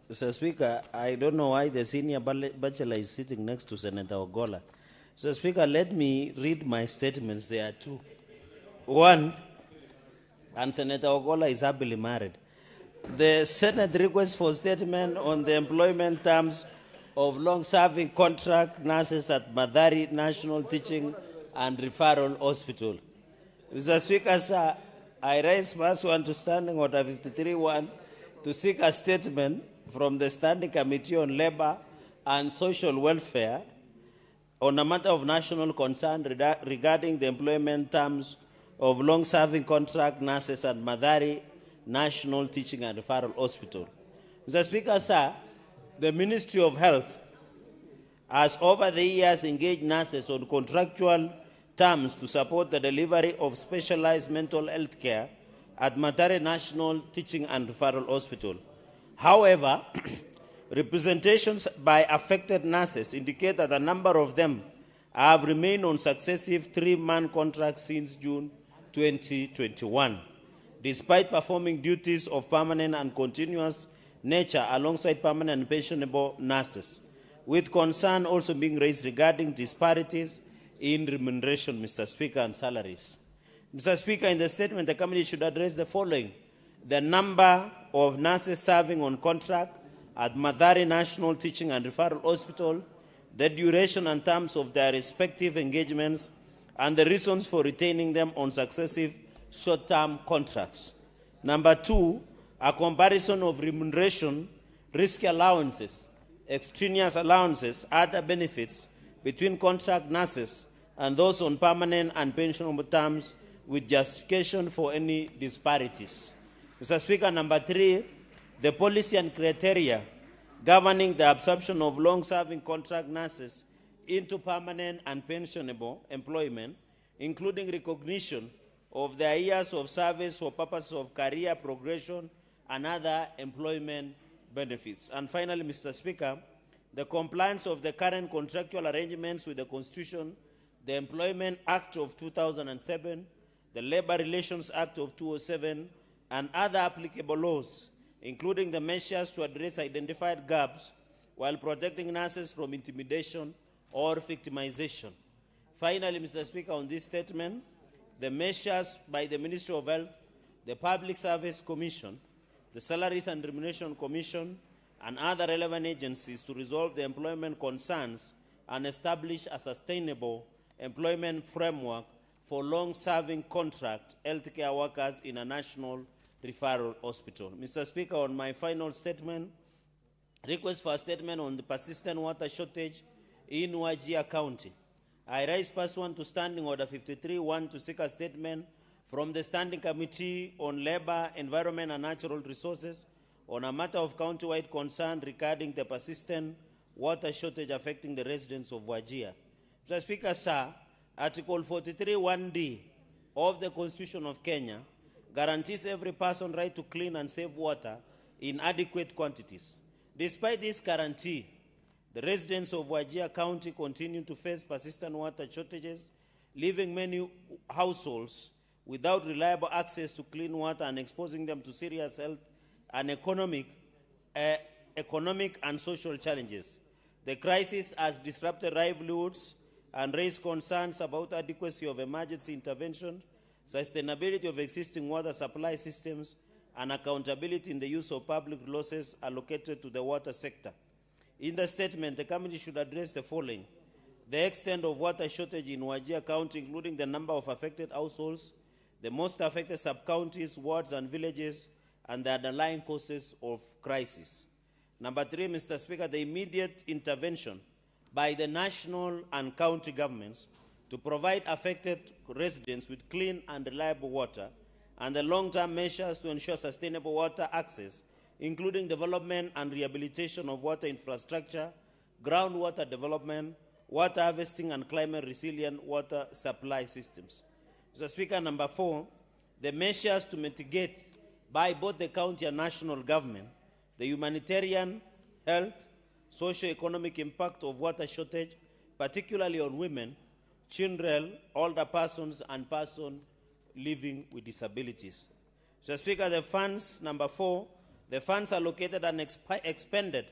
Mr. Speaker, I don't know why the senior bachelor is sitting next to Senator Ogola. Mr. Speaker, let me read my statements. There are two. One, and Senator Ogola is happily married. The Senate request for statement on the employment terms of long-serving contract nurses at Madari National Teaching and Referral Hospital. Mr. Speaker, sir, I raise pursuant to Standing Order 53.1 to seek a statement from the Standing Committee on Labor and Social Welfare on a matter of national concern regarding the employment terms of long-serving contract nurses at Madari National Teaching and Referral Hospital. Mr. Speaker, sir, the Ministry of Health has over the years engaged nurses on contractual terms to support the delivery of specialized mental health care at Madari National Teaching and Referral Hospital. However, representations by affected nurses indicate that a number of them have remained on successive 3-month contracts since June 2021, despite performing duties of permanent and continuous nature alongside permanent and pensionable nurses, with concern also being raised regarding disparities in remuneration, Mr. Speaker, and salaries. Mr. Speaker, in the statement, the committee should address the following: the number of nurses serving on contract at Madari National Teaching and Referral Hospital, the duration and terms of their respective engagements, and the reasons for retaining them on successive short-term contracts. Number 2, a comparison of remuneration, risk allowances, extraneous allowances, other benefits between contract nurses and those on permanent and pensionable terms with justification for any disparities. Mr. Speaker, number 3, the policy and criteria governing the absorption of long-serving contract nurses into permanent and pensionable employment, including recognition of their years of service for purposes of career progression and other employment benefits. And finally, Mr. Speaker, the compliance of the current contractual arrangements with the Constitution, the Employment Act of 2007, the Labor Relations Act of 2007, and other applicable laws, including the measures to address identified gaps while protecting nurses from intimidation or victimization. Finally, Mr. Speaker, on this statement, the measures by the Ministry of Health, the Public Service Commission, the Salaries and Remuneration Commission, and other relevant agencies to resolve the employment concerns and establish a sustainable employment framework for long-serving contract healthcare workers in a national referral hospital. Mr. Speaker, on my final statement, request for a statement on the persistent water shortage in Wajir County. I rise pursuant to Standing Order 53.1 to seek a statement from the Standing Committee on Labor, Environment and Natural Resources on a matter of county-wide concern regarding the persistent water shortage affecting the residents of Wajir. Mr. Speaker, sir, Article 43(1)(d) of the Constitution of Kenya guarantees every person right to clean and safe water in adequate quantities. Despite this guarantee, the residents of Wajir County continue to face persistent water shortages, leaving many households without reliable access to clean water and exposing them to serious health and economic and social challenges. The crisis has disrupted livelihoods and raised concerns about adequacy of emergency intervention, sustainability of existing water supply systems, and accountability in the use of public resources allocated to the water sector. In the statement, the committee should address the following: the extent of water shortage in Wajir County, including the number of affected households, the most affected sub-counties, wards, and villages, and the underlying causes of crisis. Number 3, Mr. Speaker, the immediate intervention by the national and county governments to provide affected residents with clean and reliable water, and the long-term measures to ensure sustainable water access, including development and rehabilitation of water infrastructure, groundwater development, water harvesting, and climate-resilient water supply systems. Mr. Speaker, number 4, the measures to mitigate by both the county and national government the humanitarian, health, socio-economic impact of water shortage, particularly on women, children, older persons, and persons living with disabilities. Mr. Speaker, the funds, number 4, The funds allocated and expended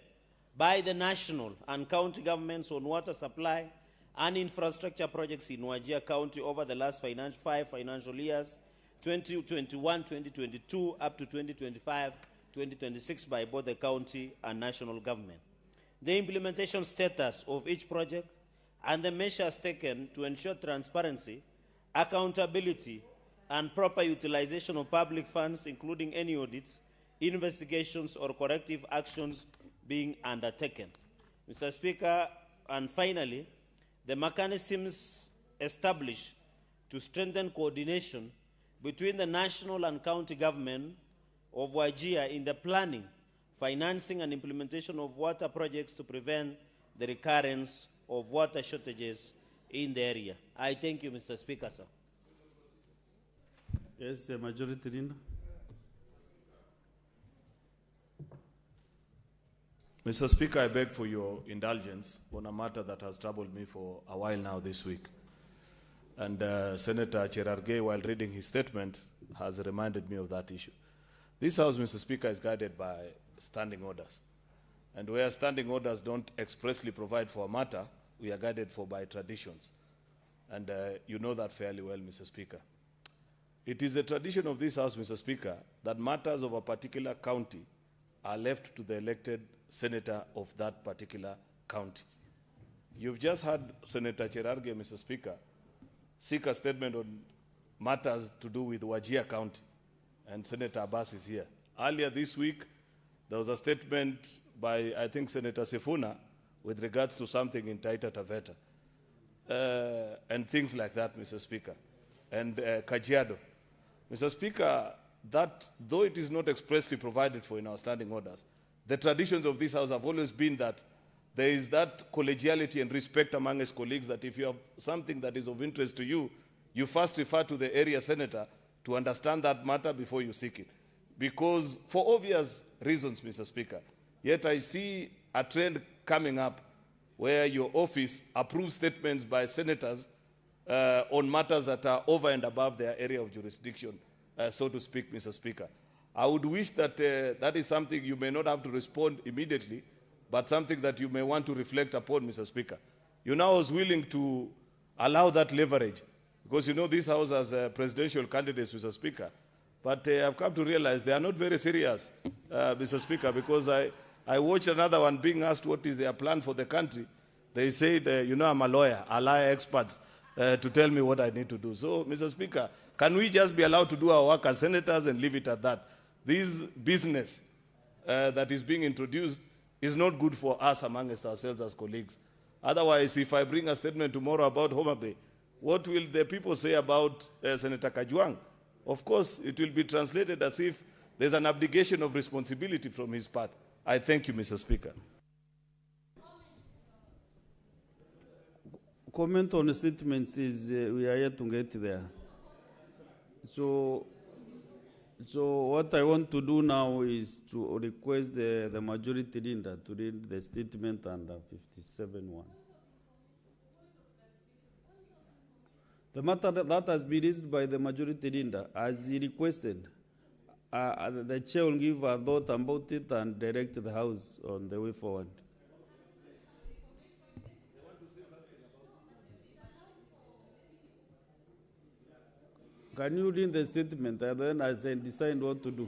by the national and county governments on water supply and infrastructure projects in Wajir County over the last 5 financial years, 2021, 2022, up to 2025, 2026 by both the county and national government. The implementation status of each project and the measures taken to ensure transparency, accountability, and proper utilization of public funds, including any audits, investigations, or corrective actions being undertaken. Mr. Speaker, and finally, the mechanisms established to strengthen coordination between the national and county government of Wajir in the planning, financing, and implementation of water projects to prevent the recurrence of water shortages in the area. I thank you, Mr. Speaker, sir. Yes, Majority Leader. Mr. Speaker, I beg for your indulgence on a matter that has troubled me for a while now this week. And Senator Cherargei, while reading his statement, has reminded me of that issue. This House, Mr. Speaker, is guided by standing orders. And where standing orders don't expressly provide for a matter, we are guided for by traditions. And you know that fairly well, Mr. Speaker. It is a tradition of this House, Mr. Speaker, that matters of a particular county are left to the elected senator of that particular county. You've just had Senator Cherargei, Mr. Speaker, seek a statement on matters to do with Wajir County, and Senator Abbas is here. Earlier this week, there was a statement by, I think, Senator Sifuna with regards to something in Taita Taveta, and things like that, Mr. Speaker, and Kajiado. Mr. Speaker, that, though it is not expressly provided for in our standing orders, the traditions of this House have always been that there is that collegiality and respect among its colleagues that if you have something that is of interest to you, you first refer to the area senator to understand that matter before you seek it. Because for obvious reasons, Mr. Speaker, yet I see a trend coming up where your office approves statements by senators on matters that are over and above their area of jurisdiction, so to speak, Mr. Speaker. I would wish that that is something you may not have to respond immediately, but something that you may want to reflect upon, Mr. Speaker. You now was willing to allow that leverage, because you know this House has presidential candidates, Mr. Speaker. But I've come to realize they are not very serious, Mr. Speaker, because I watched another one being asked what is their plan for the country. They said, you know, I'm a lawyer, I'll hire experts to tell me what I need to do. So, Mr. Speaker, can we just be allowed to do our work as senators and leave it at that? This business that is being introduced is not good for us amongst ourselves as colleagues. Otherwise, if I bring a statement tomorrow about Homa Bay, what will the people say about Senator Kajwang? Of course, it will be translated as if there's an abdication of responsibility from his part. I thank you, Mr. Speaker. Comment on the statements is we are yet to get there. So what I want to do now is to request the majority leader to read the statement under 57.1. The matter that has been raised by the majority leader, as he requested, the chair will give a thought about it and direct the House on the way forward. Can you read the statement and then I can decide what to do?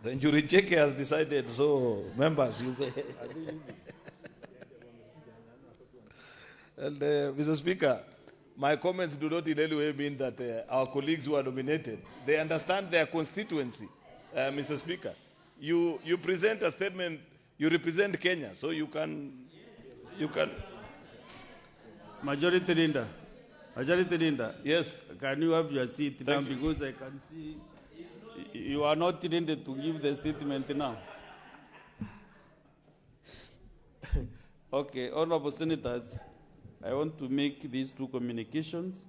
Then Juricheke has decided, so members, you And Mr. Speaker, my comments do not in any way mean that our colleagues who are nominated, they understand their constituency, Mr. Speaker. You present a statement, you represent Kenya, so you can. Majority leader. Yes. Can you have your seat now? Because I can see you are not intended to give the statement now. Okay, honorable senators, I want to make these two communications.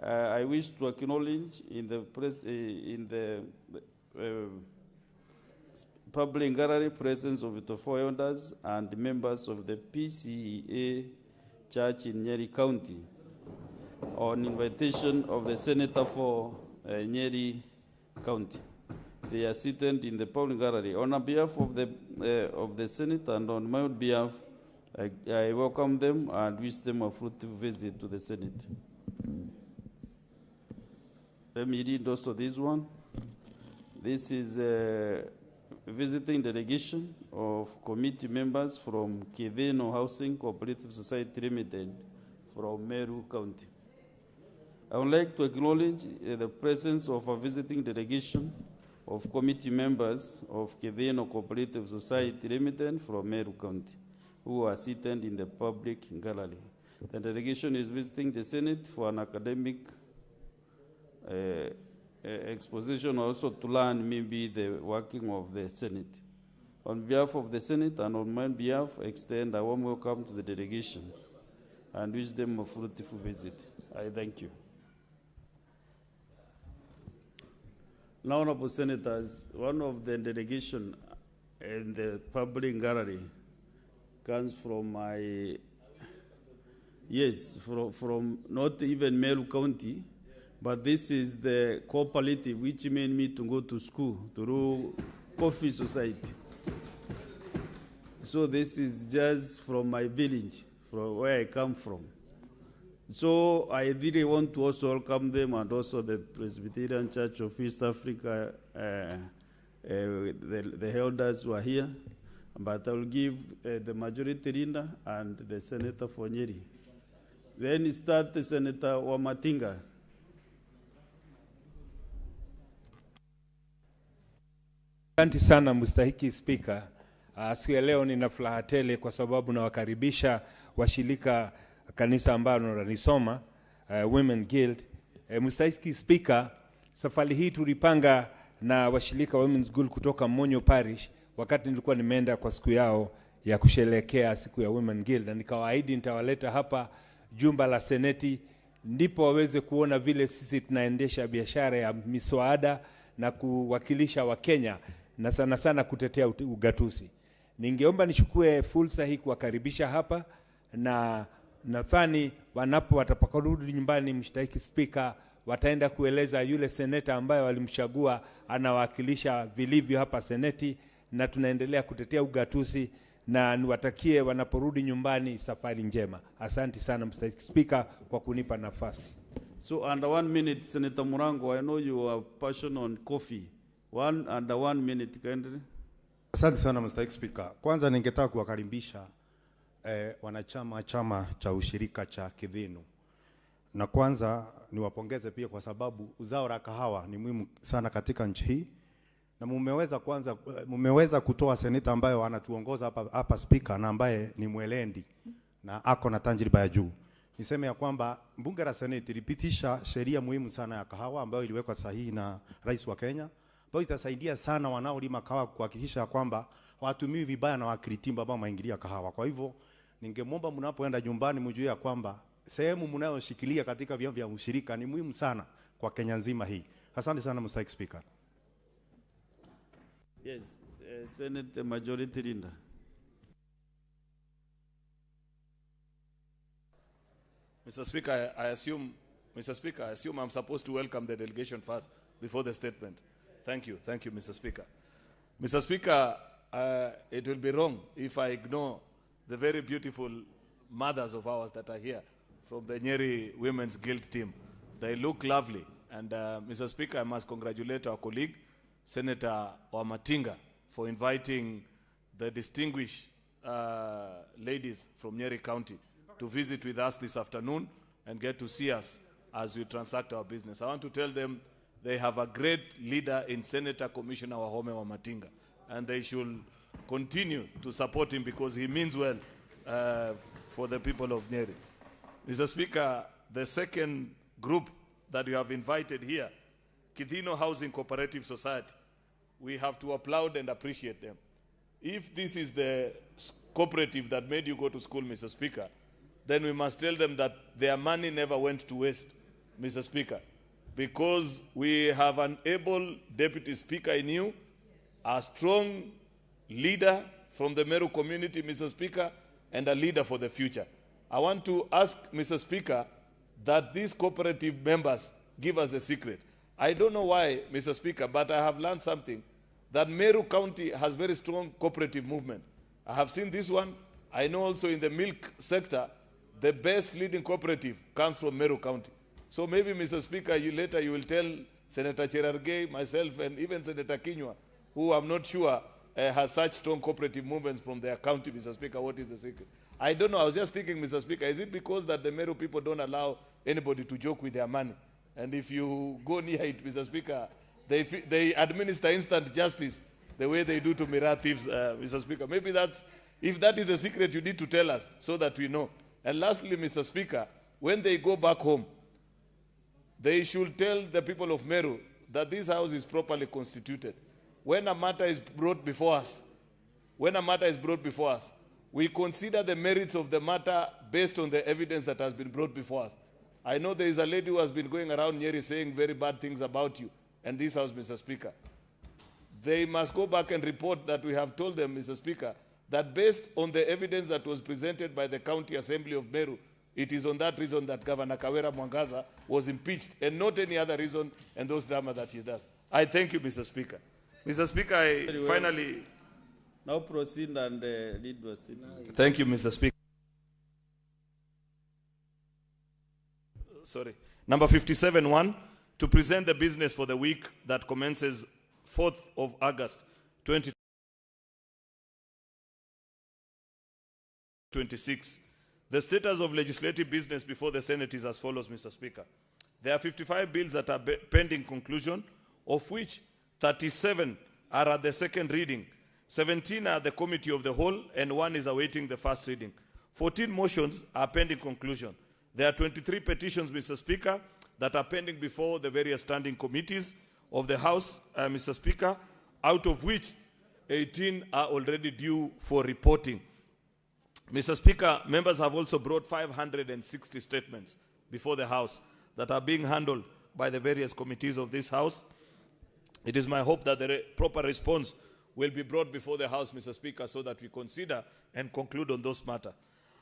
I wish to acknowledge in the public gallery presence of the four elders and members of the PCEA Church in Nyeri County on invitation of the Senator for Nyeri County. They are seated in the public gallery. On behalf of the Senate and on my own behalf, I welcome them and wish them a fruitful visit to the Senate. Let me read also this one. This is a visiting delegation of committee members from Kidhino Housing Cooperative Society Limited from Meru County. I would like to acknowledge the presence of a visiting delegation of committee members of Kidhino Cooperative Society Limited from Meru County, who are seated in the public gallery. The delegation is visiting the Senate for an academic exposition, also to learn maybe the working of the Senate. On behalf of the Senate and on my behalf, I extend a warm welcome to the delegation and wish them a fruitful visit. I thank you. Now, Honorable Senators, one of the delegation in the public gallery comes from from not even Meru County, but this is the cooperative which made me to go to school through Coffee Society. So this is just from my village, from where I come from. So I really want to also welcome them, and also the Presbyterian Church of East Africa, the elders who are here. But I will give the majority leader and the senator for Nyeri. Then start the Senator Wamatinga. Asante sana mstahiki Spika. Siku ya leo nina furaha tele kwa sababu nawakaribisha washirika kanisa ambalo nanisoma, Women Guild. Mstahiki Spika, safari hii tulipanga na washirika Women's Guild kutoka Monyo Parish wakati nilikuwa nimeenda kwa siku yao ya kusherehekea siku ya Women Guild, na nikawaahidi nitawaleta hapa jumba la Seneti ndipo waweze kuona vile sisi tunaendesha biashara ya miswada na kuwakilisha Wakenya na sana sana kutetea ugatuzi. Ningeomba nichukue fursa hii kuwakaribisha hapa, na nadhani watakaporudi nyumbani, mstahiki Spika, wataenda kueleza yule seneta ambaye walimchagua anawakilisha vilivyo hapa Seneti, na tunaendelea kutetea ugatuzi, na niwatakie wanaporudi nyumbani safari njema. Asante sana mstahiki Spika kwa kunipa nafasi. So under 1 minute, Senator Murango, I know you are passionate on coffee. Under 1 minute, kindly. Asante sana mstahiki Spika. Kwanza ningetaka kuwakaribisha wanachama chama cha ushirika cha Kidhino. Na kwanza niwapongeze pia kwa sababu uzao la kahawa ni muhimu sana katika nchi hii. Na mumeweza kutoa seneta ambayo anatuongoza hapa Spika, na ambaye ni mwelendi na ako na tajriba ya juu. Niseme ya kwamba bunge la Seneti lipitisha sheria muhimu sana ya kahawa ambayo iliwekwa sahihi na Rais wa Kenya, ambayo itasaidia sana wanaolima kahawa kuhakikisha kwamba hawatumii vibaya na wakiritimba ambao maingilia kahawa. Kwa hivyo ningemwomba mnapoenda nyumbani mjue ya kwamba sehemu mnayoshikilia katika vyama vya ushirika ni muhimu sana kwa Kenya nzima hii. Asante sana mstahiki Spika. Yes, Senate Majority Leader. Mr. Speaker, I assume I'm supposed to welcome the delegation first before the statement. Thank you, Mr. Speaker. Mr. Speaker, it will be wrong if I ignore the very beautiful mothers of ours that are here from the Nyeri Women's Guild team. They look lovely, and Mr. Speaker, I must congratulate our colleague, Senator Wamatinga, for inviting the distinguished ladies from Nyeri County to visit with us this afternoon and get to see us as we transact our business. I want to tell them they have a great leader in Senator Commissioner Wahome Wamatinga, and they should continue to support him because he means well for the people of Nyeri. Mr. Speaker, the second group that you have invited here, Kidhino Housing Cooperative Society, we have to applaud and appreciate them. If this is the cooperative that made you go to school, Mr. Speaker, then we must tell them that their money never went to waste, Mr. Speaker, because we have an able Deputy Speaker in you, a strong leader from the Meru community, Mr. Speaker, and a leader for the future. I want to ask, Mr. Speaker, that these cooperative members give us a secret. I don't know why, Mr. Speaker, but I have learned something, that Meru County has very strong cooperative movement. I have seen this one. I know also in the milk sector, the best leading cooperative comes from Meru County. So maybe, Mr. Speaker, later you will tell Senator Cherargei, myself, and even Senator Kinyua, who I'm not sure has such strong cooperative movements from their county, Mr. Speaker, what is the secret? I don't know. I was just thinking, Mr. Speaker, is it because that the Meru people don't allow anybody to joke with their money? And if you go near it, Mr. Speaker, they administer instant justice the way they do to Mira thieves, Mr. Speaker. Maybe that's, if that is a secret, you need to tell us so that we know. And lastly, Mr. Speaker, when they go back home, they should tell the people of Meru that this house is properly constituted. When a matter is brought before us, we consider the merits of the matter based on the evidence that has been brought before us. I know there is a lady who has been going around Nyeri saying very bad things about you and this house, Mr. Speaker. They must go back and report that we have told them, Mr. Speaker, that based on the evidence that was presented by the County Assembly of Meru, it is on that reason that Governor Kawera Mwangaza was impeached and not any other reason and those drama that he does. I thank you, Mr. Speaker. Mr. Speaker, I finally... Now proceed and lead the statement. Thank you, Mr. Speaker. Sorry. Number 57.1, to present the business for the week that commences 4th of August, 2026. The status of legislative business before the Senate is as follows, Mr. Speaker. There are 55 bills that are pending conclusion, of which 37 are at the second reading, 17 are the committee of the whole, and 1 is awaiting the first reading. 14 motions are pending conclusion. There are 23 petitions, Mr. Speaker, that are pending before the various standing committees of the House, Mr. Speaker, out of which 18 are already due for reporting. Mr. Speaker, members have also brought 560 statements before the House that are being handled by the various committees of this House. It is my hope that the proper response will be brought before the House, Mr. Speaker, so that we consider and conclude on those matters.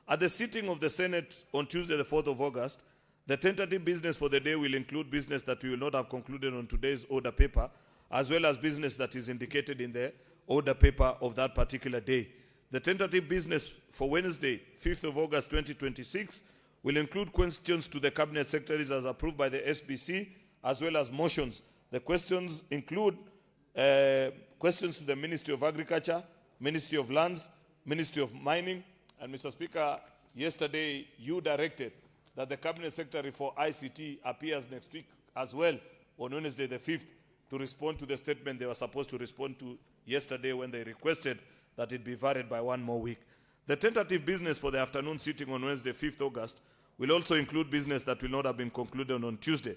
At the sitting of the Senate on Tuesday, the 4th of August, the tentative business for the day will include business that we will not have concluded on today's order paper, as well as business that is indicated in the order paper of that particular day. The tentative business for Wednesday, 5th of August 2026, will include questions to the Cabinet Secretaries as approved by the SBC, as well as motions. The questions include questions to the Ministry of Agriculture, Ministry of Lands, Ministry of Mining, and Mr. Speaker, yesterday you directed that the Cabinet Secretary for ICT appears next week as well on Wednesday the 5th to respond to the statement they were supposed to respond to yesterday when they requested that it be varied by 1 more week. The tentative business for the afternoon sitting on Wednesday, 5th August, will also include business that will not have been concluded on Tuesday.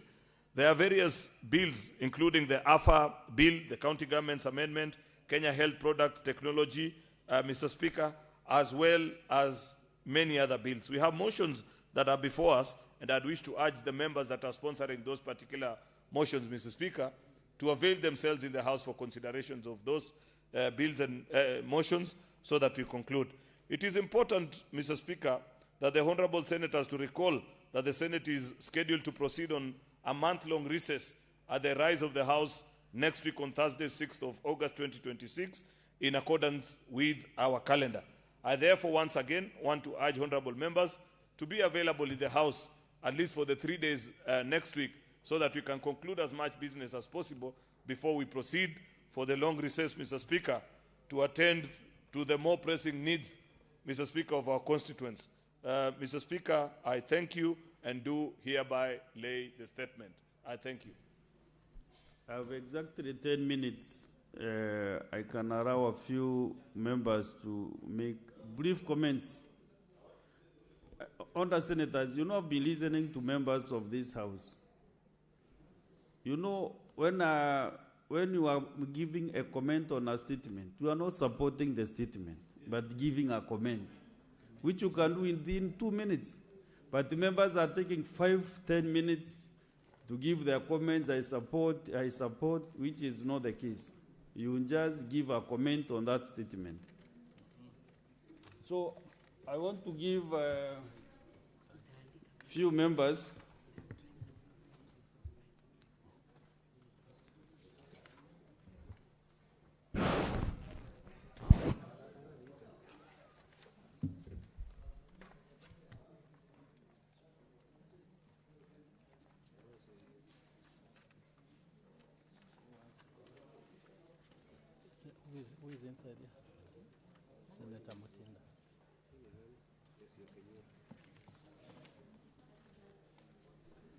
There are various bills, including the AFA bill, the County Government's Amendment, Kenya Health Product Technology, Mr. Speaker, as well as many other bills. We have motions that are before us, and I'd wish to urge the members that are sponsoring those particular motions, Mr. Speaker, to avail themselves in the House for considerations of those bills and motions so that we conclude. It is important, Mr. Speaker, that the honorable senators to recall that the Senate is scheduled to proceed on a month-long recess at the rise of the House next week on Thursday, 6th of August 2026, in accordance with our calendar. I therefore once again want to urge honorable members to be available in the House at least for the 3 days next week so that we can conclude as much business as possible before we proceed for the long recess, Mr. Speaker, to attend to the more pressing needs, Mr. Speaker, of our constituents. Mr. Speaker, I thank you and do hereby lay the statement. I thank you. I have exactly 10 minutes. I can allow a few members to make brief comments. Honourable Senators, you know, I've been listening to members of this House. You know, when you are giving a comment on a statement, you are not supporting the statement, but giving a comment, which you can do within 2 minutes. But the members are taking 5-10 minutes to give their comments. I support, which is not the case. You just give a comment on that statement. So I want to give a few members Who is inside here? Senator Mutinda.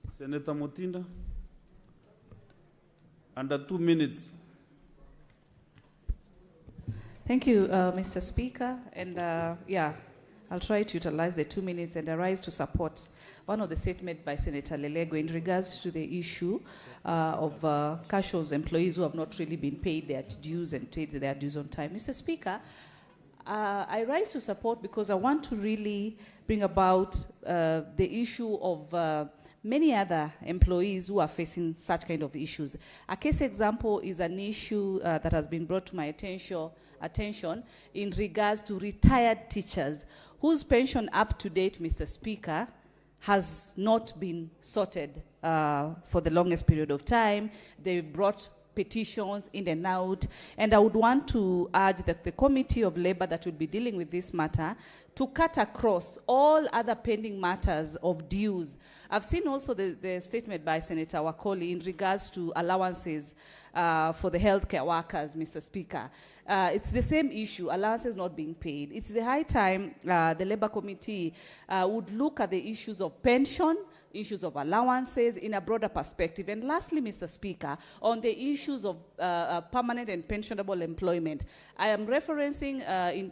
Senator Mutinda. Under 2 minutes. Thank you, Mr. Speaker. And I'll try to utilize the 2 minutes and arise to support one of the statements by Senator Lelego in regards to the issue of Kashow's employees who have not really been paid their dues and paid their dues on time. Mr. Speaker, I rise to support because I want to really bring about the issue of many other employees who are facing such kind of issues. A case example is an issue that has been brought to my attention in regards to retired teachers whose pension up to date, Mr. Speaker, has not been sorted for the longest period of time. They brought petitions in and out, and I would want to urge that the Committee of Labor that will be dealing with this matter to cut across all other pending matters of dues. I've seen also the statement by Senator Wakoli in regards to allowances for the healthcare workers, Mr. Speaker. It's the same issue, allowances not being paid. It's the high time the Labor Committee would look at the issues of pension, issues of allowances in a broader perspective. And lastly, Mr. Speaker, on the issues of permanent and pensionable employment, I am referencing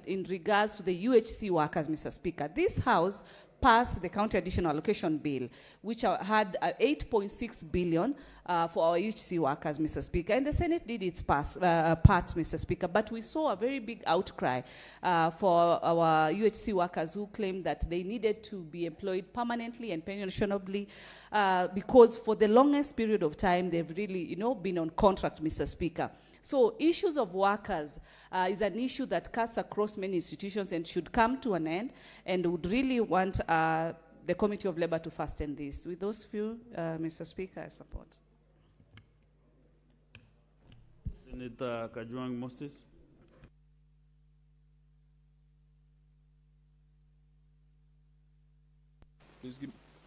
in regards to the UHC workers, Mr. Speaker. This House passed the County Additional Allocation Bill, which had 8.6 billion for our UHC workers, Mr. Speaker. And the Senate did its part, Mr. Speaker, but we saw a very big outcry for our UHC workers who claimed that they needed to be employed permanently and pensionably because for the longest period of time, they've really, been on contract, Mr. Speaker. So issues of workers is an issue that cuts across many institutions and should come to an end, and would really want the Committee of Labor to fasten this. With those few, Mr. Speaker, I support. Senator Kajwang Moses.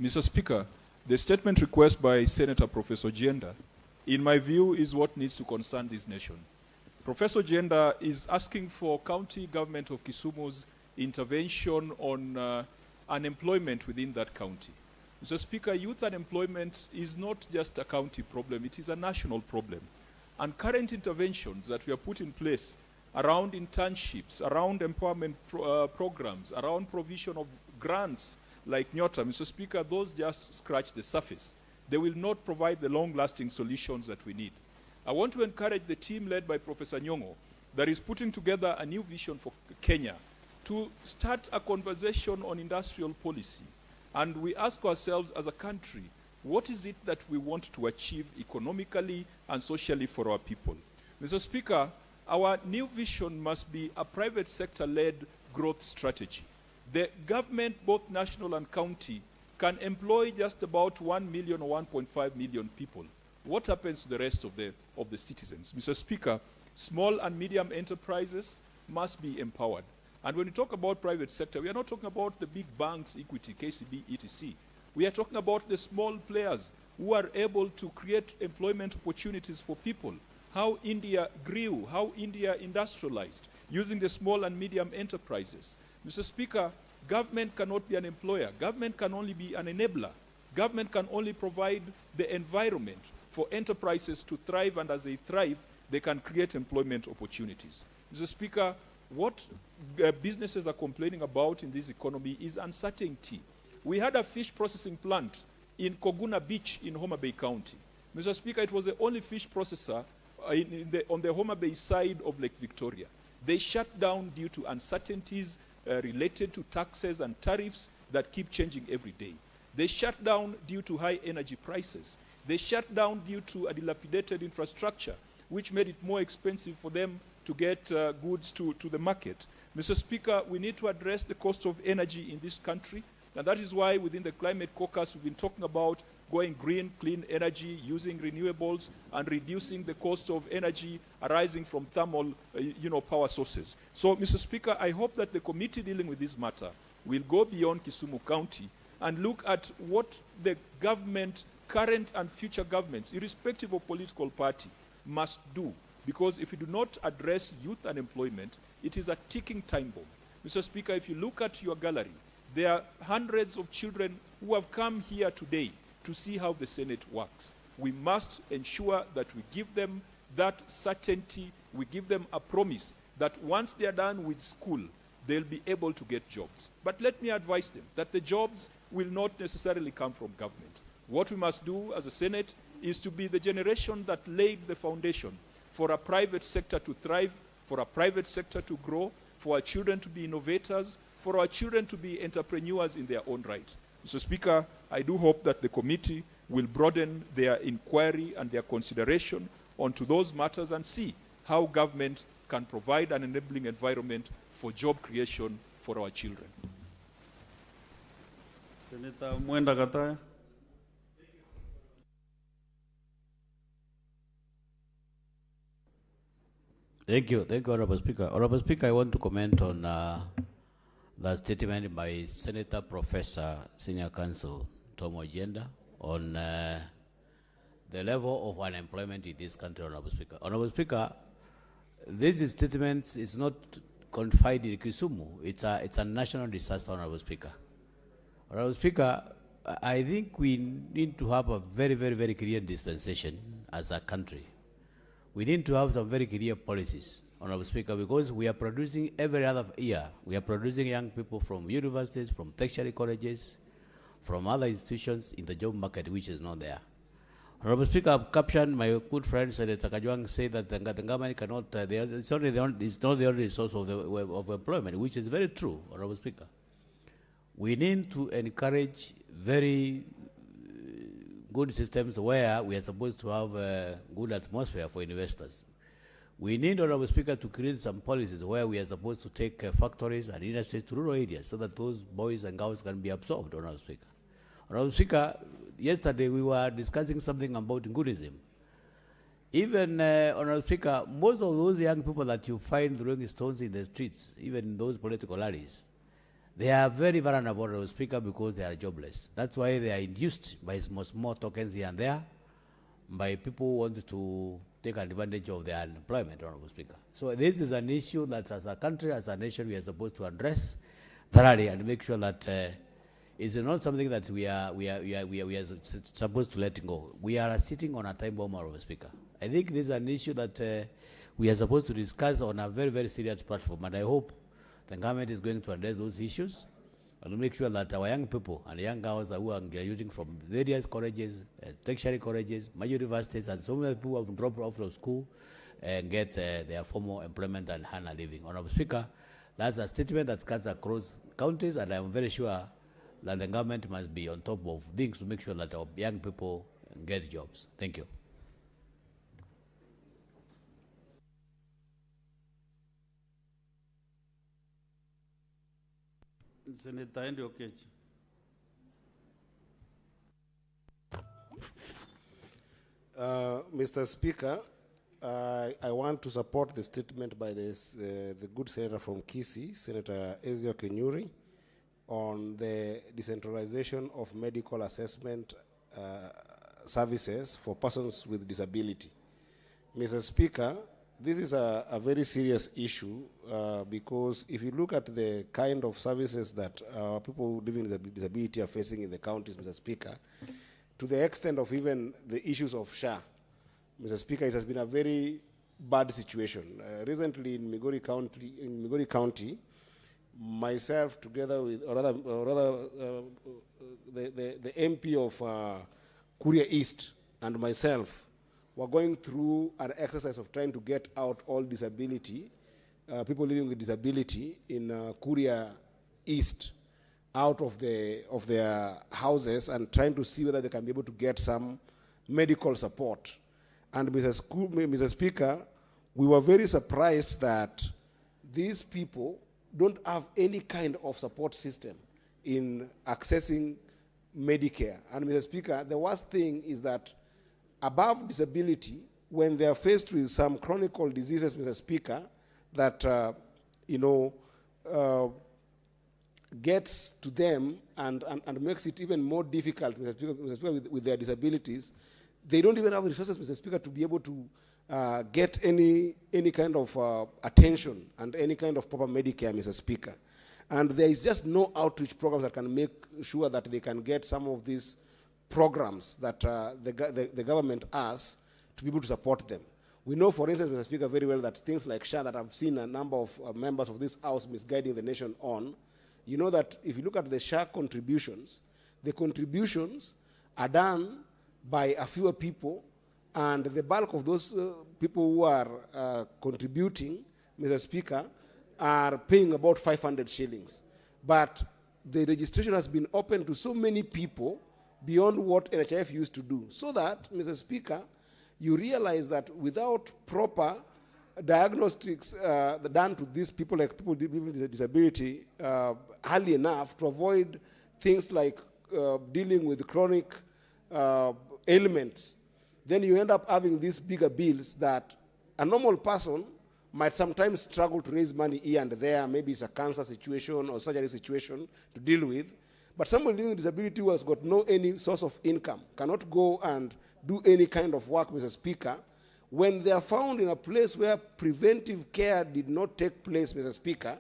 Mr. Speaker, the statement request by Senator Professor Jenda, in my view, is what needs to concern this nation. Professor Jenda is asking for county government of Kisumu's intervention on unemployment within that county. Mr. Speaker, youth unemployment is not just a county problem, it is a national problem. And current interventions that we have put in place around internships, around empowerment programs, around provision of grants like Nyota, Mr. Speaker, those just scratch the surface. They will not provide the long-lasting solutions that we need. I want to encourage the team led by Professor Nyong'o that is putting together a new vision for Kenya to start a conversation on industrial policy. And we ask ourselves as a country, what is it that we want to achieve economically and socially for our people? Mr. Speaker, our new vision must be a private sector-led growth strategy. The government, both national and county, can employ just about 1 million or 1.5 million people. What happens to the rest of the citizens? Mr. Speaker, small and medium enterprises must be empowered. And when we talk about private sector, we are not talking about the big banks, Equity, KCB, etc. We are talking about the small players who are able to create employment opportunities for people. How India grew, how India industrialized, using the small and medium enterprises. Mr. Speaker, government cannot be an employer. Government can only be an enabler. Government can only provide the environment for enterprises to thrive, and as they thrive, they can create employment opportunities. Mr. Speaker, what businesses are complaining about in this economy is uncertainty. We had a fish processing plant in Koguna Beach in Homa Bay County. Mr. Speaker, it was the only fish processor on the Homa Bay side of Lake Victoria. They shut down due to uncertainties related to taxes and tariffs that keep changing every day. They shut down due to high energy prices. They shut down due to a dilapidated infrastructure, which made it more expensive for them to get goods to the market. Mr. Speaker, we need to address the cost of energy in this country, and that is why within the Climate Caucus we've been talking about going green, clean energy, using renewables, and reducing the cost of energy arising from thermal power sources. So, Mr. Speaker, I hope that the committee dealing with this matter will go beyond Kisumu County and look at what the government, current and future governments, irrespective of political party, must do Because if we do not address youth unemployment, it is a ticking time bomb. Mr. Speaker, if you look at your gallery, there are hundreds of children who have come here today to see how the Senate works. We must ensure that we give them that certainty, we give them a promise that once they are done with school, they'll be able to get jobs. But let me advise them that the jobs will not necessarily come from government. What we must do as a Senate is to be the generation that laid the foundation for a private sector to thrive, for a private sector to grow, for our children to be innovators, for our children to be entrepreneurs in their own right. Mr. Speaker, I do hope that the committee will broaden their inquiry and their consideration onto those matters and see how government can provide an enabling environment for job creation for our children. Senator Mwenda Kataya. Thank you, Honorable Speaker. Honorable Speaker, I want to comment on the statement by Senator Professor Senior Counsel Tom Ojenda on the level of unemployment in this country, Honorable Speaker. Honorable Speaker, this statement is not confined in Kisumu. It's a national disaster, Honorable Speaker. Honorable Speaker, I think we need to have a very, very, very clear dispensation as a country. We need to have some very clear policies, Honorable Speaker, because we are producing every other year. We are producing young people from universities, from tertiary colleges, from other institutions in the job market, which is not there. Honorable Speaker, I've captioned my good friend Senator Kajwang say that the government cannot, it's not the only source of employment, which is very true, Honorable Speaker. We need to encourage very good systems where we are supposed to have a good atmosphere for investors. We need, Honorable Speaker, to create some policies where we are supposed to take factories and industries to rural areas so that those boys and girls can be absorbed, Honorable Speaker. Honorable Speaker, yesterday we were discussing something about Gunism. Even, Honorable Speaker, most of those young people that you find throwing stones in the streets, even in those political rallies, they are very vulnerable, Honorable Speaker, because they are jobless. That's why they are induced by small tokens here and there, by people who want to take advantage of their unemployment, Honorable Speaker. So this is an issue that as a country, as a nation, we are supposed to address thoroughly and make sure that it's not something that we are supposed to let go. We are sitting on a time bomb, Honorable Speaker. I think this is an issue that we are supposed to discuss on a very, very serious platform, and I hope the government is going to address those issues and make sure that our young people and young girls who are graduating from various colleges, tertiary colleges, major universities, and so many people who have dropped off from school and get their formal employment and earn a living. Honorable Speaker, that's a statement that cuts across counties, and I'm very sure that the government must be on top of things to make sure that our young people get jobs. Thank you. Senator Andy Okech. Mr. Speaker, I want to support the statement by the good senator from Kisii, Senator Ezio Kenyuri, on the decentralization of medical assessment services for persons with disability. Mr. Speaker, this is a very serious issue because if you look at the kind of services that people living with disability are facing in the counties, Mr. Speaker, to the extent of even the issues of SHA, Mr. Speaker, it has been a very bad situation. Recently in Migori County, myself together with, the MP of Kuria East and myself were going through an exercise of trying to get out all disability, people living with disability in Kuria East out of their houses and trying to see whether they can be able to get some medical support. And Mr. Speaker, we were very surprised that these people don't have any kind of support system in accessing Medicare. And Mr. Speaker, the worst thing is that above disability, when they are faced with some chronic diseases, Mr. Speaker, that, gets to them and makes it even more difficult, Mr. Speaker, with their disabilities, they don't even have resources, Mr. Speaker, to be able to get any kind of attention and any kind of proper Medicare, Mr. Speaker. And there is just no outreach programs that can make sure that they can get some of these programs that the government has to be able to support them. We know, for instance, Mr. Speaker, very well that things like SHA that I've seen a number of members of this House misguiding the nation on, you know that if you look at the SHA contributions, the contributions are done by a fewer people, and the bulk of those people who are contributing, Mr. Speaker, are paying about 500 shillings. But the registration has been open to so many people beyond what NHIF used to do. So that, Mr. Speaker, you realize that without proper diagnostics done to these people, like people living with a disability, early enough to avoid things like dealing with chronic ailments, then you end up having these bigger bills that a normal person might sometimes struggle to raise money here and there. Maybe it's a cancer situation or surgery situation to deal with. But somebody living with disability who has got no any source of income cannot go and do any kind of work, Mr. Speaker. When they are found in a place where preventive care did not take place, Mr. Speaker,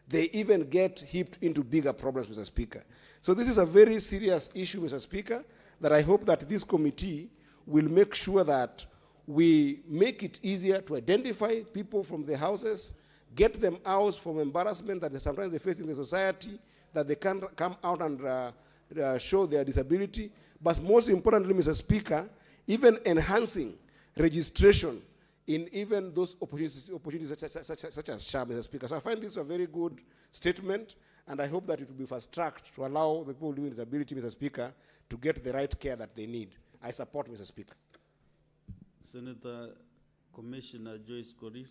they even get heaped into bigger problems, Mr. Speaker. So this is a very serious issue, Mr. Speaker, that I hope that this committee will make sure that we make it easier to identify people from the houses, get them out from embarrassment that sometimes they face in the society, that they can come out and show their disability. But most importantly, Mr. Speaker, even enhancing registration in even those opportunities such as SHA, Mr. Speaker. So I find this a very good statement, and I hope that it will be fast-tracked to allow the people living with disability, Mr. Speaker, to get the right care that they need. I support, Mr. Speaker. Senator Commissioner Joyce Korir.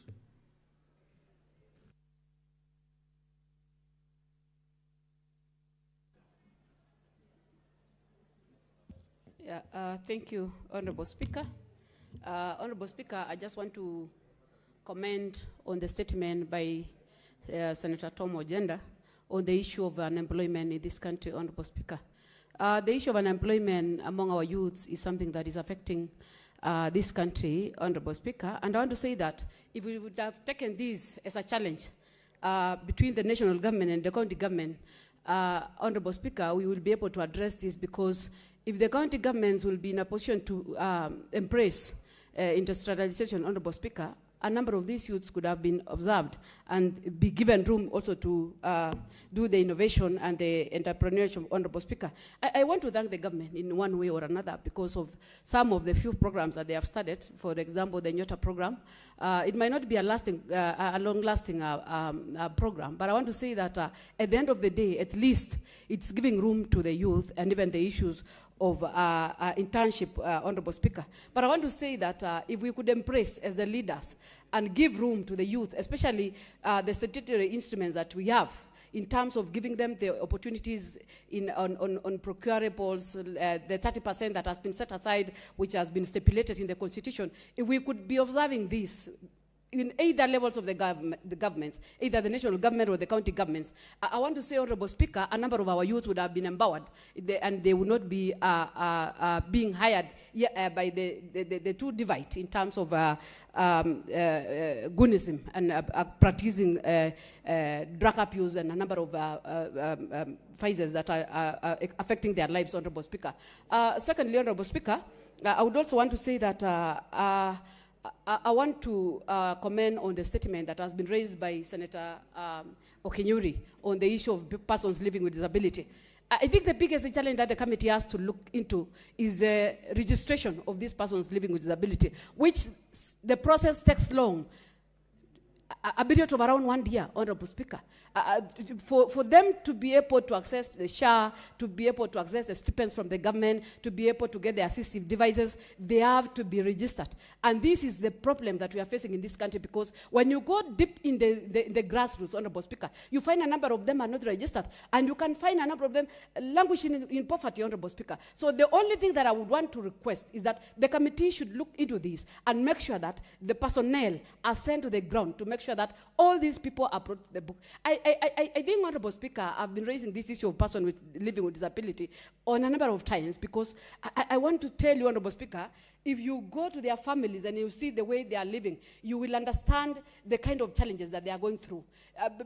Yeah, thank you, Honorable Speaker. Honorable Speaker, I just want to comment on the statement by Senator Tom Ojenda on the issue of unemployment in this country, Honorable Speaker. The issue of unemployment among our youths is something that is affecting this country, Honorable Speaker. And I want to say that if we would have taken this as a challenge between the national government and the county government, Honorable Speaker, we will be able to address this, because if the county governments will be in a position to embrace industrialization, Honorable Speaker, a number of these youths could have been observed and be given room also to do the innovation and the entrepreneurship, Honorable Speaker. I want to thank the government in one way or another because of some of the few programs that they have started. For example, the Nyota program. It might not be a long-lasting program, but I want to say that at the end of the day, at least it's giving room to the youth and even the issues of internship, Honorable Speaker. But I want to say that if we could embrace as the leaders and give room to the youth, especially the statutory instruments that we have in terms of giving them the opportunities on procurables, the 30% that has been set aside, which has been stipulated in the Constitution, if we could be observing this in either levels of the governments, either the national government or the county governments, I want to say, Honorable Speaker, a number of our youth would have been empowered, and they would not be being hired by the two divide in terms of goonism and practicing drug abuse and a number of phases that are affecting their lives, Honorable Speaker. Secondly, Honorable Speaker, I would also want to say that I want to comment on the statement that has been raised by Senator Okenyuri on the issue of persons living with disability. I think the biggest challenge that the committee has to look into is the registration of these persons living with disability, which the process takes long. A period of around 1 year, Honorable Speaker. For them to be able to access the SHA, to be able to access the stipends from the government, to be able to get the assistive devices, they have to be registered. And this is the problem that we are facing in this country, because when you go deep in the grassroots, Honorable Speaker, you find a number of them are not registered, and you can find a number of them languishing in poverty, Honorable Speaker. So the only thing that I would want to request is that the committee should look into this and make sure that the personnel are sent to the ground to make sure sure that all these people are brought to the book. I think, Honorable Speaker, I've been raising this issue of person with living with disability on a number of times because I want to tell you, Honorable Speaker, if you go to their families and you see the way they are living, you will understand the kind of challenges that they are going through.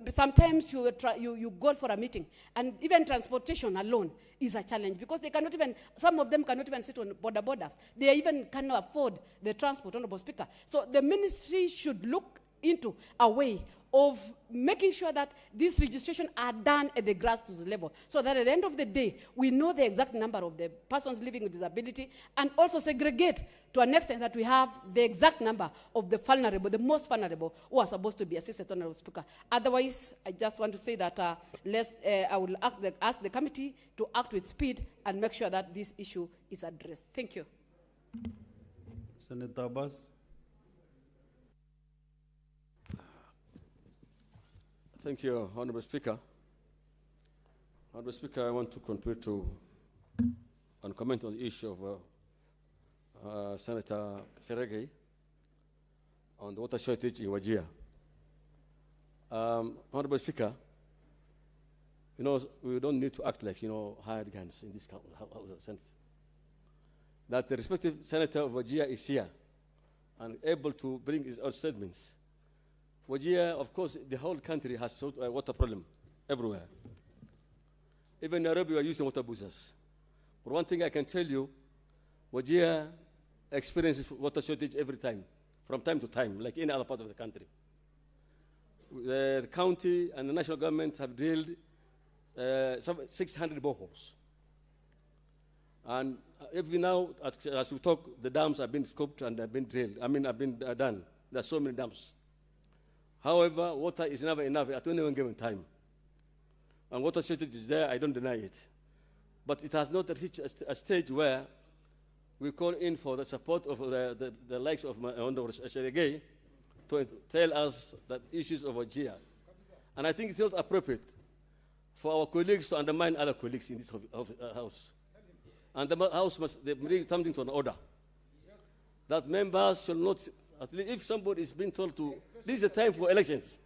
Sometimes you go for a meeting, and even transportation alone is a challenge because they cannot even, some of them cannot even sit on borders. They even cannot afford the transport, Honorable Speaker. So the ministry should look into a way of making sure that these registrations are done at the grassroots level so that at the end of the day, we know the exact number of the persons living with disability and also segregate to an extent that we have the exact number of the vulnerable, the most vulnerable, who are supposed to be assisted, Honorable Speaker. Otherwise, I just want to say that I will ask the committee to act with speed and make sure that this issue is addressed. Thank you. Senator Abbas. Thank you, Honorable Speaker. Honorable Speaker, I want to contribute to and comment on the issue of Senator Sergei on the water shortage in Wajir. Honorable Speaker, you know, we don't need to act like, you know, hired guns in this Senate. That the respective senator of Wajir is here and able to bring his own statements. Wajir, of course, the whole country has a water problem everywhere. Even Nairobi, we are using water boosters. But one thing I can tell you, Wajir experiences water shortage every time, from time to time, like any other part of the country. The county and the national government have drilled 600 boreholes. And even now, as we talk, the dams have been scoped and have been drilled. Have been done. There are so many dams. However, water is never enough at any one given time. And water shortage is there, I don't deny it. But it has not reached a stage where we call in for the support of the likes of Honorable Sergei to tell us that issues of Wajir. And I think it's not appropriate for our colleagues to undermine other colleagues in this house. And the house must bring something to an order. That members should not, at least if somebody is being told to, this is a time for elections.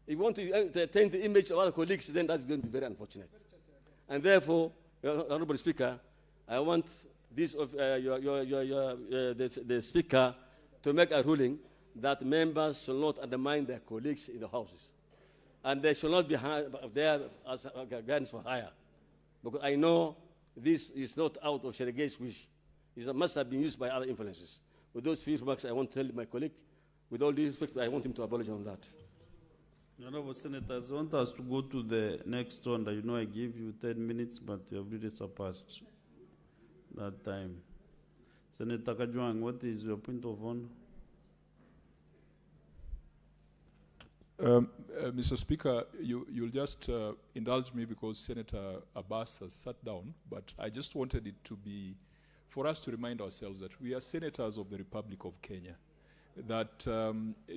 If you want to attain the image of other colleagues, then that's going to be very unfortunate. And therefore, Honorable Speaker, I want this of the Speaker to make a ruling that members shall not undermine their colleagues in the houses. And they shall not be there as guidance for hire. Because I know this is not out of Sergei's wish. It must have been used by other influences. With those few remarks, I want to tell my colleague, with all due respect, I want him to apologize on that. Honorable Senators, I want us to go to the next one. You know I give you 10 minutes, but you have really surpassed that time. Senator Kajwang, what is your point of honor? Mr. Speaker, you'll just indulge me because Senator Abbas has sat down, but I just wanted it to be, for us to remind ourselves that we are senators of the Republic of Kenya, that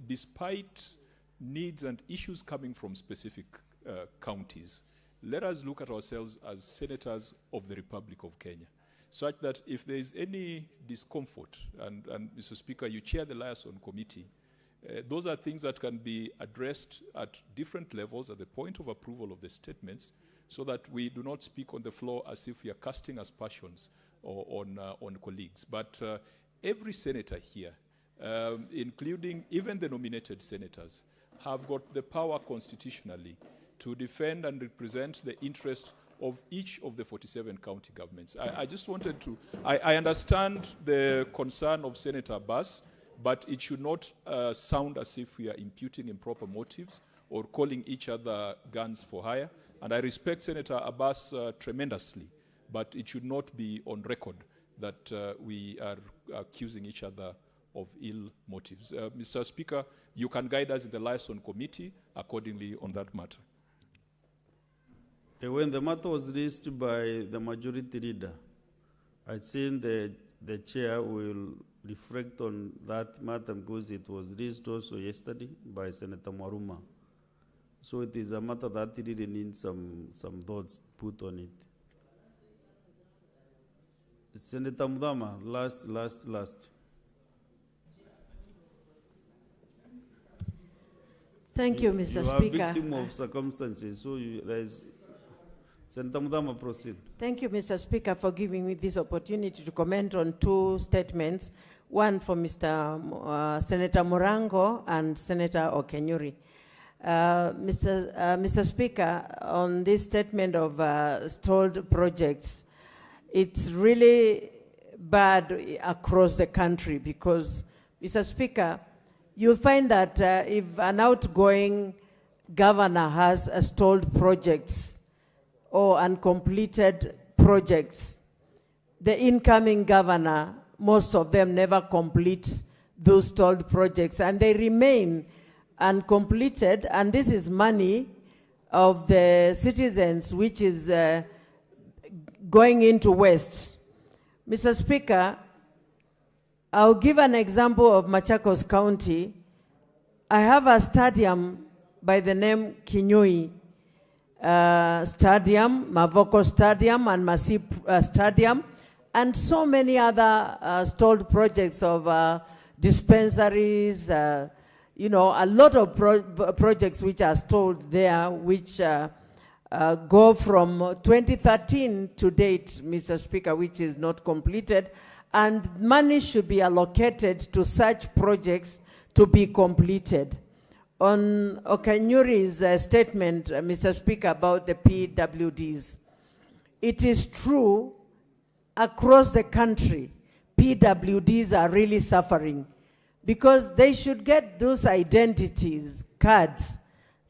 despite needs and issues coming from specific counties, let us look at ourselves as senators of the Republic of Kenya, such that if there is any discomfort, and Mr. Speaker, you chair the liaison committee, those are things that can be addressed at different levels at the point of approval of the statements, so that we do not speak on the floor as if we are casting aspersions on colleagues. But every senator here, including even the nominated senators, have got the power constitutionally to defend and represent the interest of each of the 47 county governments. I just wanted to, I understand the concern of Senator Abbas, but it should not sound as if we are imputing improper motives or calling each other guns for hire. And I respect Senator Abbas tremendously, but it should not be on record that we are accusing each other of ill motives. Mr. Speaker, you can guide us in the liaison committee accordingly on that matter. When the matter was raised by the majority leader, I think the chair will reflect on that matter because it was raised also yesterday by Senator Maruma. So it is a matter that really needs some thoughts put on it. Senator Mudama, last. Thank you, Mr. You Speaker. are victim of circumstances, so there is. Senator Mudama, proceed. Thank you, Mr. Speaker, for giving me this opportunity to comment on two statements, one from Senator Morango and Senator Okenyuri. Mr. Speaker, on this statement of stalled projects, it's really bad across the country because, Mr. Speaker, you'll find that if an outgoing governor has stalled projects or uncompleted projects, the incoming governor, most of them never complete those stalled projects and they remain uncompleted, and this is money of the citizens which is going into waste. Mr. Speaker, I'll give an example of Machakos County. I have a stadium by the name Kinyui Stadium, Mavoko Stadium, and Masip Stadium, and so many other stalled projects of dispensaries, you know, a lot of projects which are stalled there, which go from 2013 to date, Mr. Speaker, which is not completed, and money should be allocated to such projects to be completed. On Okenyuri's statement, Mr. Speaker, about the PWDs, it is true across the country, PWDs are really suffering because they should get those identities, cards,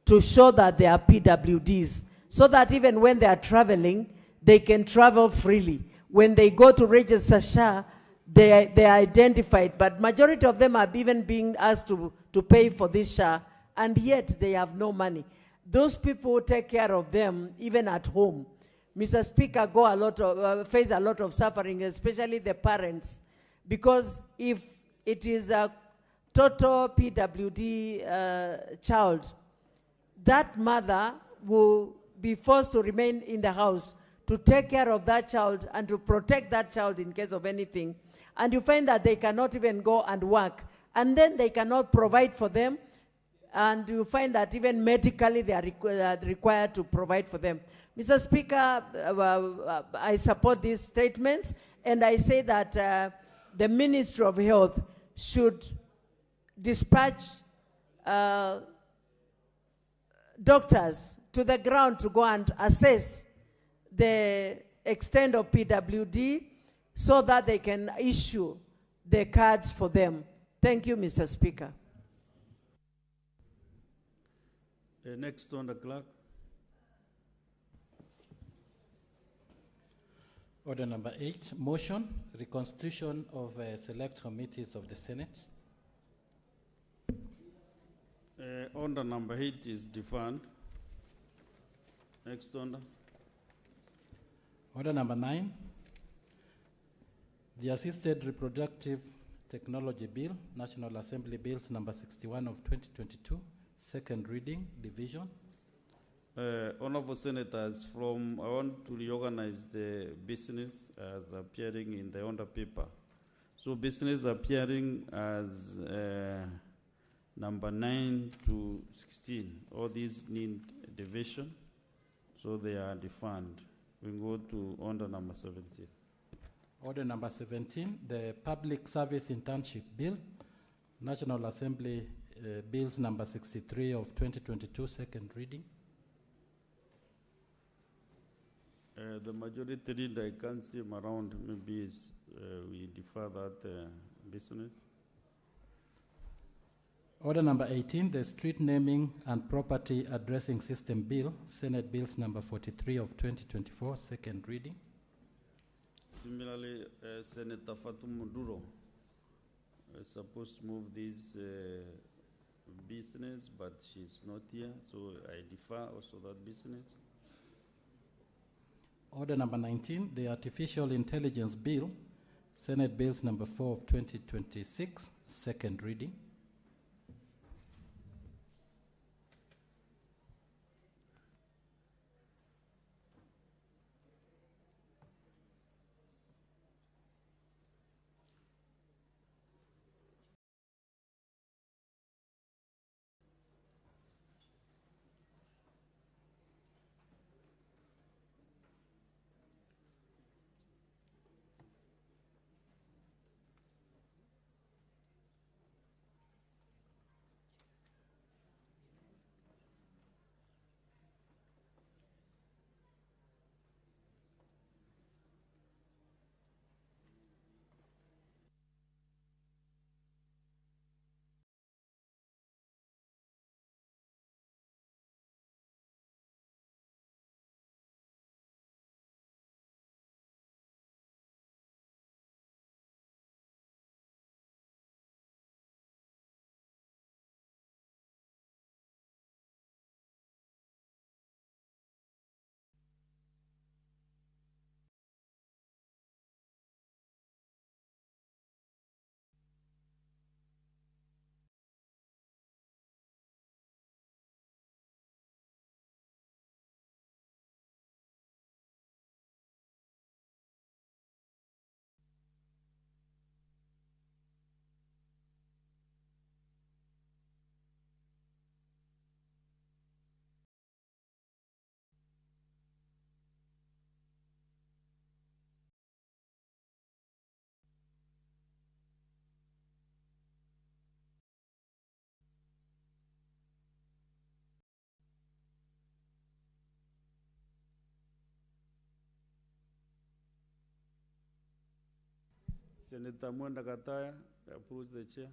to show that they are PWDs, so that even when they are traveling, they can travel freely. When they go to register SHA, they are identified, but majority of them are even being asked to pay for this SHA, and yet they have no money. Those people take care of them even at home. Mr. Speaker, face a lot of suffering, especially the parents, because if it is a total PWD child, that mother will be forced to remain in the house to take care of that child and to protect that child in case of anything. And you find that they cannot even go and work, and then they cannot provide for them, and you find that even medically they are required to provide for them. Mr. Speaker, I support these statements, and I say that the Ministry of Health should dispatch doctors to the ground to go and assess the extent of PWD so that they can issue the cards for them. Thank you, Mr. Speaker. Next on the clerk. Order number 8, motion, reconstitution of select committees of the Senate. Order number 8 is deferred. Next order. Order number 9, the Assisted Reproductive Technology Bill, National Assembly Bills number 61 of 2022, second reading, division. Honorable Senators, I want to reorganize the business as appearing in the order paper. So business appearing as number 9 to 16. All these need division, so they are defined. We go to order number 17. Order number 17, the Public Service Internship Bill, National Assembly Bills number 63 of 2022, second reading. The majority leader, I can't see him around. Maybe we defer that business. Order number 18, the Street Naming and Property Addressing System Bill, Senate Bills number 43 of 2024, second reading. Similarly, Senator Fatou Muduro is supposed to move this business, but she's not here, so I defer also that business. Order number 19, the Artificial Intelligence Bill, Senate Bills number 4 of 2026, second reading. Senator Mwenda Kataya, approves the chair.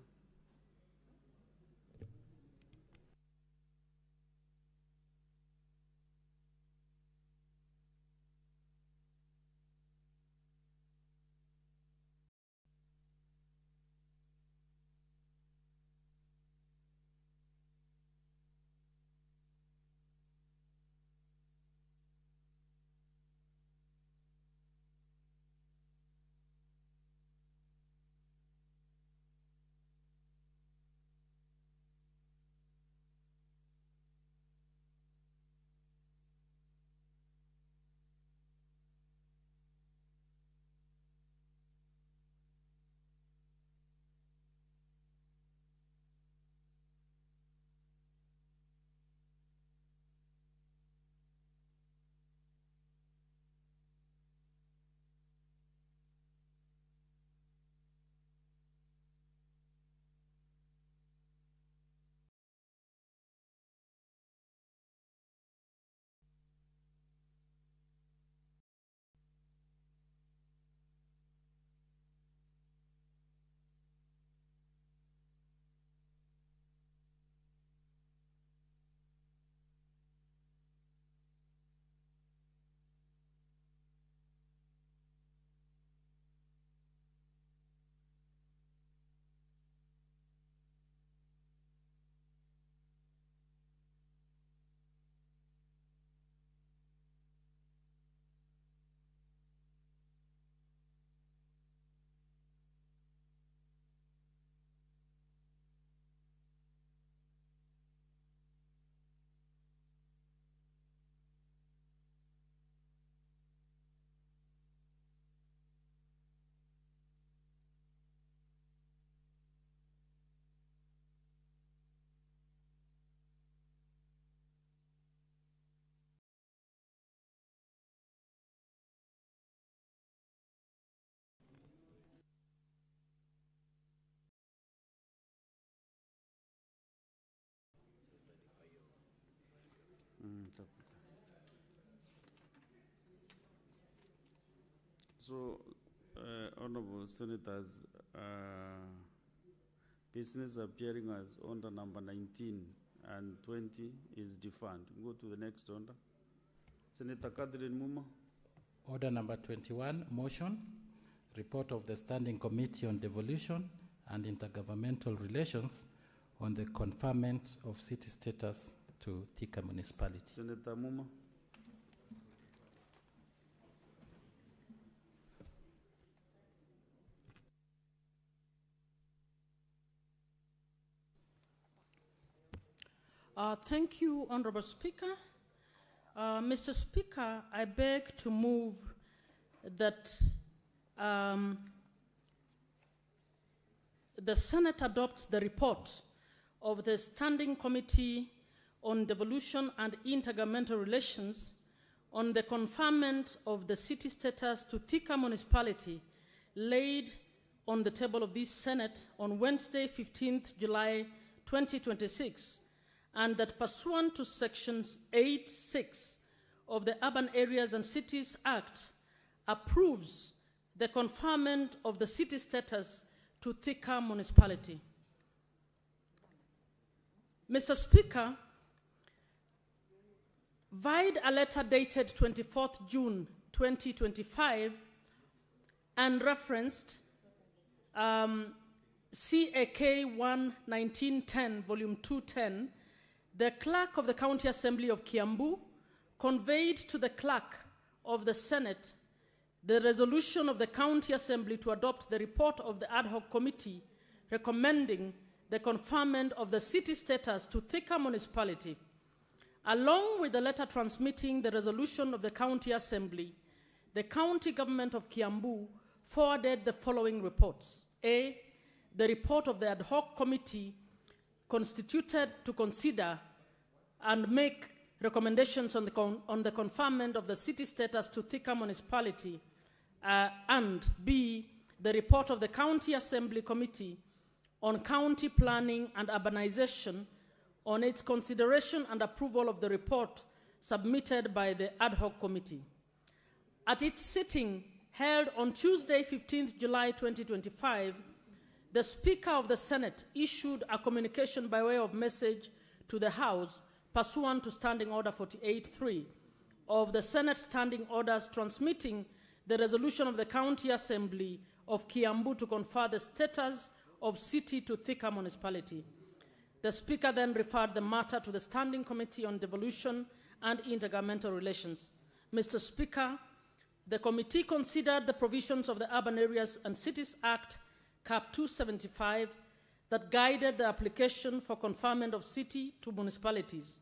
So, Honorable Senators, business appearing as order number 19 and 20 is defunct. Go to the next order. Senator Catherine Muma. Order number 21, motion, report of the Standing Committee on Devolution and Intergovernmental Relations on the conferment of city status to Thika Municipality. Senator Muma. Thank you, Honorable Speaker. Mr. Speaker, I beg to move that the Senate adopts the report of the Standing Committee on Devolution and Intergovernmental Relations on the conferment of the city status to Thika Municipality laid on the table of this Senate on Wednesday, 15th July 2026, and that pursuant to sections 8(6) of the Urban Areas and Cities Act approves the conferment of the city status to Thika Municipality. Mr. Speaker, vide a letter dated 24th June 2025 and referenced CAK 1-1910, volume 210, the clerk of the County Assembly of Kiambu conveyed to the clerk of the Senate the resolution of the County Assembly to adopt the report of the ad hoc committee recommending the conferment of the city status to Thika Municipality, along with the letter transmitting the resolution of the County Assembly. The County Government of Kiambu forwarded the following reports. A, the report of the ad hoc committee constituted to consider and make recommendations on the conferment of the city status to Thika Municipality, and B, the report of the County Assembly Committee on County Planning and Urbanization on its consideration and approval of the report submitted by the ad hoc committee. At its sitting held on Tuesday, 15th July 2025, the Speaker of the Senate issued a communication by way of message to the House pursuant to Standing Order 48.3 of the Senate Standing Orders transmitting the resolution of the County Assembly of Kiambu to confer the status of city to Thika municipality. The Speaker then referred the matter to the Standing Committee on Devolution and Intergovernmental Relations. Mr. Speaker, the committee considered the provisions of the Urban Areas and Cities Act, Cap 275, that guided the application for conferment of city to municipalities,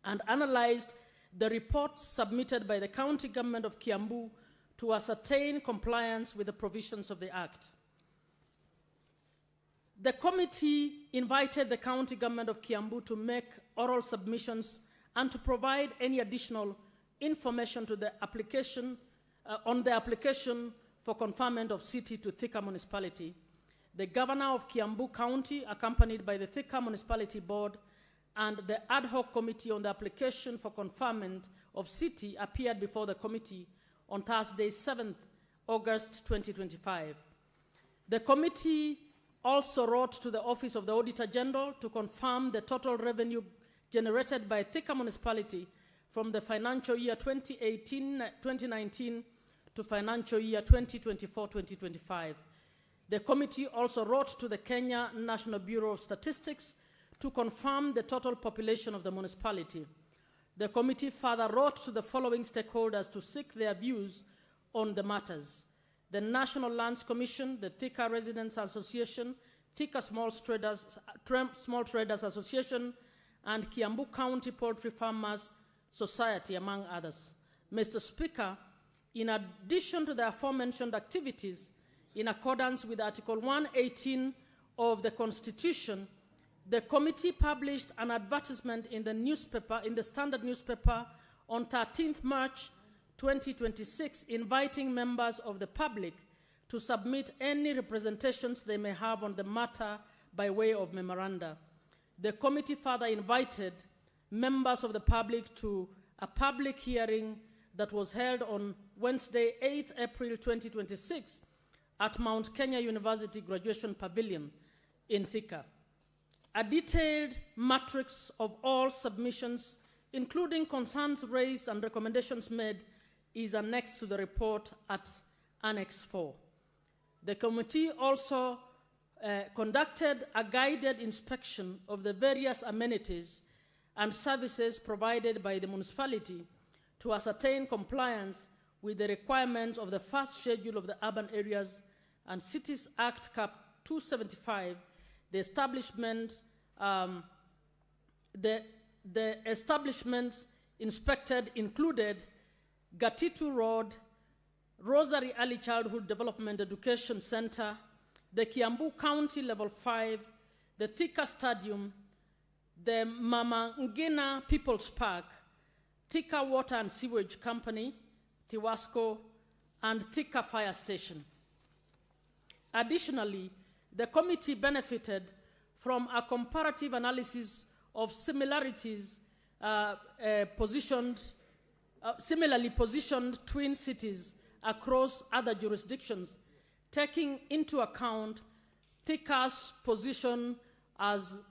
and analyzed the reports submitted by the county government of Kiambu to ascertain compliance with the provisions of the Act. The committee invited the county government of Kiambu to make oral submissions and to provide any additional information to the application, on the application for conferment of city to Thika municipality. The governor of Kiambu County, accompanied by the Thika Municipality Board, and the ad hoc committee on the application for conferment of city appeared before the committee on Thursday, 7th August 2025. The committee also wrote to the Office of the Auditor General to confirm the total revenue generated by Thika municipality from the financial year 2018-2019 to financial year 2024-2025. The committee also wrote to the Kenya National Bureau of Statistics to confirm the total population of the municipality. The committee further wrote to the following stakeholders to seek their views on the matters: the National Lands Commission, the Thika Residents Association, Thika Small Traders Association, and Kiambu County Poultry Farmers Society, among others. Mr. Speaker, in addition to the aforementioned activities, in accordance with Article 118 of the Constitution, the committee published an advertisement in the newspaper, in the Standard newspaper, on 13th March 2026, inviting members of the public to submit any representations they may have on the matter by way of memoranda. The committee further invited members of the public to a public hearing that was held on Wednesday, 8th April 2026 at Mount Kenya University Graduation Pavilion in Thika. A detailed matrix of all submissions, including concerns raised and recommendations made, is annexed to the report at Annex 4. The committee also conducted a guided inspection of the various amenities and services provided by the municipality to ascertain compliance with the requirements of the first schedule of the Urban Areas and Cities Act, Cap 275. The establishments inspected included Gatitu Road, Rosary Early Childhood Development Education Center, the Kiambu County Level 5, the Thika Stadium, the Mama Ngina People's Park, Thika Water and Sewage Company, Tiwasco, and Thika Fire Station. Additionally, the committee benefited from a comparative analysis of similarly positioned twin cities across other jurisdictions, taking into account Thika's position as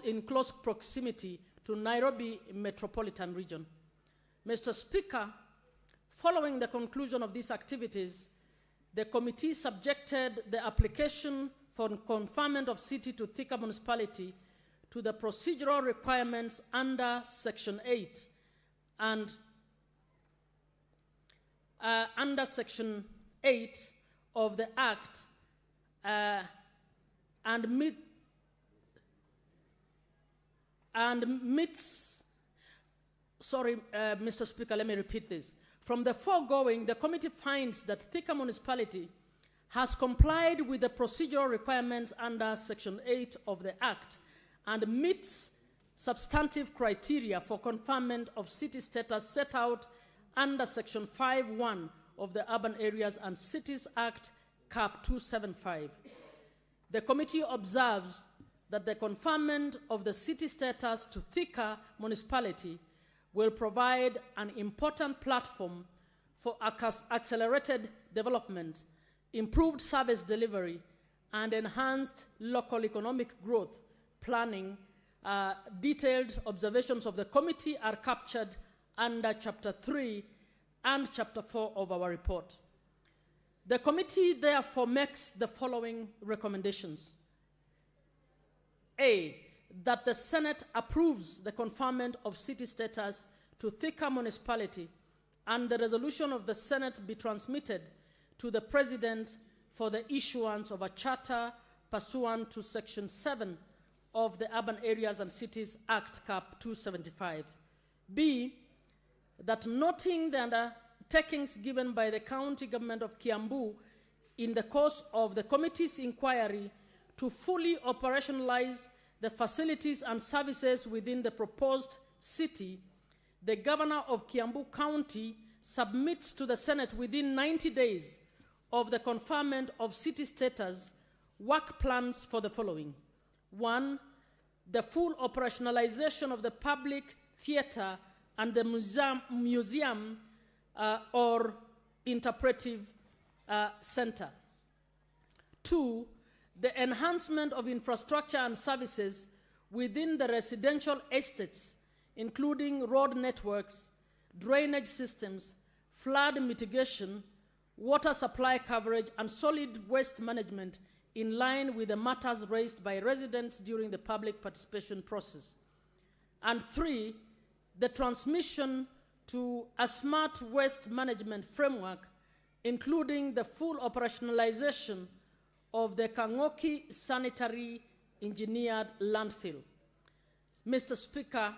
in close proximity to Nairobi metropolitan region. Mr. Speaker, following the conclusion of these activities, the committee subjected the application for conferment of city to Thika municipality to the procedural requirements under Section 8 and under Section 8 of the Act and meets, Mr. Speaker, let me repeat this. From the foregoing, the committee finds that Thika municipality has complied with the procedural requirements under Section 8 of the Act and meets substantive criteria for conferment of city status set out under Section 5.1 of the Urban Areas and Cities Act, Cap 275. The committee observes that the conferment of the city status to Thika municipality will provide an important platform for accelerated development, improved service delivery, and enhanced local economic growth planning. Detailed observations of the committee are captured under Chapter 3 and Chapter 4 of our report. The committee therefore makes the following recommendations. A, that the Senate approves the conferment of city status to Thika municipality and the resolution of the Senate be transmitted to the President for the issuance of a charter pursuant to Section 7 of the Urban Areas and Cities Act Cap 275. B, that noting the undertakings given by the county government of Kiambu in the course of the committee's inquiry to fully operationalize the facilities and services within the proposed city, the governor of Kiambu County submits to the Senate within 90 days of the conferment of city status work plans for the following. 1, the full operationalization of the public theater and the museum or interpretive center. 2, the enhancement of infrastructure and services within the residential estates, including road networks, drainage systems, flood mitigation, water supply coverage, and solid waste management in line with the matters raised by residents during the public participation process. And 3, the transmission to a smart waste management framework, including the full operationalization of the Kangoki sanitary engineered landfill. Mr. Speaker,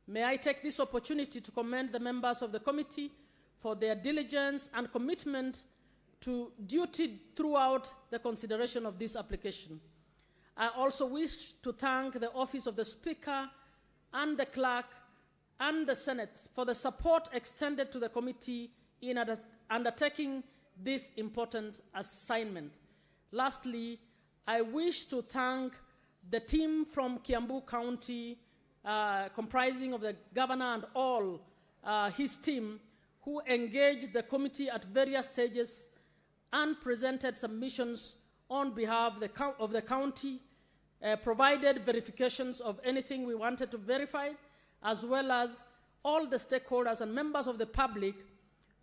may I take this opportunity to commend the members of the committee for their diligence and commitment to duty throughout the consideration of this application. I also wish to thank the Office of the Speaker and the Clerk and the Senate for the support extended to the committee in undertaking this important assignment. Lastly, I wish to thank the team from Kiambu County, comprising of the governor and all his team, who engaged the committee at various stages and presented submissions on behalf of the county, provided verifications of anything we wanted to verify, as well as all the stakeholders and members of the public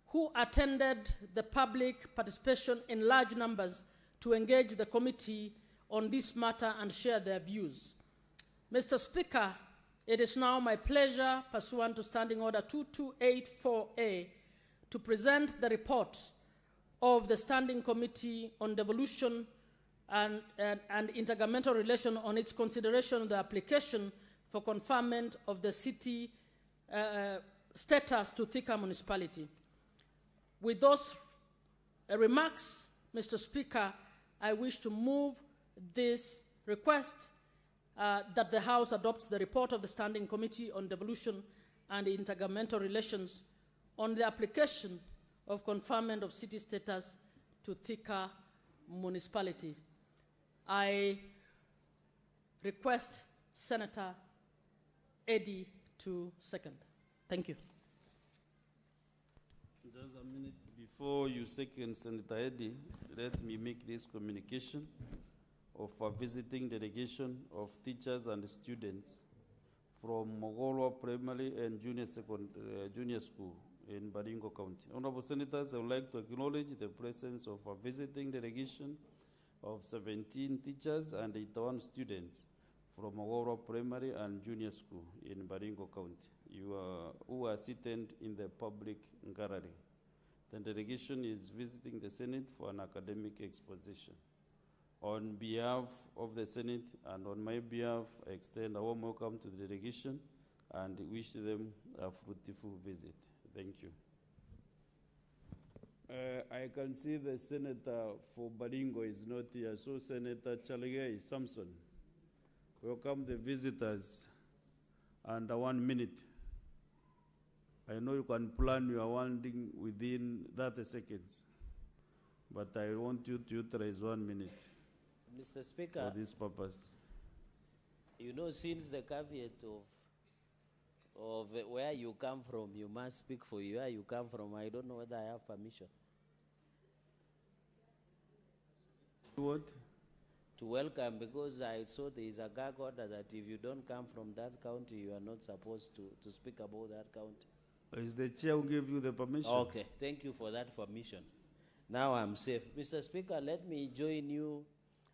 who attended the public participation in large numbers to engage the committee on this matter and share their views. Mr. Speaker, it is now my pleasure, pursuant to Standing Order 2284A, to present the report of the Standing Committee on Devolution and Intergovernmental Relation on its consideration of the application for conferment of the city status to Thika municipality. With those remarks, Mr. Speaker, I wish to move this request that the House adopts the report of the Standing Committee on Devolution and Intergovernmental Relations on the application of conferment of city status to Thika municipality. I request Senator Eddie to second. Thank you. Just a minute before you second Senator Eddie, let me make this communication of a visiting delegation of teachers and students from Mogolwa Primary and Junior School in Baringo County. Honorable Senators, I would like to acknowledge the presence of a visiting delegation of 17 teachers and 81 students from Mogolwa Primary and Junior School in Baringo County, who are seated in the public gallery. The delegation is visiting the Senate for an academic exposition. On behalf of the Senate and on my behalf, I extend a warm welcome to the delegation and wish them a fruitful visit. Thank you. I can see the Senator for Baringo is not here, so Senator Chaligay Samson, welcome the visitors under 1 minute. I know you can plan your wording within 30 seconds, but I want you to utilize 1 minute. Mr. Speaker, for this purpose. You know, since the caveat of of where you come from. You must speak for where you come from. I don't know whether I have permission. What? To welcome, because I saw there is a gag order that if you don't come from that county, you are not supposed to speak about that county. Is the chair who gave you the permission? Okay, thank you for that permission. Now I'm safe. Mr. Speaker, let me join you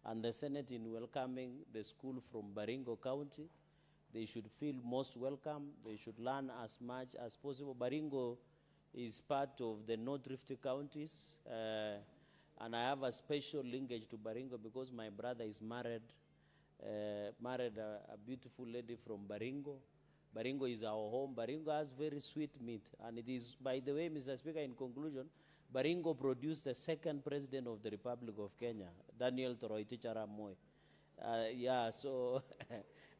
and the Senate in welcoming the school from Baringo County. They should feel most welcome. They should learn as much as possible. Baringo is part of the North Rift counties, and I have a special linkage to Baringo because my brother is married a beautiful lady from Baringo. Baringo is our home. Baringo has very sweet meat. And it is, by the way, Mr. Speaker, in conclusion, Baringo produced the second president of the Republic of Kenya, Daniel Toroitich Arap Moi. Yeah, so,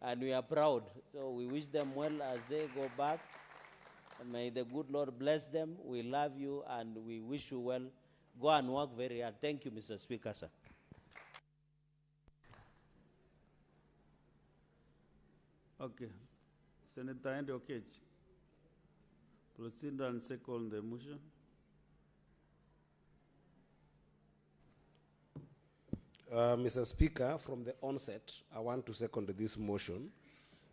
and we are proud. So we wish them well as they go back. May the good Lord bless them. We love you and we wish you well. Go and work very hard. Thank you, Mr. Speaker, sir. Okay. Senator Andy Okech, proceed and second the motion. Mr. Speaker, from the onset, I want to second this motion.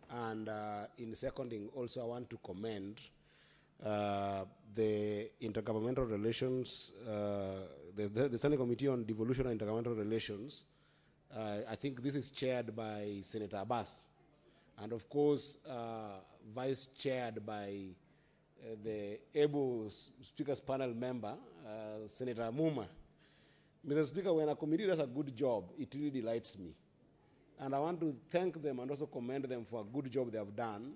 And in seconding, also I want to commend the Intergovernmental Relations, the Standing Committee on Devolution and Intergovernmental Relations. I think this is chaired by Senator Abbas. And of course, vice chaired by the able Speaker's panel member, Senator Muma. Mr. Speaker, when a committee does a good job, it really delights me. And I want to thank them and also commend them for a good job they have done,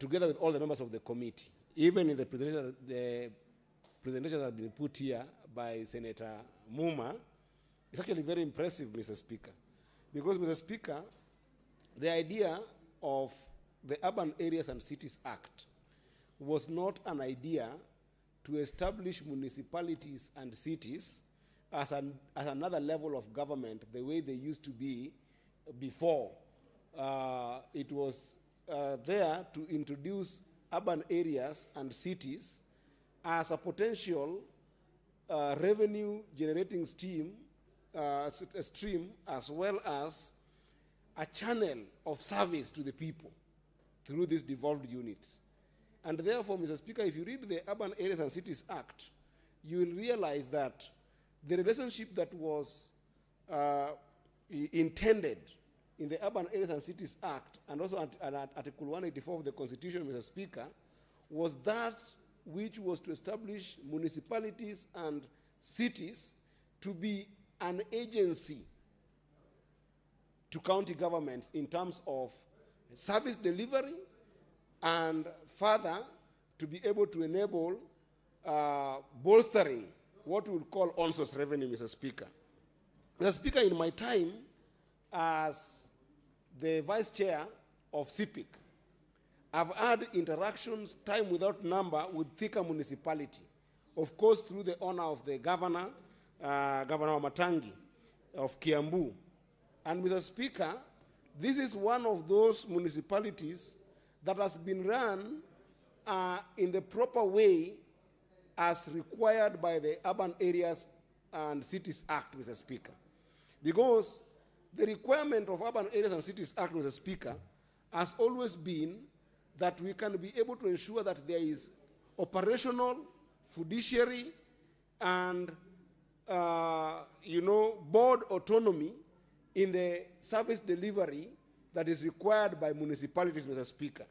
together with all the members of the committee. Even in the presentation that has been put here by Senator Muma, it's actually very impressive, Mr. Speaker. Because, Mr. Speaker, the idea of the Urban Areas and Cities Act was not an idea to establish municipalities and cities as another level of government, the way they used to be before. It was there to introduce urban areas and cities as a potential revenue-generating stream, as well as a channel of service to the people through these devolved units. And therefore, Mr. Speaker, if you read the Urban Areas and Cities Act, you will realize that the relationship that was intended in the Urban Areas and Cities Act, and also Article 184 of the Constitution, Mr. Speaker, was that which was to establish municipalities and cities to be an agency to county governments in terms of service delivery, and further to be able to enable bolstering what we would call on-source revenue, Mr. Speaker. Mr. Speaker, in my time as the vice chair of CPIC, I've had interactions time without number with Thika municipality, of course through the honor of the governor, Governor Matangi of Kiambu. And Mr. Speaker, this is one of those municipalities that has been run in the proper way as required by the Urban Areas and Cities Act, Mr. Speaker. Because the requirement of Urban Areas and Cities Act, Mr. Speaker, has always been that we can be able to ensure that there is operational, fiduciary, and board autonomy in the service delivery that is required by municipalities, Mr. Speaker.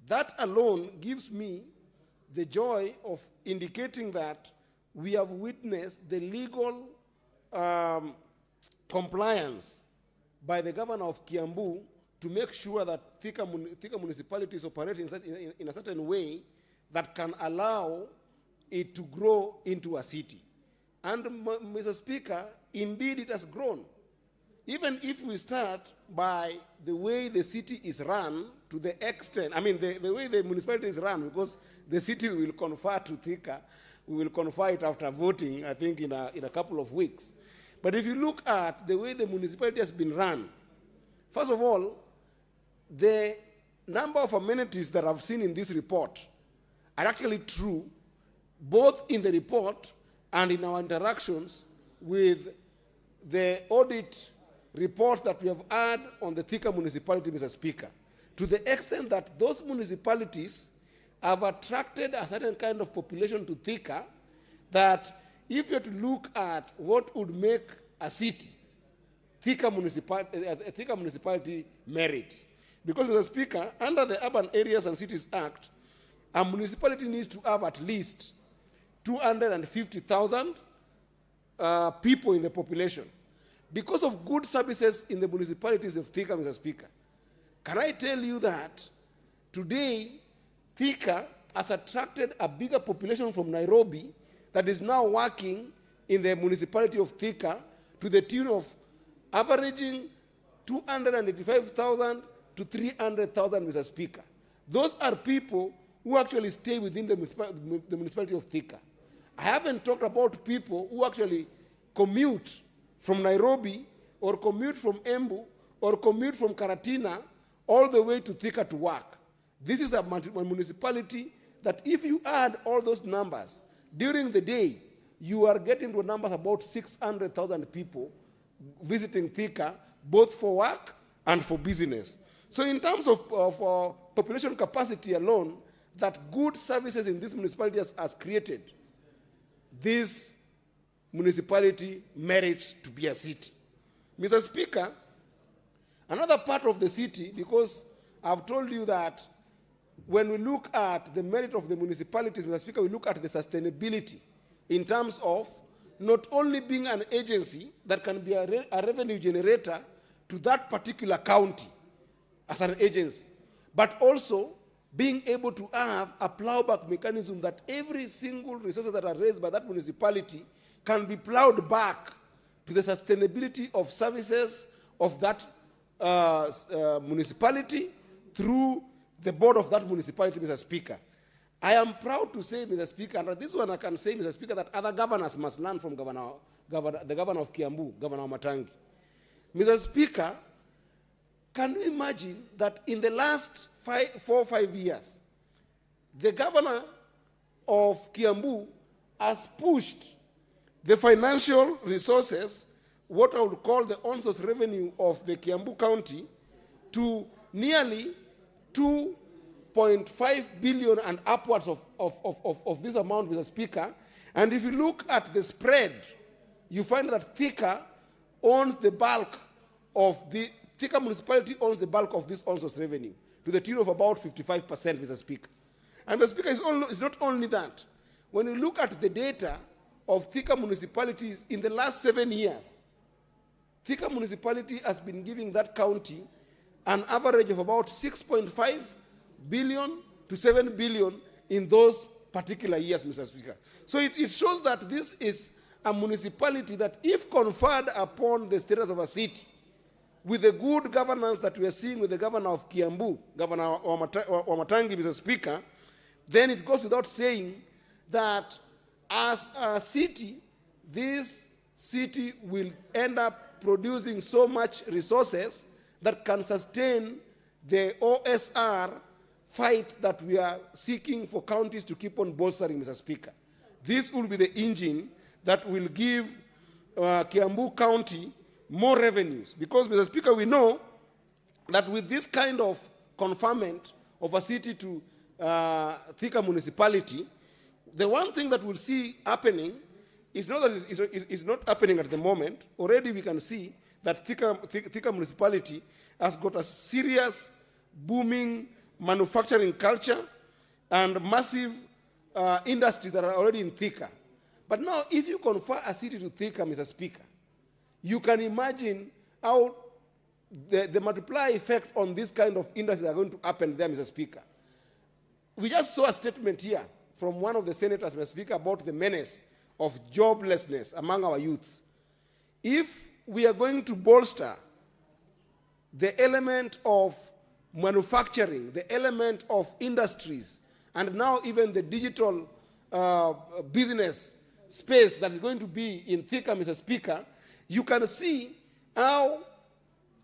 That alone gives me the joy of indicating that we have witnessed the legal compliance by the governor of Kiambu to make sure that Thika municipality is operating in a certain way that can allow it to grow into a city. And, Mr. Speaker, indeed it has grown. Even if we start by the way the city is run to the extent, I mean the way the municipality is run, because the city will confer to Thika, we will confer it after voting, I think in a couple of weeks. But if you look at the way the municipality has been run, first of all, the number of amenities that I've seen in this report are actually true, both in the report and in our interactions with the audit report that we have had on the Thika municipality, Mr. Speaker, to the extent that those municipalities have attracted a certain kind of population to Thika, that if you were to look at what would make a city, Thika municipality merit. Because, Mr. Speaker, under the Urban Areas and Cities Act, a municipality needs to have at least 250,000 people in the population. Because of good services in the municipalities of Thika, Mr. Speaker, can I tell you that today Thika has attracted a bigger population from Nairobi that is now working in the municipality of Thika to the tune of averaging 285,000 to 300,000, Mr. Speaker. Those are people who actually stay within the municipality of Thika. I haven't talked about people who actually commute from Nairobi or commute from Embu or commute from Karatina all the way to Thika to work. This is a municipality that if you add all those numbers, during the day, you are getting to a number of about 600,000 people visiting Thika, both for work and for business. So in terms of population capacity alone, that good services in this municipality has created, this municipality merits to be a city. Mr. Speaker, another part of the city, because I've told you that when we look at the merit of the municipalities, Mr. Speaker, we look at the sustainability in terms of not only being an agency that can be a revenue generator to that particular county as an agency, but also being able to have a plowback mechanism that every single resources that are raised by that municipality can be plowed back to the sustainability of services of that municipality through the board of that municipality, Mr. Speaker. I am proud to say, Mr. Speaker, and this one I can say, Mr. Speaker, that other governors must learn from the governor of Kiambu, Governor Matangi. Mr. Speaker, can you imagine that in the last 4 or 5 years, the governor of Kiambu has pushed the financial resources, what I would call the on-source revenue of the Kiambu County, to nearly 2.5 billion and upwards of this amount, Mr. Speaker. And if you look at the spread, you find that Thika owns the bulk of the, Thika municipality owns the bulk of this on-source revenue to the tune of about 55%, Mr. Speaker. And Mr. Speaker, it's not only that. When you look at the data of Thika municipalities in the last 7 years, Thika municipality has been giving that county an average of about 6.5 billion to 7 billion in those particular years, Mr. Speaker. So it shows that this is a municipality that, if conferred upon the status of a city, with the good governance that we are seeing with the governor of Kiambu, Governor Wamatangi, Mr. Speaker, then it goes without saying that as a city, this city will end up producing so much resources that can sustain the OSR fight that we are seeking for counties to keep on bolstering, Mr. Speaker. This will be the engine that will give Kiambu County more revenues. Because, Mr. Speaker, we know that with this kind of conferment of a city to Thika municipality, the one thing that we'll see happening is not that it's not happening at the moment. Already we can see that Thika municipality has got a serious booming manufacturing culture and massive industries that are already in Thika. But now, if you confer a city to Thika, Mr. Speaker, you can imagine how the multiplier effect on this kind of industries are going to happen there, Mr. Speaker. We just saw a statement here from one of the senators, Mr. Speaker, about the menace of joblessness among our youths. If we are going to bolster the element of manufacturing, the element of industries, and now even the digital business space that is going to be in Thika, Mr. Speaker, you can see how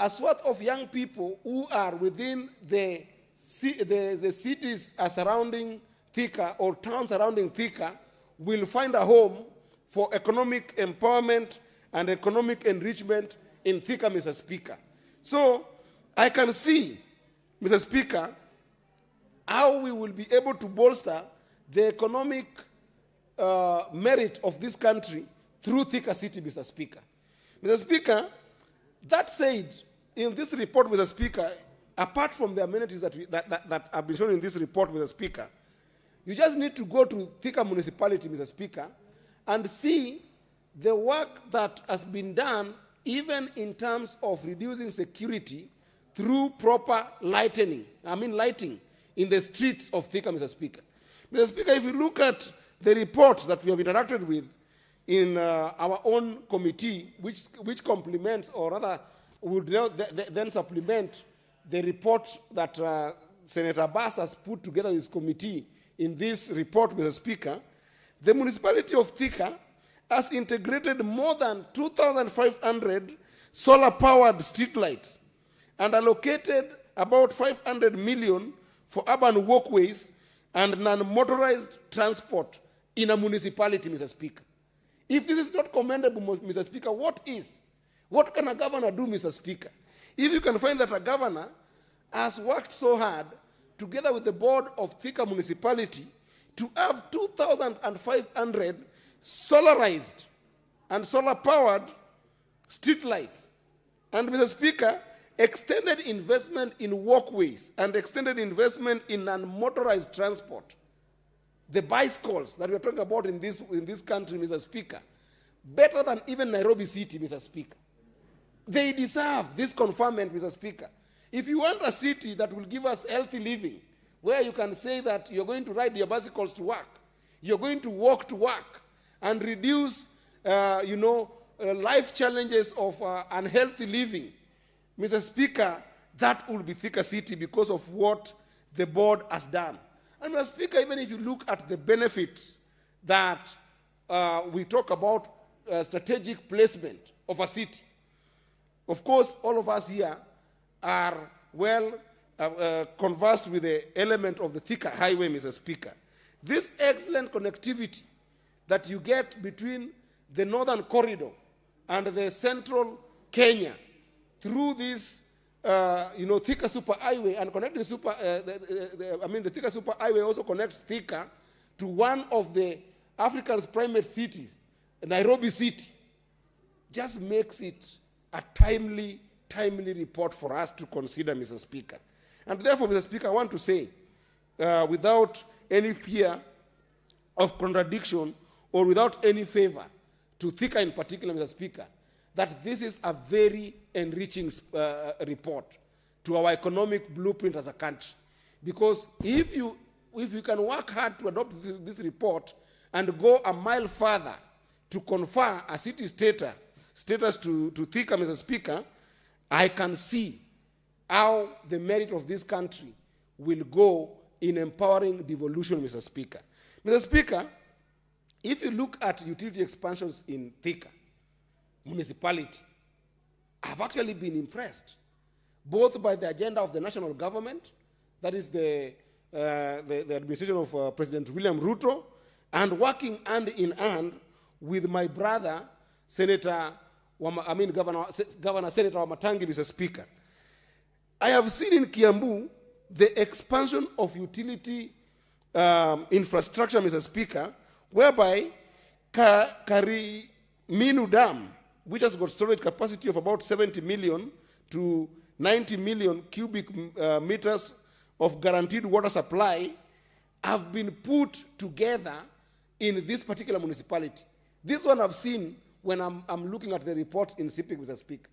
a swath of young people who are within the the cities are surrounding Thika or towns surrounding Thika will find a home for economic empowerment and economic enrichment in Thika, Mr. Speaker. So I can see, Mr. Speaker, how we will be able to bolster the economic merit of this country through Thika City, Mr. Speaker. Mr. Speaker, that said, in this report, Mr. Speaker, apart from the amenities that have been shown in this report, Mr. Speaker, you just need to go to Thika municipality, Mr. Speaker, and see the work that has been done even in terms of reducing security through proper lighting in the streets of Thika, Mr. Speaker. Mr. Speaker, if you look at the reports that we have interacted with in our own committee, which complements or rather would then supplement the report that Senator Bass has put together with his committee in this report, Mr. Speaker, the municipality of Thika has integrated more than 2,500 solar-powered streetlights and allocated about 500 million for urban walkways and non-motorized transport in a municipality, Mr. Speaker. If this is not commendable, Mr. Speaker, what is? What can a governor do, Mr. Speaker? If you can find that a governor has worked so hard together with the board of Thika municipality to have 2,500 solarized and solar-powered streetlights. And, Mr. Speaker, extended investment in walkways and extended investment in non-motorized transport. The bicycles that we are talking about in this country, Mr. Speaker, better than even Nairobi City, Mr. Speaker. They deserve this conferment, Mr. Speaker. If you want a city that will give us healthy living, where you can say that you're going to ride your bicycles to work, you're going to walk to work, and reduce, life challenges of unhealthy living, Mr. Speaker, that will be Thika City because of what the board has done. And, Mr. Speaker, even if you look at the benefits that we talk about strategic placement of a city, of course, all of us here are well conversed with the element of the Thika Highway, Mr. Speaker. This excellent connectivity that you get between the northern corridor and the central Kenya through this, Thika Super Highway and connecting the Thika Super Highway also connects Thika to one of the Africa's primate cities, Nairobi City, just makes it a timely report for us to consider, Mr. Speaker. And therefore, Mr. Speaker, I want to say, without any fear of contradiction or without any favor to Thika in particular, Mr. Speaker, that this is a very enriching report to our economic blueprint as a country. Because if you can work hard to adopt this report and go a mile further to confer a city status to Thika, Mr. Speaker, I can see how the merit of this country will go in empowering devolution, Mr. Speaker. Mr. Speaker, if you look at utility expansions in Thika municipality, I've actually been impressed, both by the agenda of the national government, that is the administration of President William Ruto, and working hand in hand with my brother, Governor Senator Wamatangi, Mr. Speaker. I have seen in Kiambu the expansion of utility infrastructure, Mr. Speaker, whereby Kariminu Dam, which has got storage capacity of about 70 million to 90 million cubic meters of guaranteed water supply, have been put together in this particular municipality. This one I've seen when I'm looking at the report in CPIC, Mr. Speaker.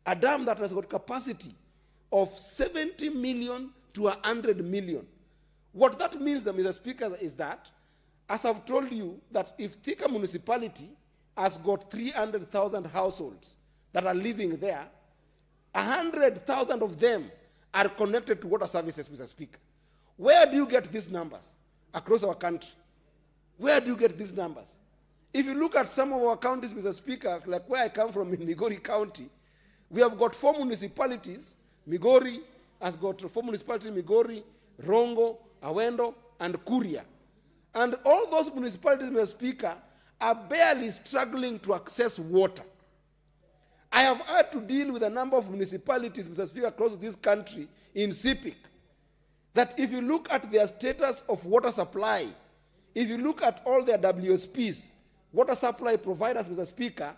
A dam that has got capacity of 70 million to 100 million. What that means, Mr. Speaker, is that, as I've told you, that if Thika municipality has got 300,000 households that are living there, 100,000 of them are connected to water services, Mr. Speaker. Where do you get these numbers across our country? Where do you get these numbers? If you look at some of our counties, Mr. Speaker, like where I come from in Migori County, we have got 4 municipalities, Migori, has got 4 municipalities, Migori, Rongo, Awendo, and Kuria. And all those municipalities, Mr. Speaker, are barely struggling to access water. I have had to deal with a number of municipalities, Mr. Speaker, across this country in CPIC, that if you look at their status of water supply, if you look at all their WSPs, water supply providers, Mr. Speaker,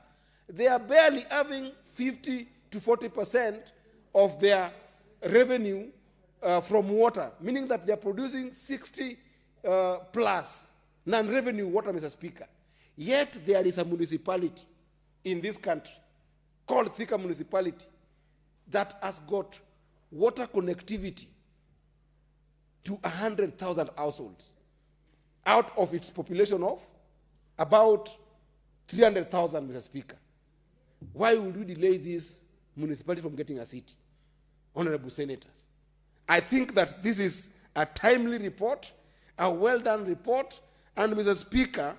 they are barely having 50 to 40% of their revenue from water, meaning that they are producing 60 plus non-revenue water, Mr. Speaker. Yet there is a municipality in this country called Thika Municipality that has got water connectivity to 100,000 households out of its population of about 300,000, Mr. Speaker. Why would we delay this municipality from getting a city? Honorable Senators, I think that this is a timely report, a well-done report, and Mr. Speaker,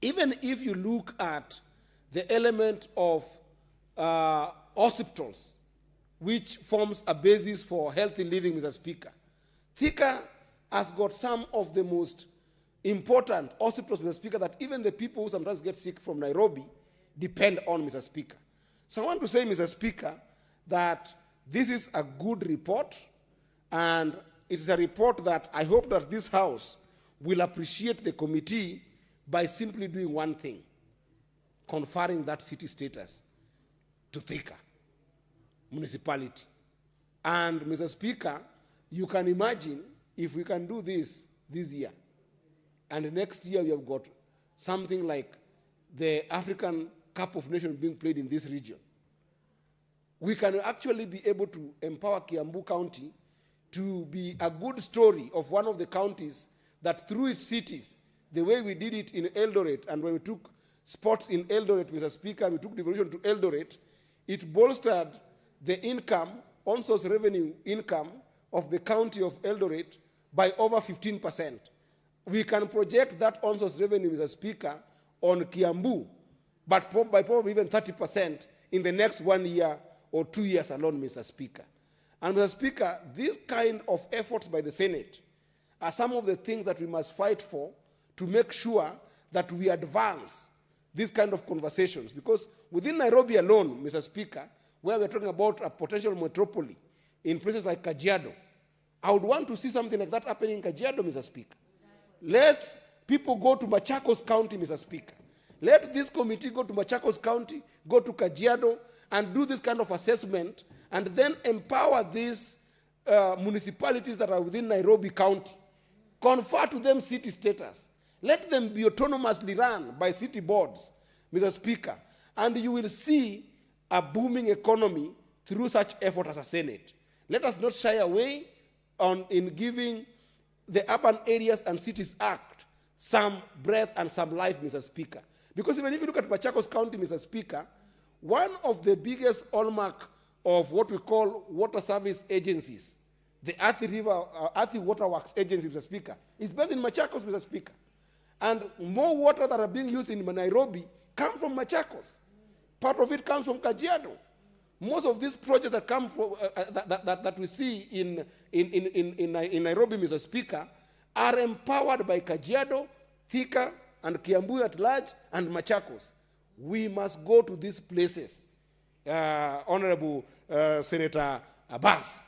even if you look at the element of hospitals, which forms a basis for healthy living, Mr. Speaker, Thika has got some of the most important hospitals, Mr. Speaker, that even the people who sometimes get sick from Nairobi depend on, Mr. Speaker. So I want to say, Mr. Speaker, that this is a good report, and it's a report that I hope that this House will appreciate the committee by simply doing one thing, conferring that city status to Thika municipality. And Mr. Speaker, you can imagine if we can do this year, and next year we have got something like the African Cup of Nations being played in this region, we can actually be able to empower Kiambu County to be a good story of one of the counties that through its cities, the way we did it in Eldoret, and when we took sports in Eldoret, Mr. Speaker, we took devolution to Eldoret, it bolstered the income, on-source revenue income of the county of Eldoret by over 15%. We can project that on-source revenue, Mr. Speaker, on Kiambu, but by probably even 30% in the next 1 year or 2 years alone, Mr. Speaker. And Mr. Speaker, these kind of efforts by the Senate are some of the things that we must fight for to make sure that we advance these kind of conversations. Because within Nairobi alone, Mr. Speaker, where we're talking about a potential metropolis in places like Kajiado, I would want to see something like that happening in Kajiado, Mr. Speaker. Let people go to Machakos County, Mr. Speaker. Let this committee go to Machakos County, go to Kajiado, and do this kind of assessment, and then empower these municipalities that are within Nairobi County. Confer to them city status. Let them be autonomously run by city boards, Mr. Speaker. And you will see a booming economy through such effort as a Senate. Let us not shy away in giving the Urban Areas and Cities Act some breath and some life, Mr. Speaker. Because even if you look at Machakos County, Mr. Speaker, one of the biggest hallmark of what we call water service agencies, the Athi Water Works Agency, Mr. Speaker, is based in Machakos, Mr. Speaker. And more water that are being used in Nairobi come from Machakos. Part of it comes from Kajiado. Most of these projects that come from that we see in Nairobi, Mr. Speaker, are empowered by Kajiado, Thika, and Kiambu at large, and Machakos. We must go to these places, Honorable Senator Abbas.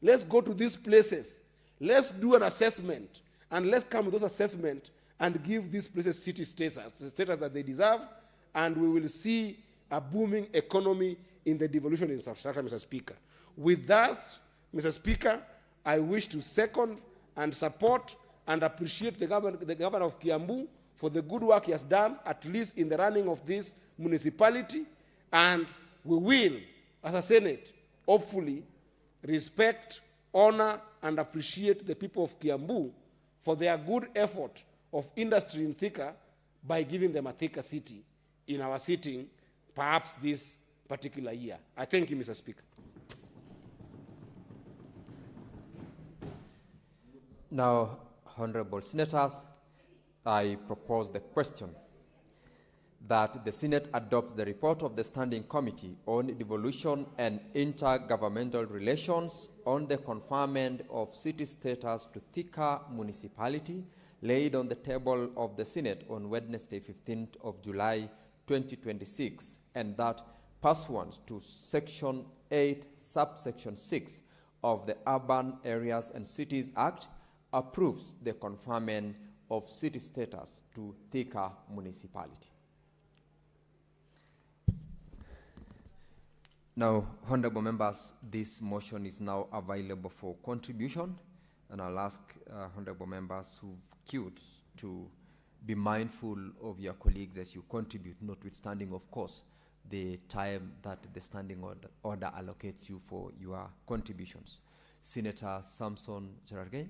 Let's go to these places. Let's do an assessment, and let's come with those assessments and give these places city status that they deserve, and we will see a booming economy in the devolution infrastructure, Mr. Speaker. With that, Mr. Speaker, I wish to second and support and appreciate the governor of Kiambu for the good work he has done, at least in the running of this municipality, and we will, as a Senate, hopefully respect, honor, and appreciate the people of Kiambu for their good effort of industry in Thika by giving them a Thika city in our sitting, perhaps this particular year. I thank you, Mr. Speaker. Now, honorable senators, I propose the question. that the Senate adopts the report of the Standing Committee on Devolution and Intergovernmental Relations on the conferment of city status to Thika Municipality, laid on the table of the Senate on Wednesday, 15th of July, 2026, and that pursuant to Section 8, Subsection 6 of the Urban Areas and Cities Act, approves the conferment of city status to Thika Municipality. Now, honorable members, this motion is now available for contribution, and I'll ask honorable members who've queued to be mindful of your colleagues as you contribute, notwithstanding, of course, the time that the standing order allocates you for your contributions. Senator Samson Cherargei.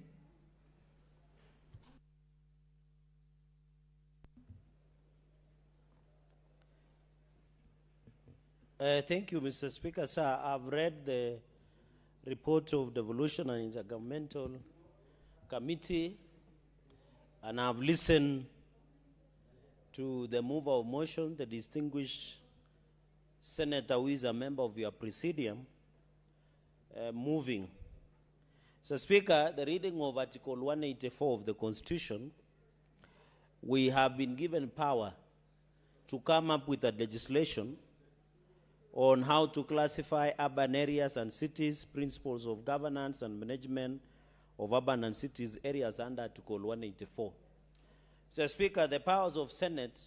Thank you, Mr. Speaker. Sir, I've read the report of Devolution and Intergovernmental Committee, and I've listened to the mover of motion, the distinguished senator who is a member of your presidium, moving. So, Speaker, the reading of Article 184 of the Constitution, we have been given power to come up with a legislation on how to classify urban areas and cities, principles of governance and management of urban and cities areas under Article 184. So, Speaker, the powers of Senate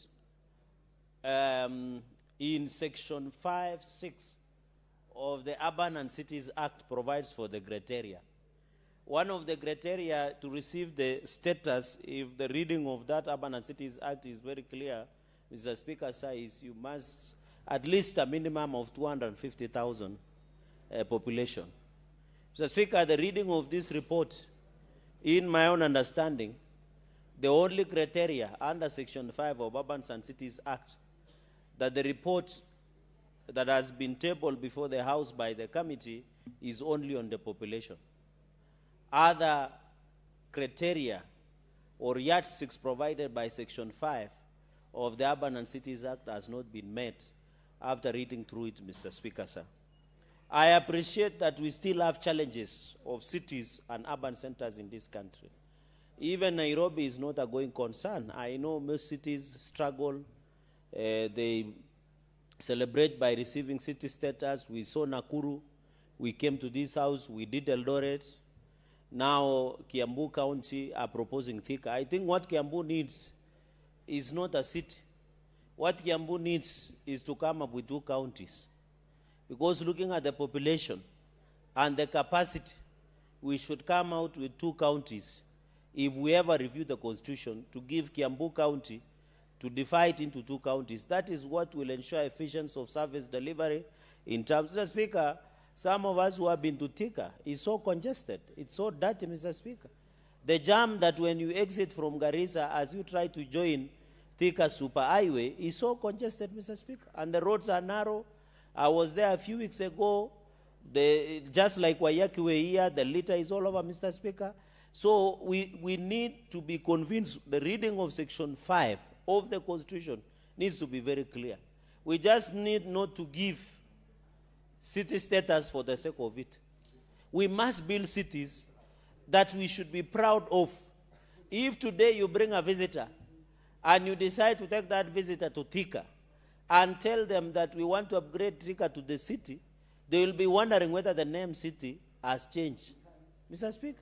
in Section 5(6) of the Urban and Cities Act provides for the criteria. One of the criteria to receive the status, if the reading of that Urban and Cities Act is very clear, Mr. Speaker, sir, is you must at least a minimum of 250,000 population. Mr. Speaker, the reading of this report, in my own understanding, the only criteria under Section 5 of Urban and Cities Act that the report that has been tabled before the House by the committee is only on the population. Other criteria or yardsticks provided by Section 5 of the Urban and Cities Act has not been met after reading through it, Mr. Speaker, sir. I appreciate that we still have challenges of cities and urban centers in this country. Even Nairobi is not a going concern. I know most cities struggle. They celebrate by receiving city status. We saw Nakuru. We came to this house. We did Eldoret. Now Kiambu County are proposing Thika. I think what Kiambu needs is not a city. What Kiambu needs is to come up with 2 counties. Because looking at the population and the capacity, we should come out with 2 counties if we ever review the Constitution, to give Kiambu County, to divide into 2 counties. That is what will ensure efficiency of service delivery in terms. Mr. Speaker, some of us who have been to Thika, it's so congested. It's so dirty, Mr. Speaker. The jam that when you exit from Garissa, as you try to join Thika Super Highway, is so congested, Mr. Speaker, and the roads are narrow. I was there a few weeks ago. Just like Wayakiwe here, the litter is all over, Mr. Speaker. So we need to be convinced the reading of Section 5 of the Constitution needs to be very clear. We just need not to give city status for the sake of it. We must build cities that we should be proud of. If today you bring a visitor and you decide to take that visitor to Thika and tell them that we want to upgrade Thika to the city, they will be wondering whether the name city has changed, Mr. Speaker.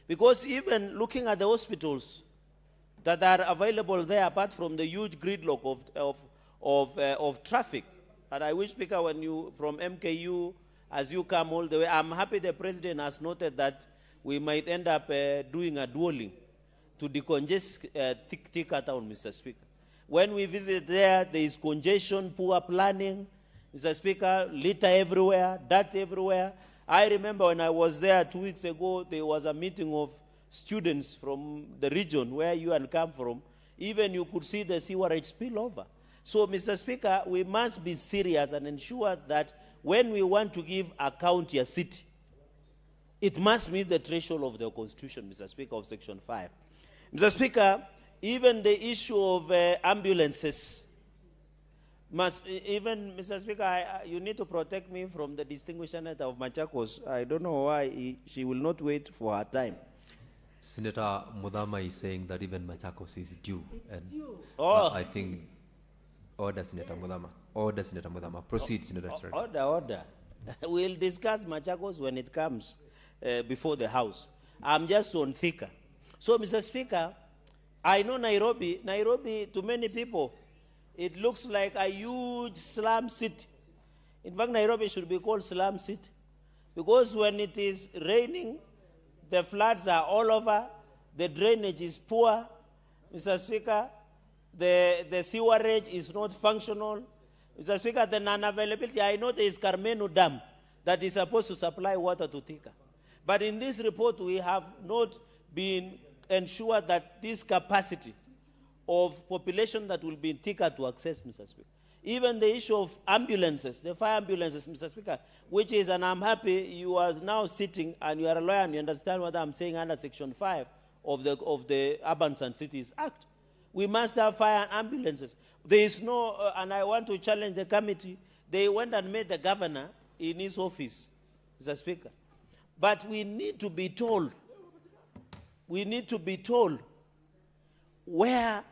Because even looking at the hospitals that are available there, apart from the huge gridlock of traffic, and I wish, Speaker, when you, from MKU, as you come all the way, I'm happy the President has noted that we might end up doing a dueling to decongest Thika town, Mr. Speaker. When we visit there, there is congestion, poor planning, Mr. Speaker, litter everywhere, dirt everywhere. I remember when I was there 2 weeks ago, there was a meeting of students from the region where you and come from. Even you could see the sewerage spill over. So, Mr. Speaker, we must be serious and ensure that when we want to give a county a city, it must meet the threshold of the Constitution, Mr. Speaker, of Section 5. Mr. Speaker, even the issue of ambulances Even, Mr. Speaker, you need to protect me from the distinguished senator of Machakos. I don't know why she will not wait for her time. Senator Mudama is saying that even Machakos is due. I think, order, Senator Mudama. Order, Senator Mudama. Proceed, Senator Chirag. Order. We'll discuss Machakos when it comes before the House. I'm just on Thika. So, Mr. Speaker, I know Nairobi, to many people, it looks like a huge slum city. In fact, Nairobi should be called slum city. Because when it is raining, the floods are all over, the drainage is poor, Mr. Speaker, the sewerage is not functional. Mr. Speaker, the non-availability, I know there is Carmenu Dam that is supposed to supply water to Thika. But in this report, we have not been ensured that this capacity of population that will be in Thika to access, Mr. Speaker. Even the issue of ambulances, the fire ambulances, Mr. Speaker, which is, and I'm happy you are now sitting and you are a lawyer and you understand what I'm saying under Section 5 of the Urban and Cities Act. We must have fire and ambulances. There is no, and I want to challenge the committee, they went and made the governor in his office, Mr. Speaker. But we need to be told where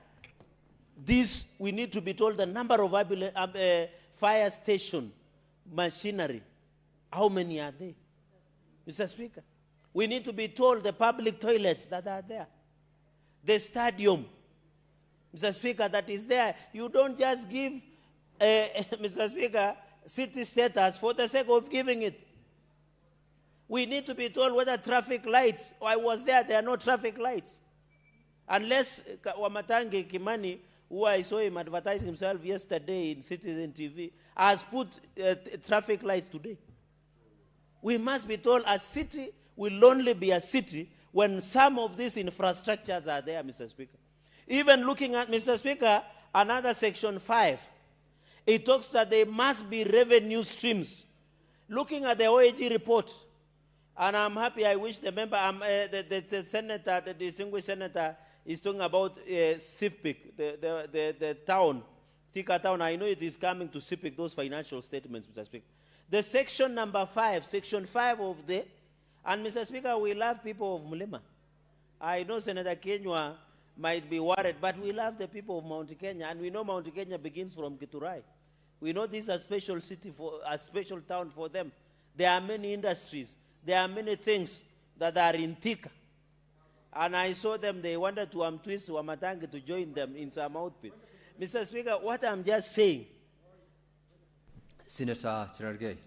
we need to be told the number of fire station machinery. How many are there? Mr. Speaker, we need to be told the public toilets that are there. The stadium, Mr. Speaker, that is there. You don't just give, Mr. Speaker, city status for the sake of giving it. We need to be told whether traffic lights, I was there are no traffic lights. Unless Wamatangi Kimani, who I saw him advertising himself yesterday in Citizen TV, has put traffic lights today. We must be told a city will only be a city when some of these infrastructures are there, Mr. Speaker. Even looking at, Mr. Speaker, another Section 5, it talks that there must be revenue streams. Looking at the OAG report, and I'm happy, I wish the member, the senator, the distinguished senator, is talking about SIPIC, the town, Thika town. I know it is coming to SIPIC, those financial statements, Mr. Speaker. The section number 5, Section 5 of the, and Mr. Speaker, we love people of Mulima. I know Senator Kenywa might be worried, but we love the people of Mount Kenya, and we know Mount Kenya begins from Githurai. We know this is a special city, a special town for them. There are many industries. There are many things that are in Thika. And I saw them, they wanted to twist Wamatangi to join them in some outfit. Mr. Speaker, what I'm just saying. Senator Cherargei,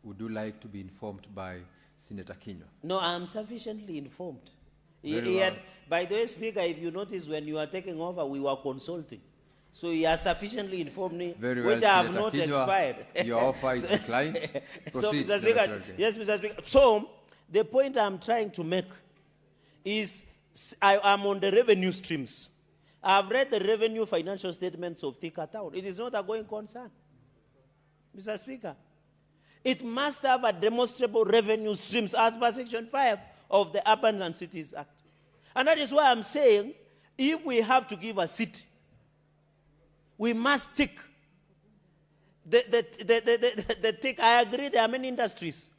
would you like to be informed by Senator Kinywa? No, I'm sufficiently informed. Well. By the way, Speaker, if you notice when you are taking over, we were consulting. So he has sufficiently informed me, very well, which I have Senator not Kinywa, expired. your offer is declined. Proceed, so, Mr. Speaker, yes, Mr. Speaker. So, the point I'm trying to make is I'm on the revenue streams. I've read the revenue financial statements of Thika Town. It is not a going concern. Mr. Speaker, it must have a demonstrable revenue streams as per Section 5 of the Urban and Cities Act. And that is why I'm saying, if we have to give a city, we must tick. The tick, I agree, there are many industries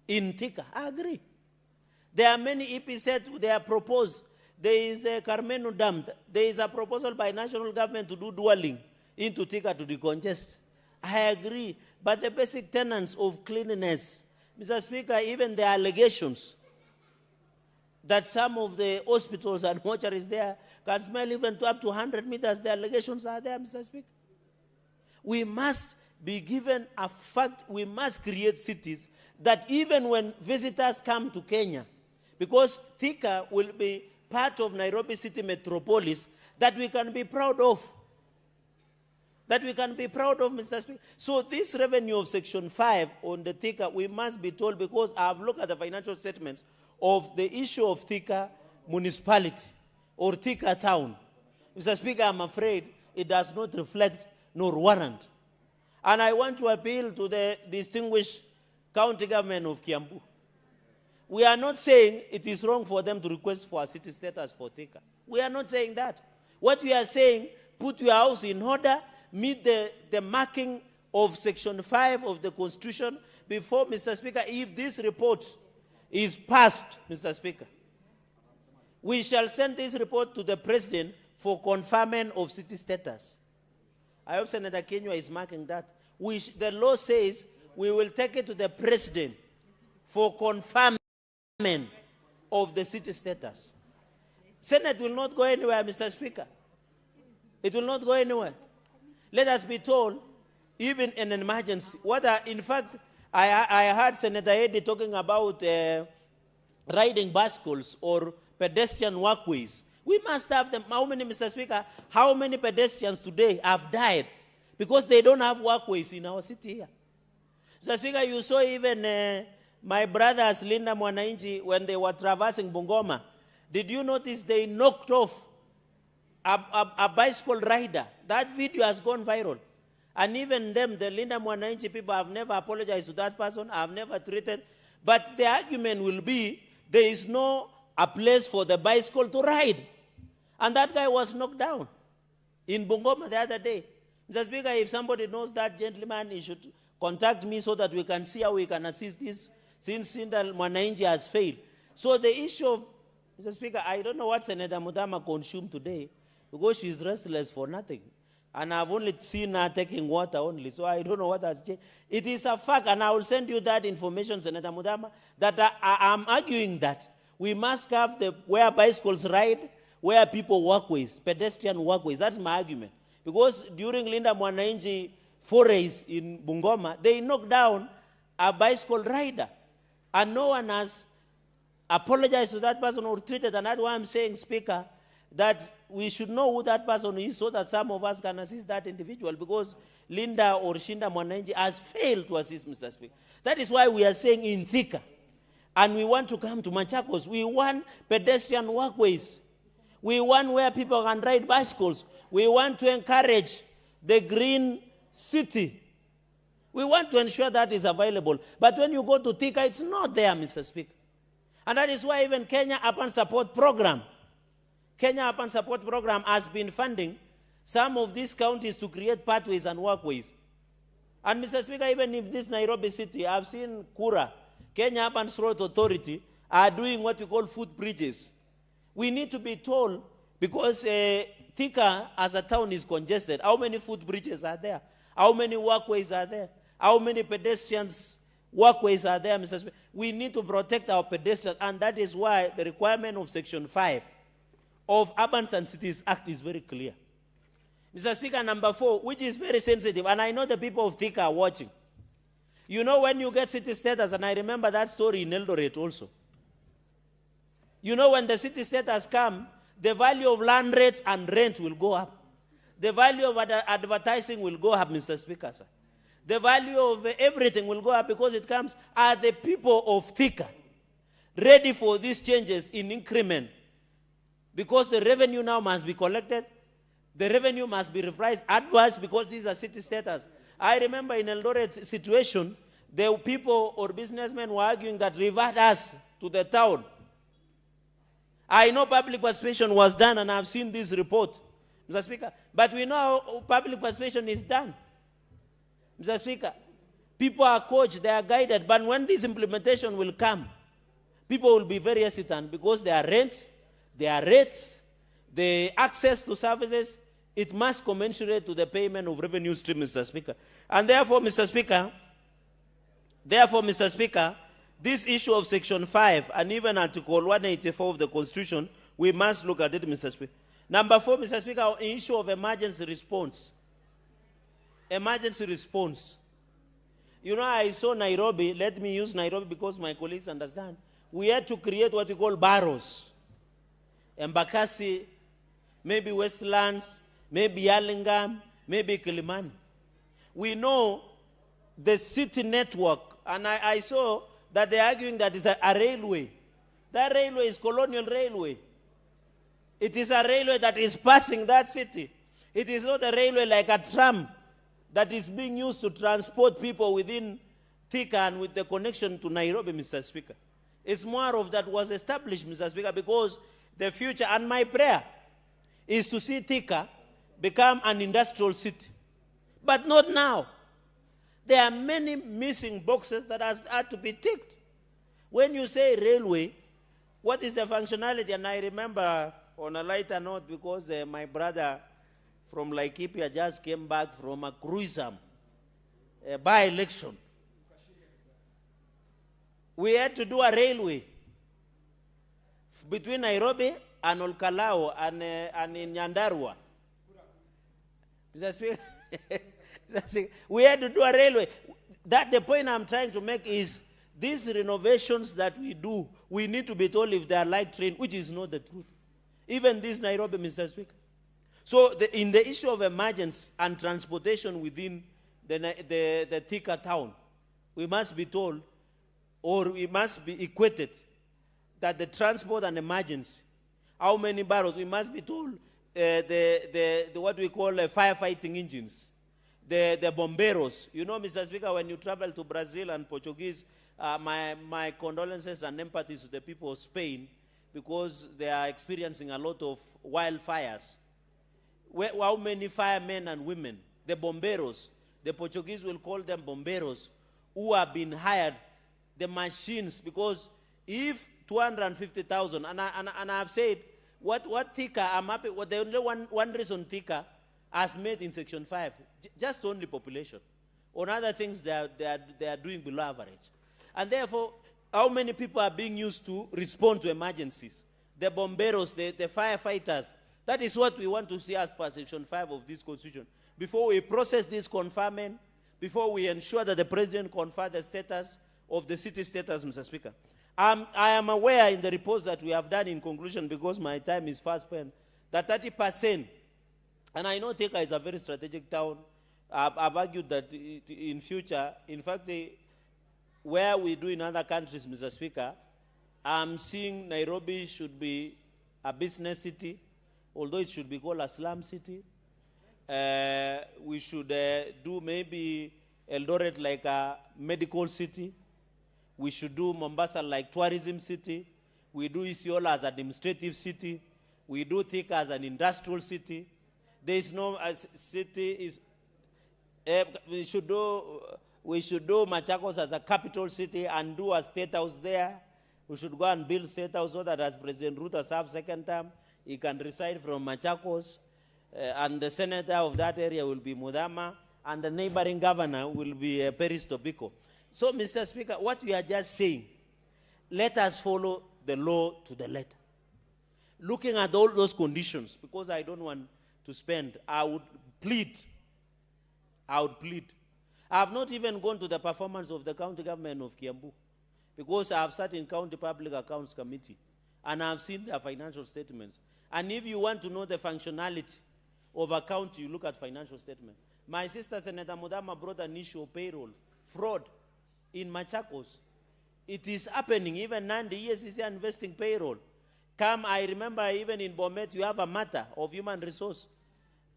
in Thika. I agree. There are many EPZ, they are proposed. There is a Carmenu Dam. There is a proposal by national government to do dwelling into Thika to decongest. I agree. But the basic tenets of cleanliness, Mr. Speaker, even the allegations that some of the hospitals and mortuaries there can smell even to up to 100 meters, the allegations are there, Mr. Speaker. We must be given a fact, we must create cities that even when visitors come to Kenya, because Thika will be part of Nairobi City Metropolis, that we can be proud of. That we can be proud of, Mr. Speaker. So this revenue of Section 5 on the Thika, we must be told, because I have looked at the financial statements of the issue of Thika municipality or Thika town. Mr. Speaker, I'm afraid it does not reflect nor warrant. And I want to appeal to the distinguished county government of Kiambu. We are not saying it is wrong for them to request for a city status for Thika. We are not saying that. What we are saying, put your house in order, meet the marking of Section 5 of the Constitution before, Mr. Speaker, if this report is passed, Mr. Speaker, we shall send this report to the President for conferment of city status. I hope Senator Kenywa is marking that. The law says we will take it to the President for conferment of the city status. Senate will not go anywhere, Mr. Speaker. It will not go anywhere. Let us be told, even in an emergency, in fact, I heard Senator Eddy talking about riding bicycles or pedestrian walkways. We must have them. How many, Mr. Speaker, how many pedestrians today have died because they don't have walkways in our city here? Mr. Speaker, you saw even my brothers, Linda Mwanainchi, when they were traversing Bungoma. Did you notice they knocked off a bicycle rider? That video has gone viral. And even them, the Linda Mwanainchi people, have never apologized to that person, have never treated. But the argument will be, there is no a place for the bicycle to ride. And that guy was knocked down in Bungoma the other day. Mr. Speaker, if somebody knows that gentleman, he should contact me so that we can see how we can assist this, since Linda Mwanainchi has failed. So the issue of, Mr. Speaker, I don't know what Senator Mudama consumed today, because she's restless for nothing. And I've only seen her taking water only, so I don't know what has changed. It is a fact, and I will send you that information, Senator Mudama, that I'm arguing that we must have where bicycles ride, where people walkways, pedestrian walkways. That's my argument. Because during Linda Mwanainchi forays in Bungoma, they knocked down a bicycle rider. And no one has apologized to that person or treated. And that's why I'm saying, Speaker, that we should know who that person is so that some of us can assist that individual, because Linda or Shinda Mwanainchi has failed to assist, Mr. Speaker. That is why we are saying in Thika, and we want to come to Machakos, we want pedestrian walkways. We want where people can ride bicycles. We want to encourage the green city. We want to ensure that is available. But when you go to Thika, it's not there, Mr. Speaker. And that is why even Kenya Urban Support Program, Kenya Urban Support Program has been funding some of these counties to create pathways and walkways. And Mr. Speaker, even if this Nairobi city, I've seen Kura, Kenya Urban Road Authority, are doing what we call footbridges. We need to be told, because Thika as a town is congested, how many footbridges are there? How many walkways are there? How many pedestrians walkways are there, Mr. Speaker? We need to protect our pedestrians, and that is why the requirement of Section 5 of Urban and Cities Act is very clear. Mr. Speaker, number 4, which is very sensitive, and I know the people of Thika are watching. You know, when you get city status, and I remember that story in Eldoret also. You know, when the city status come, the value of land rates and rent will go up. The value of advertising will go up, Mr. Speaker, sir. The value of everything will go up, because it comes. Are the people of Thika ready for these changes in increment? Because the revenue now must be collected. The revenue must be repriced adverse, because these are city status. I remember in Eldoret's situation, the people or businessmen were arguing that revert us to the town. I know public participation was done, and I've seen this report, Mr. Speaker. But we know how public participation is done, Mr. Speaker. People are coached, they are guided, but when this implementation will come, people will be very hesitant, because their rent, their rates, the access to services, it must commensurate to the payment of revenue stream, Mr. Speaker. And therefore, Mr. Speaker, this issue of Section 5 and even Article 184 of the Constitution, we must look at it, Mr. Speaker. Number 4, Mr. Speaker, issue of emergency response. Emergency response. You know, I saw Nairobi. Let me use Nairobi because my colleagues understand. We had to create what we call barrows. Embakasi, maybe Westlands, maybe Yalingam, maybe Kilimani. We know the city network, and I saw that they're arguing that it's a railway. That railway is Colonial Railway. It is a railway that is passing that city. It is not a railway like a tram that is being used to transport people within Thika and with the connection to Nairobi, Mr. Speaker. It's more of that was established, Mr. Speaker, because the future, and my prayer is to see Thika become an industrial city. But not now. There are many missing boxes that are to be ticked. When you say railway, what is the functionality? And I remember on a lighter note, because my brother from Laikipia just came back from a cruiser by-election. We had to do a railway between Nairobi and Kalou and in Nyandarua. We had to do a railway. That the point I'm trying to make is these renovations that we do, we need to be told if they are like train, which is not the truth. Even this Nairobi, Mr. Speaker. So in the issue of emergency and transportation within the Thika town, we must be told, or we must be equated, that the transport and emergency, how many barrels, we must be told the what we call firefighting engines, the bomberos. You know, Mr. Speaker, when you travel to Brazil and Portuguese, my condolences and empathy to the people of Spain, because they are experiencing a lot of wildfires. How many firemen and women, the bomberos, the Portuguese will call them bomberos, who have been hired, the machines, because if 250,000, and I've said, what Thika, I'm happy, the only one reason Thika has made in Section 5, just only population. On other things, they are doing below average. And therefore, how many people are being used to respond to emergencies? The bomberos, the firefighters. That is what we want to see as per Section 5 of this Constitution. Before we process this conferment, before we ensure that the President confer the status of the city status, Mr. Speaker. I am aware in the reports that we have done in conclusion, because my time is fast spent, that 30%, and I know Thika is a very strategic town. I've argued that in future, in fact, where we do in other countries, Mr. Speaker, I'm seeing Nairobi should be a business city, although it should be called a slum city. We should do maybe Eldoret like a medical city. We should do Mombasa like tourism city. We do Isiolo as administrative city. We do Thika as an industrial city. There is no city is. We should do Machakos as a capital city and do a state house there. We should go and build state house so that as President Ruto serves second term, he can reside from Machakos, and the senator of that area will be Mudama, and the neighboring governor will be Peris Tobiko. So, Mr. Speaker, what we are just saying, let us follow the law to the letter. Looking at all those conditions, because I don't want to spend, I would plead. I have not even gone to the performance of the county government of Kiambu, because I have sat in County Public Accounts Committee, and I have seen their financial statements. And if you want to know the functionality of a county, you look at financial statement. My sister, Senator Mudama, brought an issue of payroll, fraud in Machakos. It is happening. Even Nandi, yes, is investing payroll. I remember even in Bomet, you have a matter of human resource.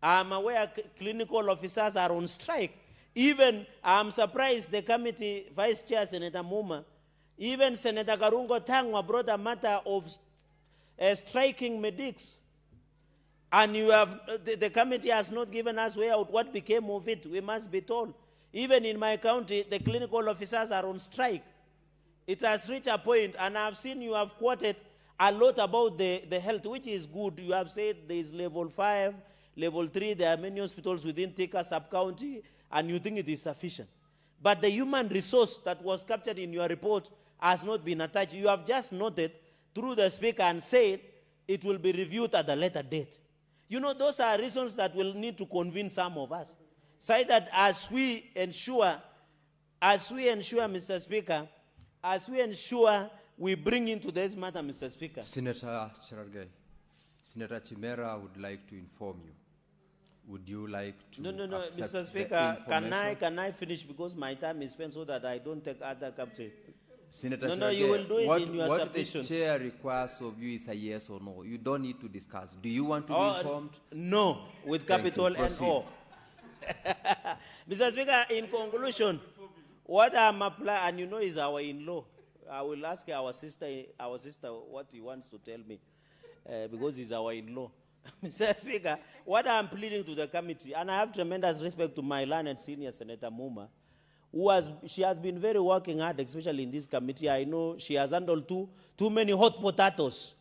I'm aware clinical officers are on strike. Even, I'm surprised the committee, Vice Chair Senator Muma, even Senator Karungo Tangwa brought a matter of striking medics. And you have, the committee has not given us way out what became of it. We must be told. Even in my county, the clinical officers are on strike. It has reached a point, and I've seen you have quoted a lot about the health, which is good. You have said there is level 5, level 3, there are many hospitals within Thika sub-county, and you think it is sufficient. But the human resource that was captured in your report has not been attached. You have just noted through the speaker and said it will be reviewed at a later date. You know, those are reasons that will need to convince some of us. Say that as we ensure, Mr. Speaker, as we ensure we bring into this matter, Mr. Speaker. Senator Cherargei, Senator Chimera would like to inform you. Would you like to No, Mr. Speaker, can I finish, because my time is spent, so that I don't take other captain. Senator No, you will do it in your what submissions. The chair requires of you is a yes or no. You don't need to discuss. Do you want to be informed? No, with capital N-O. Mr. Speaker, in conclusion, what I'm applying, and you know is our in-law. I will ask our sister what he wants to tell me, because he's our in-law. Mr. Speaker, what I'm pleading to the committee, and I have tremendous respect to my learned senior Senator Muma, she has been very working hard, especially in this committee. I know she has handled too many hot potatoes,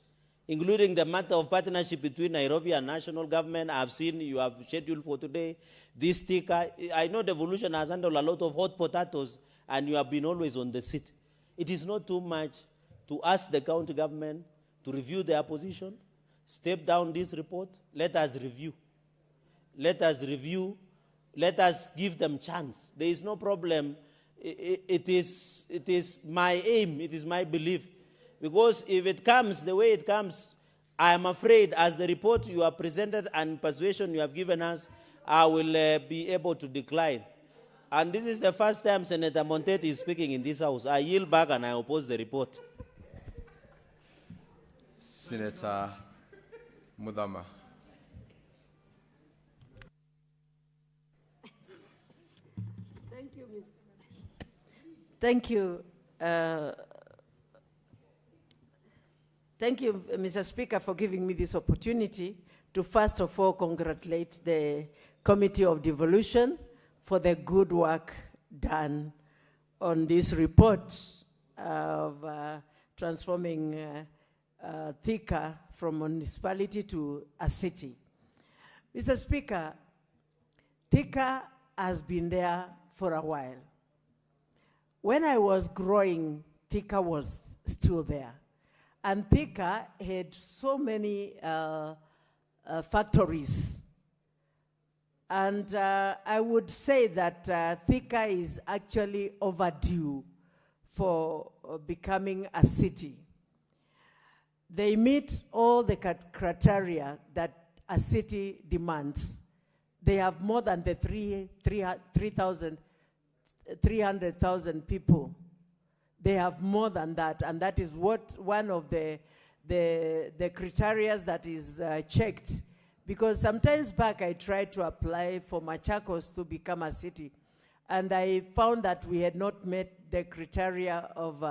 including the matter of partnership between Nairobi and national government. I've seen you have scheduled for today this sticker. I know devolution has handled a lot of hot potatoes, and you have been always on the seat. It is not too much to ask the county government to review their position, step down this report, let us review. Let us review. Let us give them chance. There is no problem. It is my aim, it is my belief. Because if it comes the way it comes, I am afraid as the report you have presented and persuasion you have given us, I will be able to decline. And this is the first time Senator Montet is speaking in this house. I yield back and I oppose the report. Senator Mudama. Thank you, Mr. Thank you. Thank you, Mr. Speaker, for giving me this opportunity to first of all congratulate the Committee of Devolution for the good work done on this report of transforming Thika from municipality to a city. Mr. Speaker, Thika has been there for a while. When I was growing, Thika was still there. And Thika had so many factories. And I would say that Thika is actually overdue for becoming a city. They meet all the criteria that a city demands. They have more than the 300,000 people. They have more than that, and that is what one of the criteria that is checked. Because sometimes back I tried to apply for Machakos to become a city, and I found that we had not met the criteria of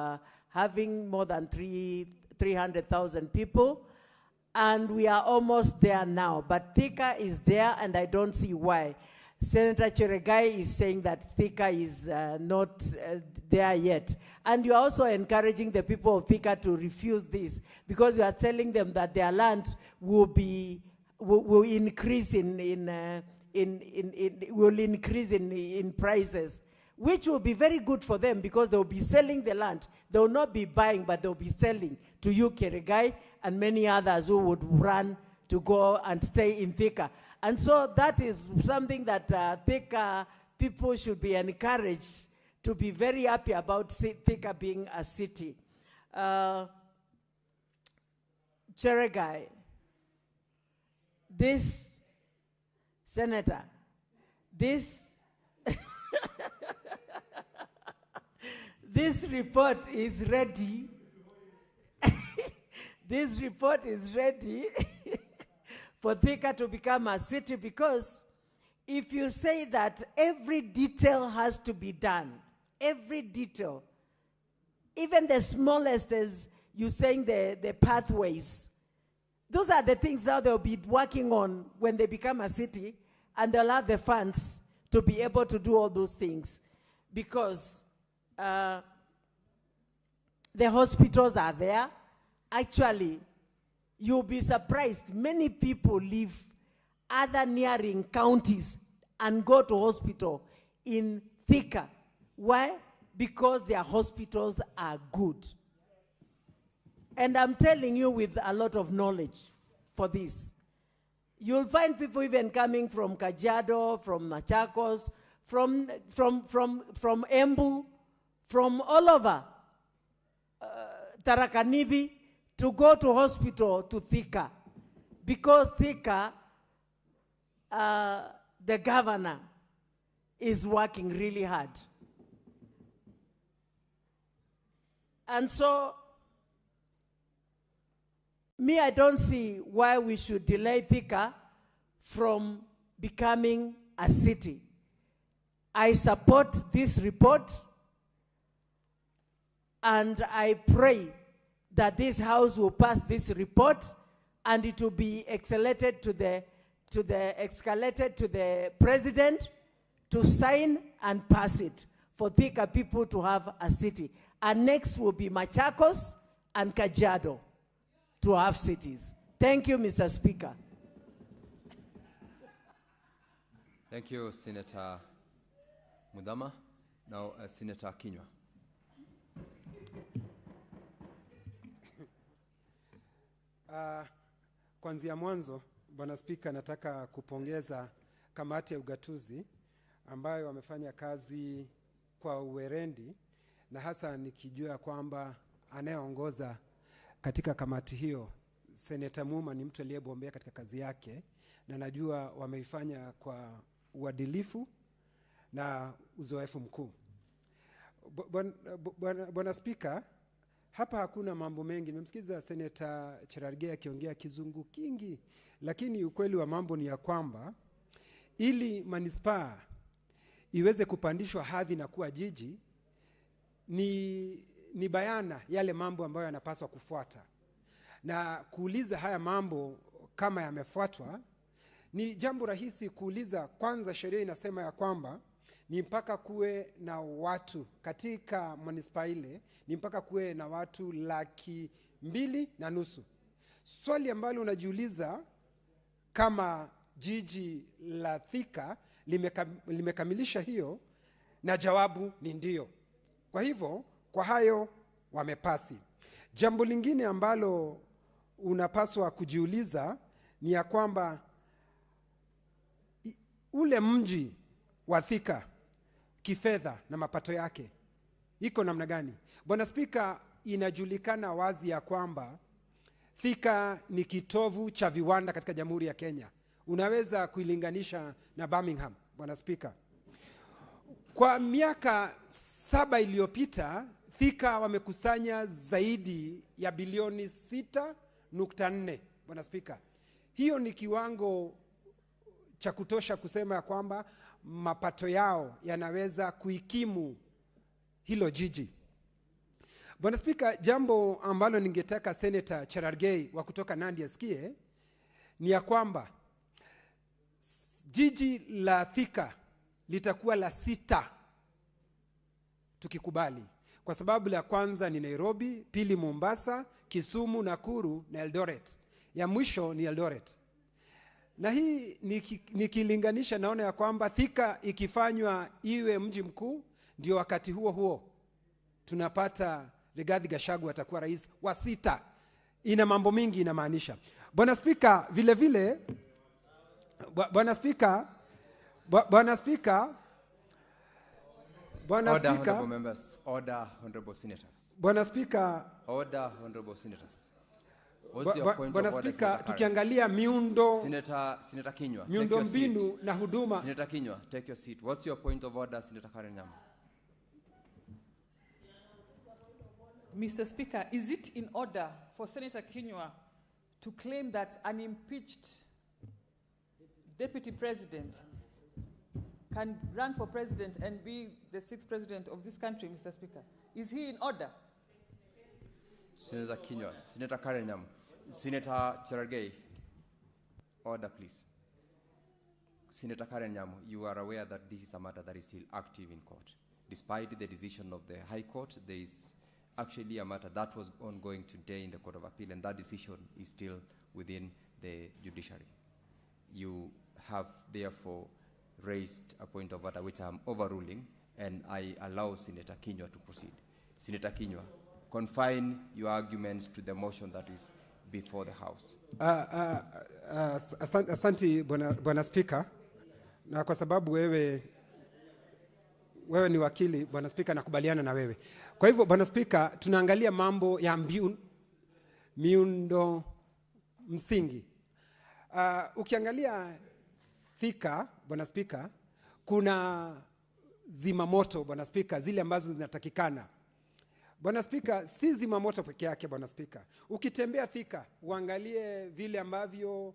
having more than 300,000 people, and we are almost there now. But Thika is there, and I don't see why. Senator Cheregai is saying that Thika is not there yet. And you're also encouraging the people of Thika to refuse this, because you are telling them that their land will increase in prices, which will be very good for them, because they'll be selling the land. They will not be buying, but they'll be selling to you, Cheregai, and many others who would run to go and stay in Thika. And so that is something that Thika people should be encouraged to be very happy about Thika being a city. Cheregai, this senator, this this report is ready. This report is ready for Thika to become a city, because if you say that every detail has to be done, every detail, even the smallest, as you saying the pathways, those are the things now they'll be working on when they become a city, and they'll have the funds to be able to do all those things, because the hospitals are there. Actually, you'll be surprised. Many people leave other neighboring counties and go to hospital in Thika. Why? Because their hospitals are good. And I'm telling you with a lot of knowledge for this. You'll find people even coming from Kajiado, from Machakos, from Embu, from all over, Tarakanidhi, to go to hospital to Thika, because Thika, the governor is working really hard. And so, me, I don't see why we should delay Thika from becoming a city. I support this report, and I pray that this House will pass this report and it will be escalated to the president to sign and pass it for Thika people to have a city. And next will be Machakos and Kajiado to have cities. Thank you, Mr. Speaker. Thank you, Senator Mudama. Now, Senator Kinyua. Kwanzia mwanzo, Bwana Spika, nataka kupongeza kamati ya ugatuzi ambayo wamefanya kazi kwa uwerendi, na hasa nikijua kwamba anayeongoza katika kamati hiyo Senator Muma ni mtu aliyebombea katika kazi yake, na najua wameifanya kwa uadilifu na uzoefu mkuu. Bwana Spika, hapa hakuna mambo mengi. Nimemsikiza Senator Cherargei akiongea kizungu kingi, lakini ukweli wa mambo ni ya kwamba ili manispaa iweze kupandishwa hadhi na kuwa jiji, ni bayana yale mambo ambayo yanapaswa kufuata. Na kuuliza haya mambo kama yamefuatwa, ni jambo rahisi kuuliza. Kwanza, sheria inasema ya kwamba ni mpaka kuwe na watu katika manispaa ile, ni mpaka kuwe na watu 2.5 Swali ambalo unajiuliza kama jiji la Thika limekamilisha hiyo, na jawabu ni ndio. Kwa hivyo, kwa hayo wamepasi. Jambo lingine ambalo unapaswa kujiuliza ni ya kwamba ule mji wa Thika kifedha na mapato yake iko namna gani? Bwana Spika, inajulikana wazi ya kwamba Thika ni kitovu cha viwanda katika Jamhuri ya Kenya. Unaweza kuilinganisha na Birmingham, Bwana Spika. Kwa miaka 7 iliyopita, Thika wamekusanya zaidi ya bilioni 6.4, Bwana Spika. Hiyo ni kiwango cha kutosha kusema ya kwamba mapato yao yanaweza kuikimu hilo jiji. Bwana Spika, jambo ambalo ningetaka Senator Cherargei wa kutoka Nandi asikie ni ya kwamba jiji la Thika litakuwa la 6 tukikubali. Kwa sababu la kwanza ni Nairobi, pili Mombasa, Kisumu, Nakuru na Eldoret. Ya mwisho ni Eldoret. Na hii nikilinganisha naona ya kwamba Thika ikifanywa iwe mji mkuu, ndio wakati huo tunapata Rigathi Gachagua atakuwa rais wa 6. Ina mambo mingi inamaanisha. Bwana Spika, vile vile Bwana Spika Order, honorable members. Order, honorable senators. Bwana Spika, order, honorable senators. What's your point Bwana of order, Spika, Senator tukiangalia miundo Senator Kinyua, miundo mbinu na huduma. Senator Kinyua, take your seat. What's your point of order, Senator Karen Nyama? Mr. Speaker, is it in order for Senator Kinyua to claim that an impeached deputy president can run for president and be the 6th president of this country, Mr. Speaker? Is he in order? Senator Kinyua, Senator Karen Nyama, Senator Cherargei, order please. Senator Karen Nyama, you are aware that this is a matter that is still active in court. Despite the decision of the High Court, there is actually a matter that was ongoing today in the Court of Appeal, and that decision is still within the judiciary. You have therefore raised a point of order which I am overruling, and I allow Senator Kinyua to proceed. Senator Kinyua, confine your arguments to the motion that is before the House. Asante Bwana Spika, na kwa sababu wewe ni wakili, Bwana Spika, nakubaliana na wewe. Kwa hivyo Bwana Spika, tunaangalia mambo ya miundo msingi. Ukiangalia Thika, Bwana Spika, kuna zimamoto, Bwana Spika, zile ambazo zinatakikana. Bwana Spika, si zimamoto peke yake, Bwana Spika. Ukitembea Thika, uangalie vile ambavyo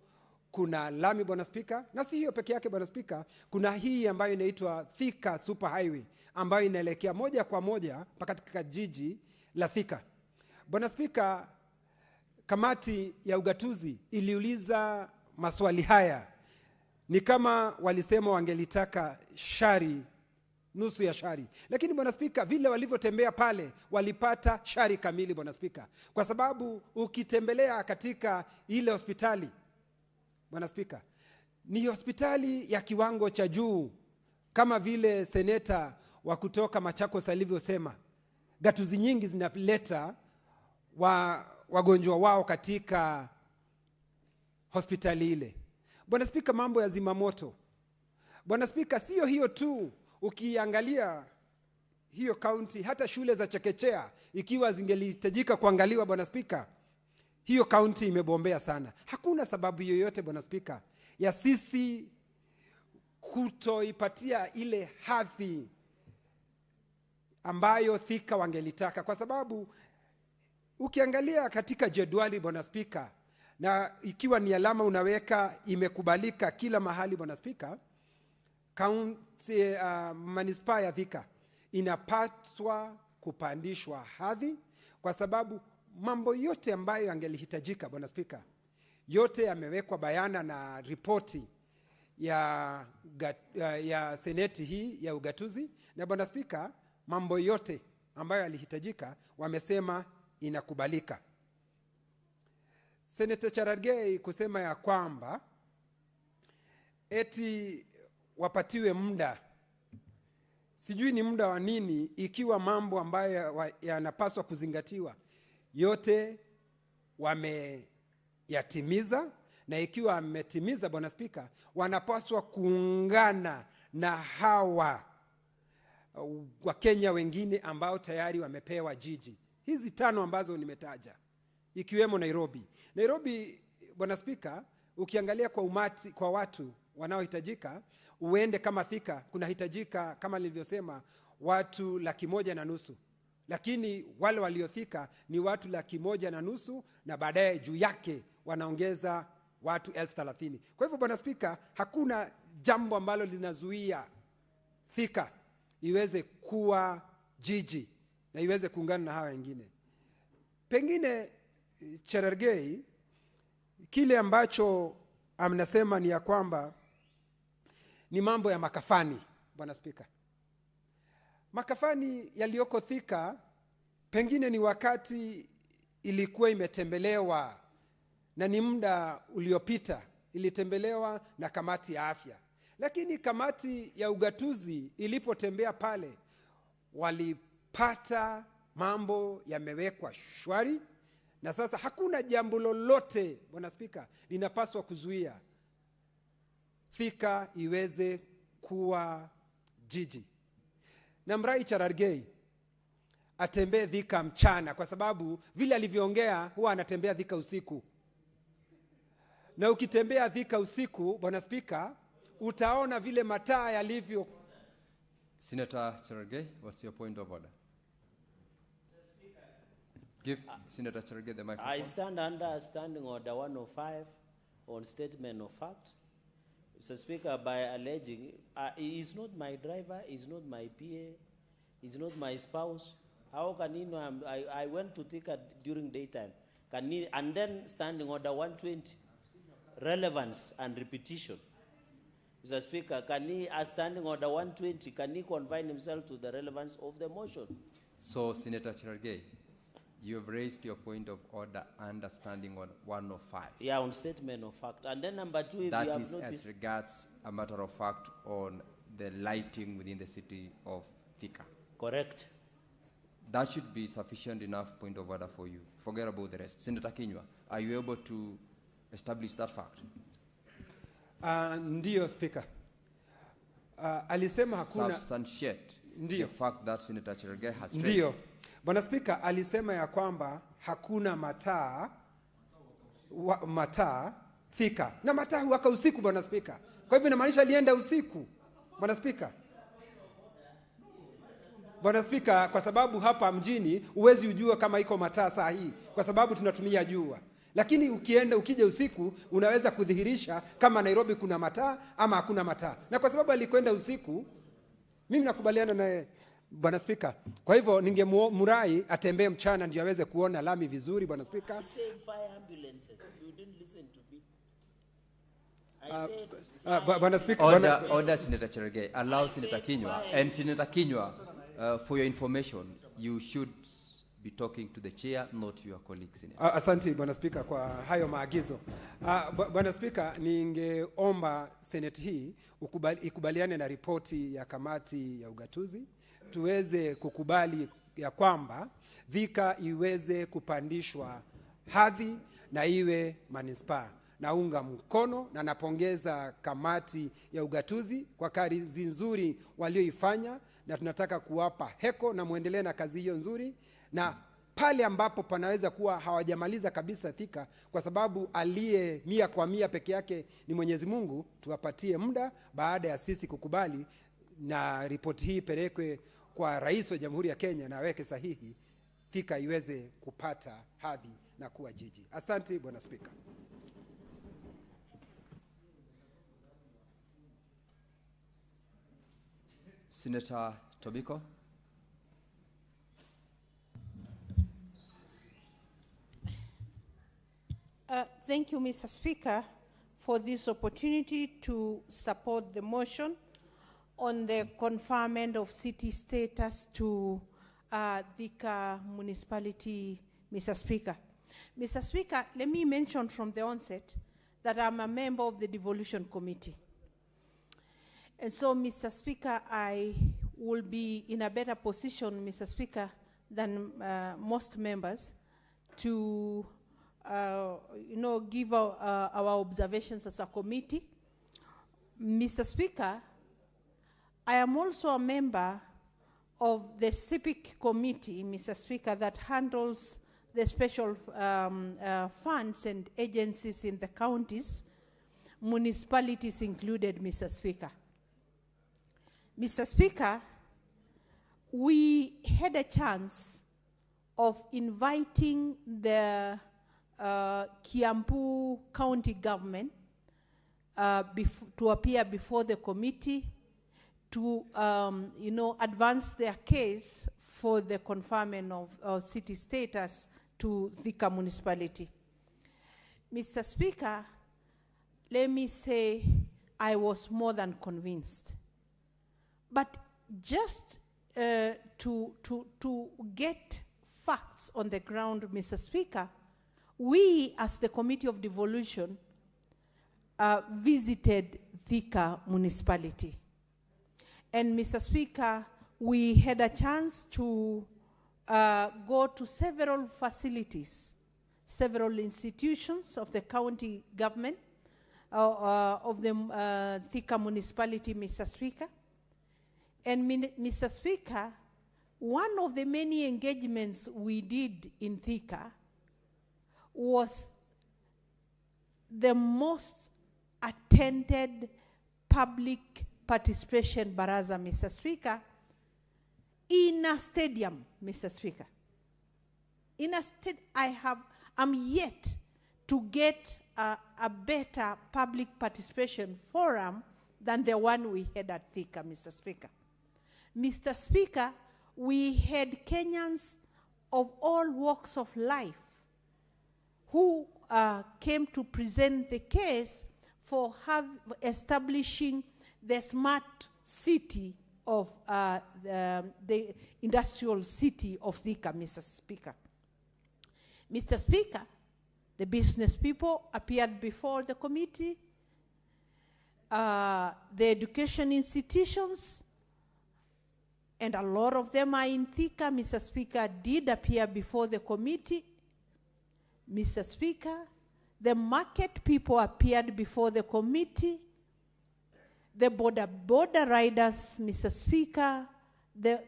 kuna lami, Bwana Spika, na si hiyo peke yake, Bwana Spika. Kuna hii ambayo inaitwa Thika Super Highway ambayo inaelekea moja kwa moja mpaka katika jiji la Thika. Bwana Spika, kamati ya ugatuzi iliuliza maswali haya, ni kama walisema wangelitaka shari, nusu ya shari. Lakini Bwana Spika, vile walivyotembea pale walipata shari kamili, Bwana Spika. Kwa sababu ukitembelea katika ile hospitali, Bwana Spika, ni hospitali ya kiwango cha juu, kama vile seneta wa kutoka Machakos alivyosema. Gatuzi nyingi zinaleta wagonjwa wao katika hospitali ile. Bwana Spika, mambo ya zimamoto, Bwana Spika, sio hiyo tu. Ukiangalia hiyo kaunti, hata shule za chekechea ikiwa zingelihitajika kuangaliwa, Bwana Spika, hiyo kaunti imebombea sana. Hakuna sababu yoyote, Bwana Spika, ya sisi kutoipatia ile hadhi ambayo Thika wangelitaka, kwa sababu ukiangalia katika jedwali, Bwana Spika, na ikiwa ni alama unaweka imekubalika kila mahali, Bwana Spika, kaunti manispaa ya Thika inapaswa kupandishwa hadhi, kwa sababu mambo yote ambayo yangelihitajika, Bwana Spika, yote yamewekwa bayana na ripoti ya seneti hii ya ugatuzi. Na Bwana Spika, mambo yote ambayo yalihitajika wamesema inakubalika. Senator Cherargei kusema ya kwamba eti wapatiwe muda, sijui ni muda wa nini, ikiwa mambo ambayo yanapaswa kuzingatiwa yote wameyatimiza, na ikiwa wametimiza, Bwana Spika, wanapaswa kuungana na hawa Wakenya wengine ambao tayari wamepewa jiji hizi 5 ambazo nimetaja, ikiwemo Nairobi. Nairobi, Bwana Spika, ukiangalia kwa umati, kwa watu wanaohitajika, uende kama Thika kunahitajika kama nilivyosema watu 150,000, lakini wale waliothika ni watu 150,000, na baadaye juu yake wanaongeza watu 30,000. Kwa hivyo, Bwana Spika, hakuna jambo ambalo linazuia Thika iweze kuwa jiji na iweze kuungana na hawa wengine. Pengine Cherargei, kile ambacho amnasema ni ya kwamba ni mambo ya makafani, Bwana Spika. Makafani yaliyoko Thika, pengine ni wakati ilikuwa imetembelewa, na ni muda uliopita ilitembelewa na kamati ya afya, lakini kamati ya ugatuzi ilipotembea pale walipata mambo yamewekwa shwari, na sasa hakuna jambo lolote, Bwana Spika, linapaswa kuzuia Thika iweze kuwa jiji. Na mrai Cherargei atembee Thika mchana, kwa sababu vile alivyoongea huwa anatembea Thika usiku. Na ukitembea Thika usiku, Bwana Spika, utaona vile mataa yalivyo. Senator Cherargei, what's your point of order? Give Senator Cherargei the microphone. I stand under Standing Order 105 on statement of fact. Mr. Speaker, by alleging he is not my driver, he is not my PA, he is not my spouse. How can he know I went to Thika during daytime? Can he, and then Standing Order 120, relevance and repetition. Mr. Speaker, can he, as Standing Order 120, can he confine himself to the relevance of the motion? So, Senator Cherargei, you have raised your point of order under Standing Order 105. Yeah, on statement of fact. And then number 2, if that you have is noticed, as regards a matter of fact on the lighting within the city of Thika. Correct. That should be sufficient enough point of order for you. Forget about the rest. Senator Kinyua, are you able to establish that fact? Ndiyo, Speaker. Alisema hakuna substantiate ndiyo the fact that Senator Cherargei has raised. Ndiyo. Bwana Speaker, alisema ya kwamba hakuna mataa Thika, na mataa huwaka usiku, Bwana Speaker. Kwa hivyo inamaanisha alienda usiku, Bwana Speaker. Bwana Speaker, kwa sababu hapa mjini huwezi ujua kama iko mataa saa hii, kwa sababu tunatumia jua. Lakini ukija usiku unaweza kudhihirisha kama Nairobi kuna mataa ama hakuna mataa. Na kwa sababu alikwenda usiku, mimi nakubaliana naye. Bwana Spika, kwa hivyo ningemurai atembee mchana ndio aweze kuona lami vizuri, Bwana Spika. I said fire ambulances. You didn't listen to me. Bwana Spika, Order, Senator Cherargei. Allow Senator Kinyua. And Senator Kinyua, for your information, you should be talking to the chair, not your colleagues. Asante Bwana Spika kwa hayo maagizo. Bwana Spika, ningeomba Senate hii ikubaliane na ripoti ya kamati ya ugatuzi, tuweze kukubali ya kwamba Thika iweze kupandishwa hadhi na iwe manispaa. Naunga mkono na napongeza kamati ya ugatuzi kwa kazi nzuri walioifanya, na tunataka kuwapa heko na muendelee na kazi hiyo nzuri, na pale ambapo panaweza kuwa hawajamaliza kabisa Thika, kwa sababu aliye 100% peke yake ni Mwenyezi Mungu, tuwapatie muda baada ya sisi kukubali na ripoti hii pelekwe kwa Rais wa Jamhuri ya Kenya na aweke sahihi, Thika iweze kupata hadhi na kuwa jiji. Asante Bwana Spika. Senator Tobiko. Thank you, Mr. Speaker, for this opportunity to support the motion on the conferment of city status to Thika municipality, Mr. Speaker. Mr. Speaker, let me mention from the onset that I'm a member of the devolution committee. And so, Mr. Speaker, I will be in a better position, Mr. Speaker, than most members to give our observations as a committee. Mr. Speaker, I am also a member of the civic committee, Mr. Speaker, that handles the special funds and agencies in the counties, municipalities included, Mr. Speaker. Mr. Speaker, we had a chance of inviting the Kiambu County government to appear before the committee to advance their case for the conferment of city status to Thika municipality. Mr. Speaker, let me say I was more than convinced. But just to get facts on the ground, Mr. Speaker, we as the Committee of Devolution visited Thika municipality. And Mr. Speaker, we had a chance to go to several facilities, several institutions of the county government, of the Thika municipality, Mr. Speaker. And Mr. Speaker, one of the many engagements we did in Thika was the most attended public participation baraza, Mr. Speaker, in a stadium, Mr. Speaker. I'm yet to get a better public participation forum than the one we had at Thika, Mr. Speaker. Mr. Speaker, we had Kenyans of all walks of life who came to present the case for establishing the smart city of the industrial city of Thika, Mr. Speaker. Mr. Speaker, the business people appeared before the committee. The education institutions, and a lot of them are in Thika, Mr. Speaker, did appear before the committee. Mr. Speaker, the market people appeared before the committee. The border riders, Mr. Speaker,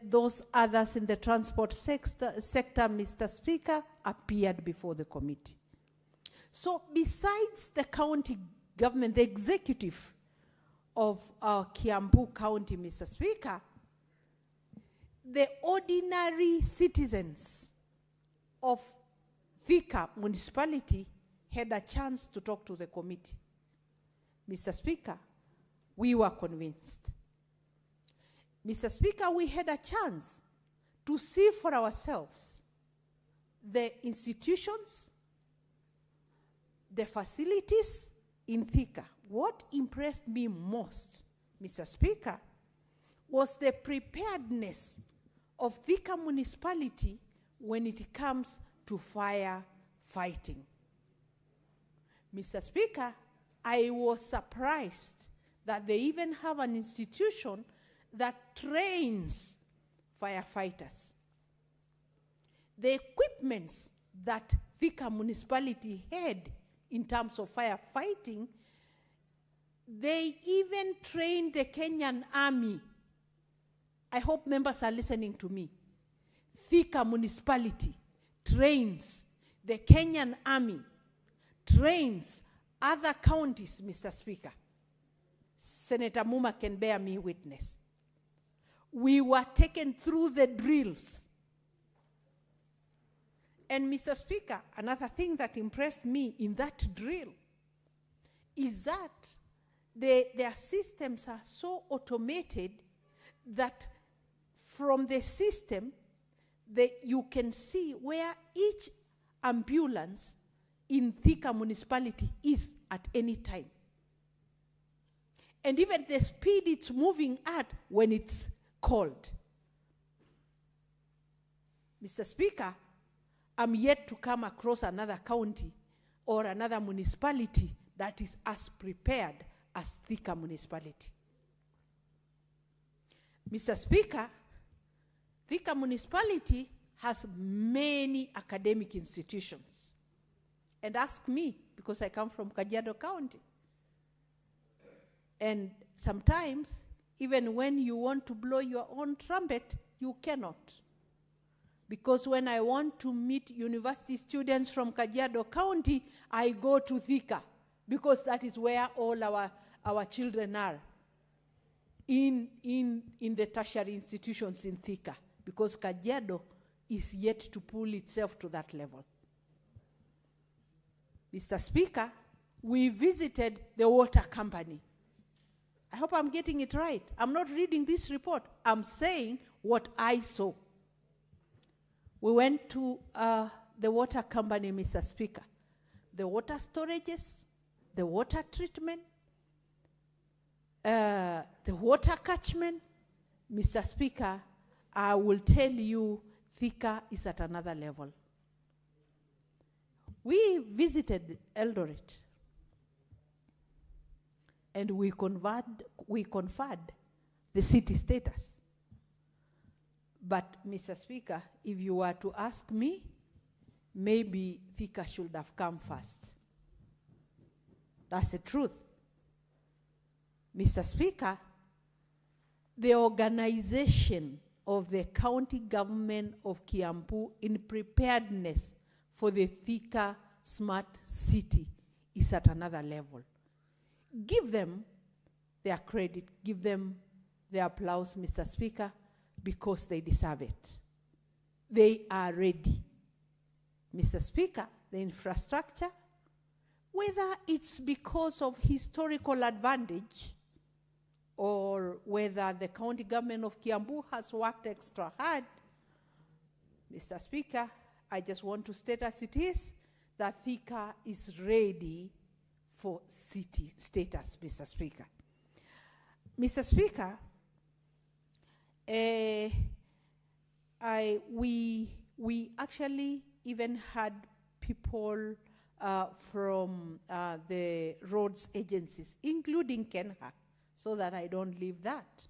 those others in the transport sector, Mr. Speaker, appeared before the committee. So besides the county government, the executive of Kiambu County, Mr. Speaker, the ordinary citizens of Thika municipality had a chance to talk to the committee. Mr. Speaker, we were convinced. Mr. Speaker, we had a chance to see for ourselves the institutions, the facilities in Thika. What impressed me most, Mr. Speaker, was the preparedness of Thika municipality when it comes to fire fighting. Mr. Speaker, I was surprised that they even have an institution that trains firefighters. The equipments that Thika municipality had in terms of firefighting, they even trained the Kenyan Army. I hope members are listening to me. Thika municipality trains the Kenyan Army, trains other counties, Mr. Speaker. Senator Muma can bear me witness. We were taken through the drills. And Mr. Speaker, another thing that impressed me in that drill is that their systems are so automated that from the system, you can see where each ambulance in Thika municipality is at any time. And even the speed it's moving at when it's called. Mr. Speaker, I'm yet to come across another county or another municipality that is as prepared as Thika municipality. Mr. Speaker, Thika municipality has many academic institutions. And ask me, because I come from Kajiado County. And sometimes, even when you want to blow your own trumpet, you cannot. Because when I want to meet university students from Kajiado County, I go to Thika, because that is where all our children are, in the tertiary institutions in Thika, because Kajiado is yet to pull itself to that level. Mr. Speaker, we visited the water company. I hope I'm getting it right. I'm not reading this report. I'm saying what I saw. We went to the water company, Mr. Speaker. The water storages, the water treatment, the water catchment. Mr. Speaker, I will tell you, Thika is at another level. We visited Eldoret, and we conferred the city status. But, Mr. Speaker, if you were to ask me, maybe Thika should have come first. That's the truth. Mr. Speaker, the organization of the county government of Kiambu in preparedness for the Thika smart city is at another level. Give them their credit, give them their applause, Mr. Speaker, because they deserve it. They are ready. Mr. Speaker, the infrastructure, whether it's because of historical advantage or whether the county government of Kiambu has worked extra hard, Mr. Speaker, I just want to state as it is that Thika is ready for city status, Mr. Speaker. Mr. Speaker, we actually even had people from the roads agencies, including Kenha, so that I don't leave that.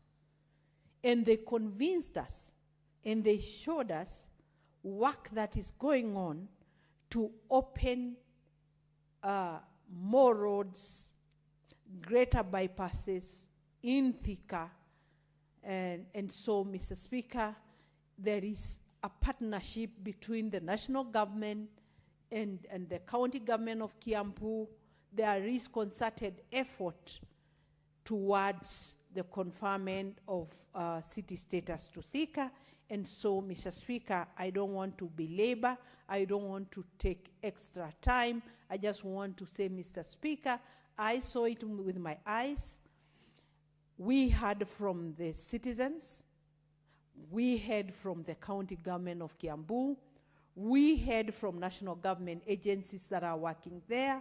And they convinced us, and they showed us work that is going on to open more roads, greater bypasses in Thika. And so, Mr. Speaker, there is a partnership between the national government and the county government of Kiambu. There is concerted effort towards the conferment of city status to Thika. And so, Mr. Speaker, I don't want to belabor. I don't want to take extra time. I just want to say, Mr. Speaker, I saw it with my eyes. We heard from the citizens. We heard from the county government of Kiambu. We heard from national government agencies that are working there.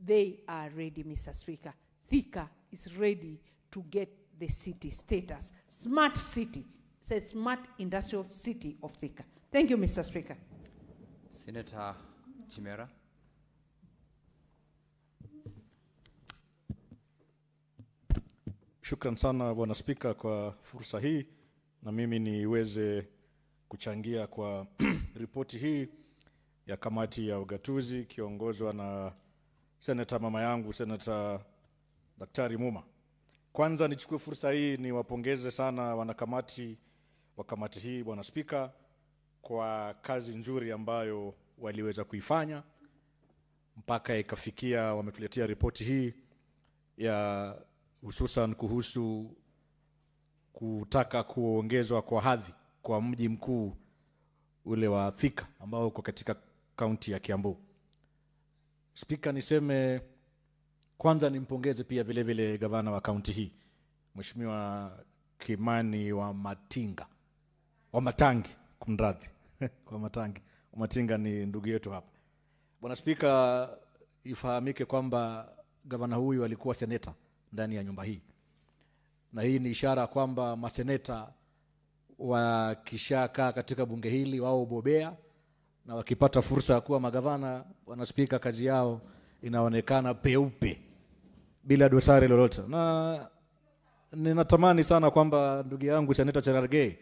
They are ready, Mr. Speaker. Thika is ready to get the city status. Smart city. It's a smart industrial city of Thika. Thank you, Mr. Speaker. Senator Chimera. Shukran sana Bwana Spika kwa fursa hii na mimi niweze kuchangia kwa ripoti hii ya kamati ya ugatuzi kiongozwa na Senator mama yangu Senator Daktari Muma. Kwanza nichukue fursa hii niwapongeze sana wanakamati wa kamati hii Bwana Spika kwa kazi nzuri ambayo waliweza kuifanya mpaka ikafikia wametuletea ripoti hii ya hususan kuhusu kutaka kuongezwa kwa hadhi kwa mji mkuu ule wa Thika ambao uko katika kaunti ya Kiambu. Spika, niseme kwanza nimpongeze pia vile vile gavana wa kaunti hii Mheshimiwa Kimani wa Matinga. Wa Matangi, kumradhi. Kwa Matangi. Wa Matinga ni ndugu yetu hapa. Bwana Spika, ifahamike kwamba gavana huyu alikuwa seneta ndani ya nyumba hii. Na hii ni ishara kwamba maseneta wakishakaa katika bunge hili wao ubobea na wakipata fursa ya kuwa magavana, Bwana Spika, kazi yao inaonekana peupe bila dosari lolote. Na ninatamani sana kwamba ndugu yangu Seneta Cherargei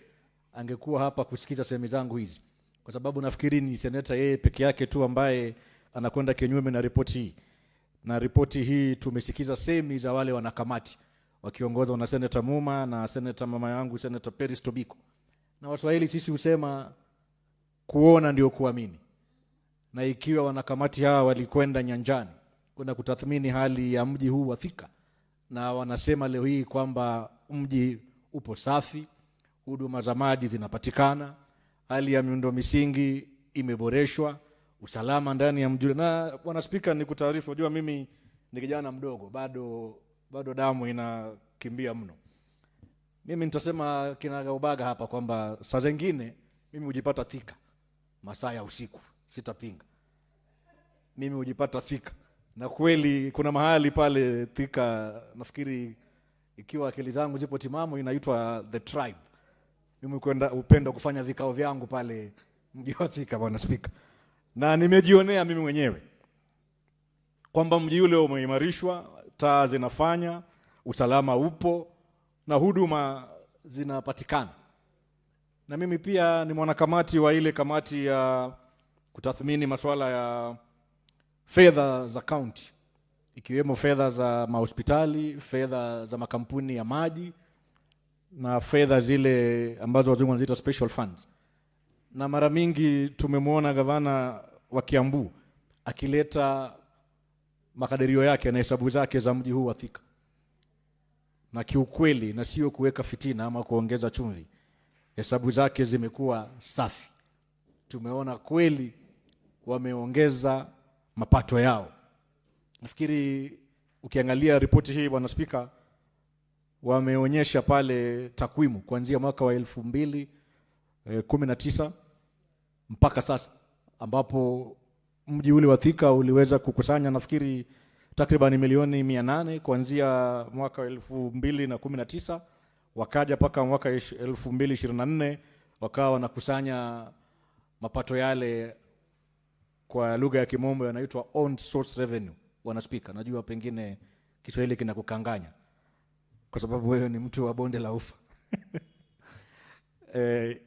angekuwa hapa kusikiza sehemu zangu hizi, kwa sababu nafikiri ni seneta yeye peke yake tu ambaye anakwenda kinyume na ripoti hii. Na ripoti hii tumesikiza semi za wale wanakamati wakiongozwa na Senator Muma na Senator mama yangu Senator Peris Tobiko. Na Waswahili sisi husema kuona ndio kuamini. Na ikiwa wanakamati hawa walikwenda nyanjani kwenda kutathmini hali ya mji huu wa Thika, na wanasema leo hii kwamba mji upo safi, huduma za maji zinapatikana, hali ya miundo misingi imeboreshwa, usalama ndani ya mji. Na Bwana Spika, nikutaarifu, unajua mimi ni kijana mdogo, bado damu inakimbia mno. Mimi nitasema kinagaubaga hapa kwamba saa zingine mimi hujipata Thika masaa ya usiku, sitapinga. Mimi hujipata Thika. Na kweli kuna mahali pale Thika, nafikiri ikiwa akili zangu zipo timamu, inaitwa The Tribe. Mimi upenda kufanya vikao vyangu pale mji wa Thika, Bwana Spika. Na nimejionea mimi mwenyewe kwamba mji ule umeimarishwa, taa zinafanya, usalama upo na huduma zinapatikana. Na mimi pia ni mwanakamati wa ile kamati ya kutathmini masuala ya fedha za county, ikiwemo fedha za mahospitali, fedha za makampuni ya maji na fedha zile ambazo wazungu wanaziita special funds. Na mara mingi tumemwona gavana wa Kiambu akileta makadirio yake na hesabu zake za mji huu wa Thika. Na kiukweli, na sio kuweka fitina ama kuongeza chumvi, hesabu zake zimekuwa safi. Tumeona kweli wameongeza mapato yao. Nafikiri ukiangalia ripoti hii Bwana Spika, wameonyesha pale takwimu kuanzia mwaka wa 2019 mpaka sasa, ambapo mji ule wa Thika uliweza kukusanya nafikiri takriban milioni 800 kuanzia mwaka wa 2019, wakaja paka mwaka 2024 wakawa wanakusanya mapato yale kwa lugha ya kimombo yanaitwa owned source revenue. Bwana Spika, najua pengine Kiswahili kinakukanganya kwa sababu wewe ni mtu wa bonde la ufa.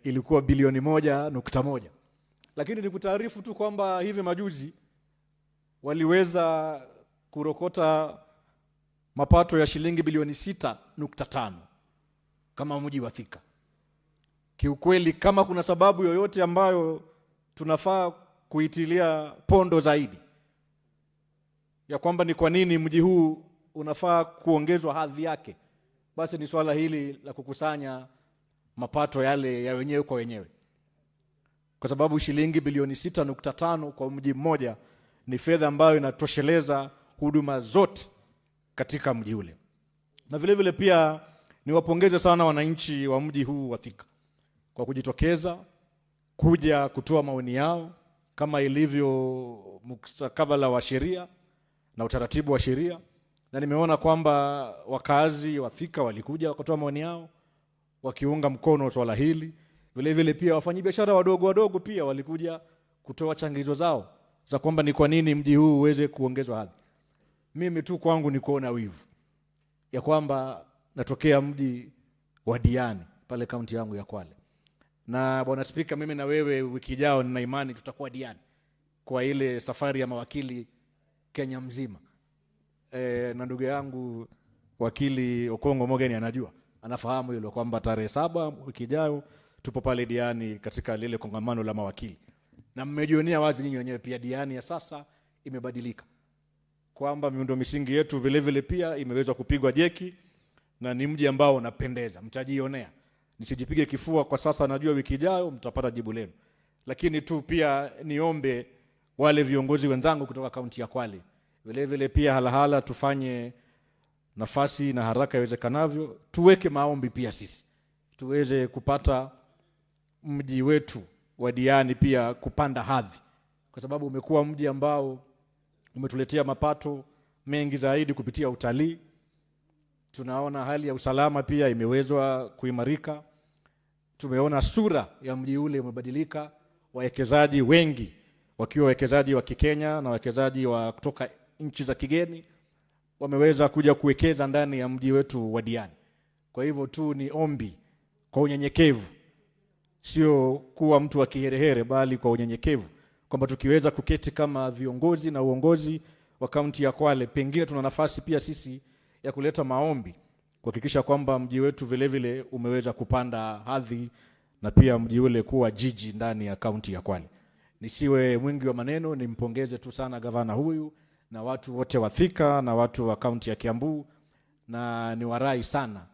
Ilikuwa bilioni 1.1. Lakini nikutaarifu tu kwamba hivi majuzi waliweza kurokota mapato ya shilingi bilioni 6.5 kama mji wa Thika. Kiukweli, kama kuna sababu yoyote ambayo tunafaa kuitilia pondo zaidi ya kwamba ni kwa nini mji huu unafaa kuongezwa hadhi yake, basi ni swala hili la kukusanya mapato yale ya wenyewe kwa wenyewe. Kwa sababu shilingi bilioni 6.5 kwa mji mmoja ni fedha ambayo inatosheleza huduma zote katika mji ule. Na vile vile pia Niwapongeze sana wananchi wa mji huu wa Thika kwa kujitokeza kuja kutoa maoni yao kama ilivyo mustakabala wa sheria na utaratibu wa sheria, na nimeona kwamba wakazi wa Thika walikuja wakatoa maoni yao wakiunga mkono swala hili. Vile vile pia wafanyabiashara wadogo pia walikuja kutoa changizo zao za kwamba ni kwa nini mji huu uweze kuongezwa hadhi. Mimi tu kwangu ni kuona wivu ya kwamba natokea mji wa Diani pale kaunti yangu ya Kwale. Na Bwana Spika, mimi na wewe wiki ijayo nina imani tutakuwa Diani kwa ile safari ya mawakili Kenya mzima. Na ndugu yangu wakili Okongo Mogeni anajua, anafahamu hilo kwamba tarehe 7 wiki ijayo tupo pale Diani katika lile kongamano la mawakili. Na mmejionea wazi nyinyi wenyewe pia Diani ya sasa imebadilika, kwamba miundo misingi yetu vile vile pia imeweza kupigwa jeki na ni mji ambao unapendeza. Mtajionea, nisijipige kifua kwa sasa, najua wiki ijayo mtapata jibu lenu. Lakini tu pia niombe wale viongozi wenzangu kutoka kaunti ya Kwale vile vile pia halahala tufanye nafasi na haraka iwezekanavyo, tuweke maombi pia sisi tuweze kupata mji wetu wa Diani pia kupanda hadhi, kwa sababu umekuwa mji ambao umetuletea mapato mengi zaidi kupitia utalii. Tunaona hali ya usalama pia imewezwa kuimarika. Tumeona sura ya mji ule umebadilika, wawekezaji wengi wakiwa wawekezaji wa Kikenya na wawekezaji wa kutoka nchi za kigeni wameweza kuja kuwekeza ndani ya mji wetu wa Diani. Kwa hivyo tu ni ombi kwa unyenyekevu, sio kuwa mtu wa kiherehere, bali kwa unyenyekevu, kwamba tukiweza kuketi kama viongozi na uongozi wa kaunti ya Kwale, pengine tuna nafasi pia sisi ya kuleta maombi kuhakikisha kwamba mji wetu vile vile umeweza kupanda hadhi na pia mji ule kuwa jiji ndani ya kaunti ya Kwale. Nisiwe mwingi wa maneno, nimpongeze tu sana gavana huyu na watu wote wa Thika na watu wa kaunti ya Kiambu, na niwarai sana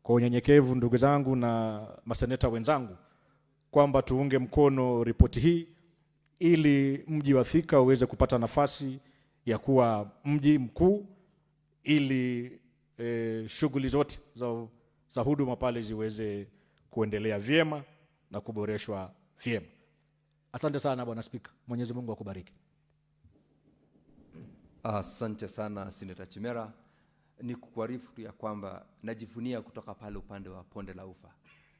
kwa unyenyekevu ndugu zangu na maseneta wenzangu kwamba tuunge mkono ripoti hii ili mji wa Thika uweze kupata nafasi ya kuwa mji mkuu, ili shughuli zote za huduma pale ziweze kuendelea vyema na kuboreshwa vyema. Asante sana Bwana Spika. Mwenyezi Mungu akubariki. Asante sana Senator Chimera. Ni kukuarifu ya kwamba najivunia kutoka pale upande wa Ponde la Ufa,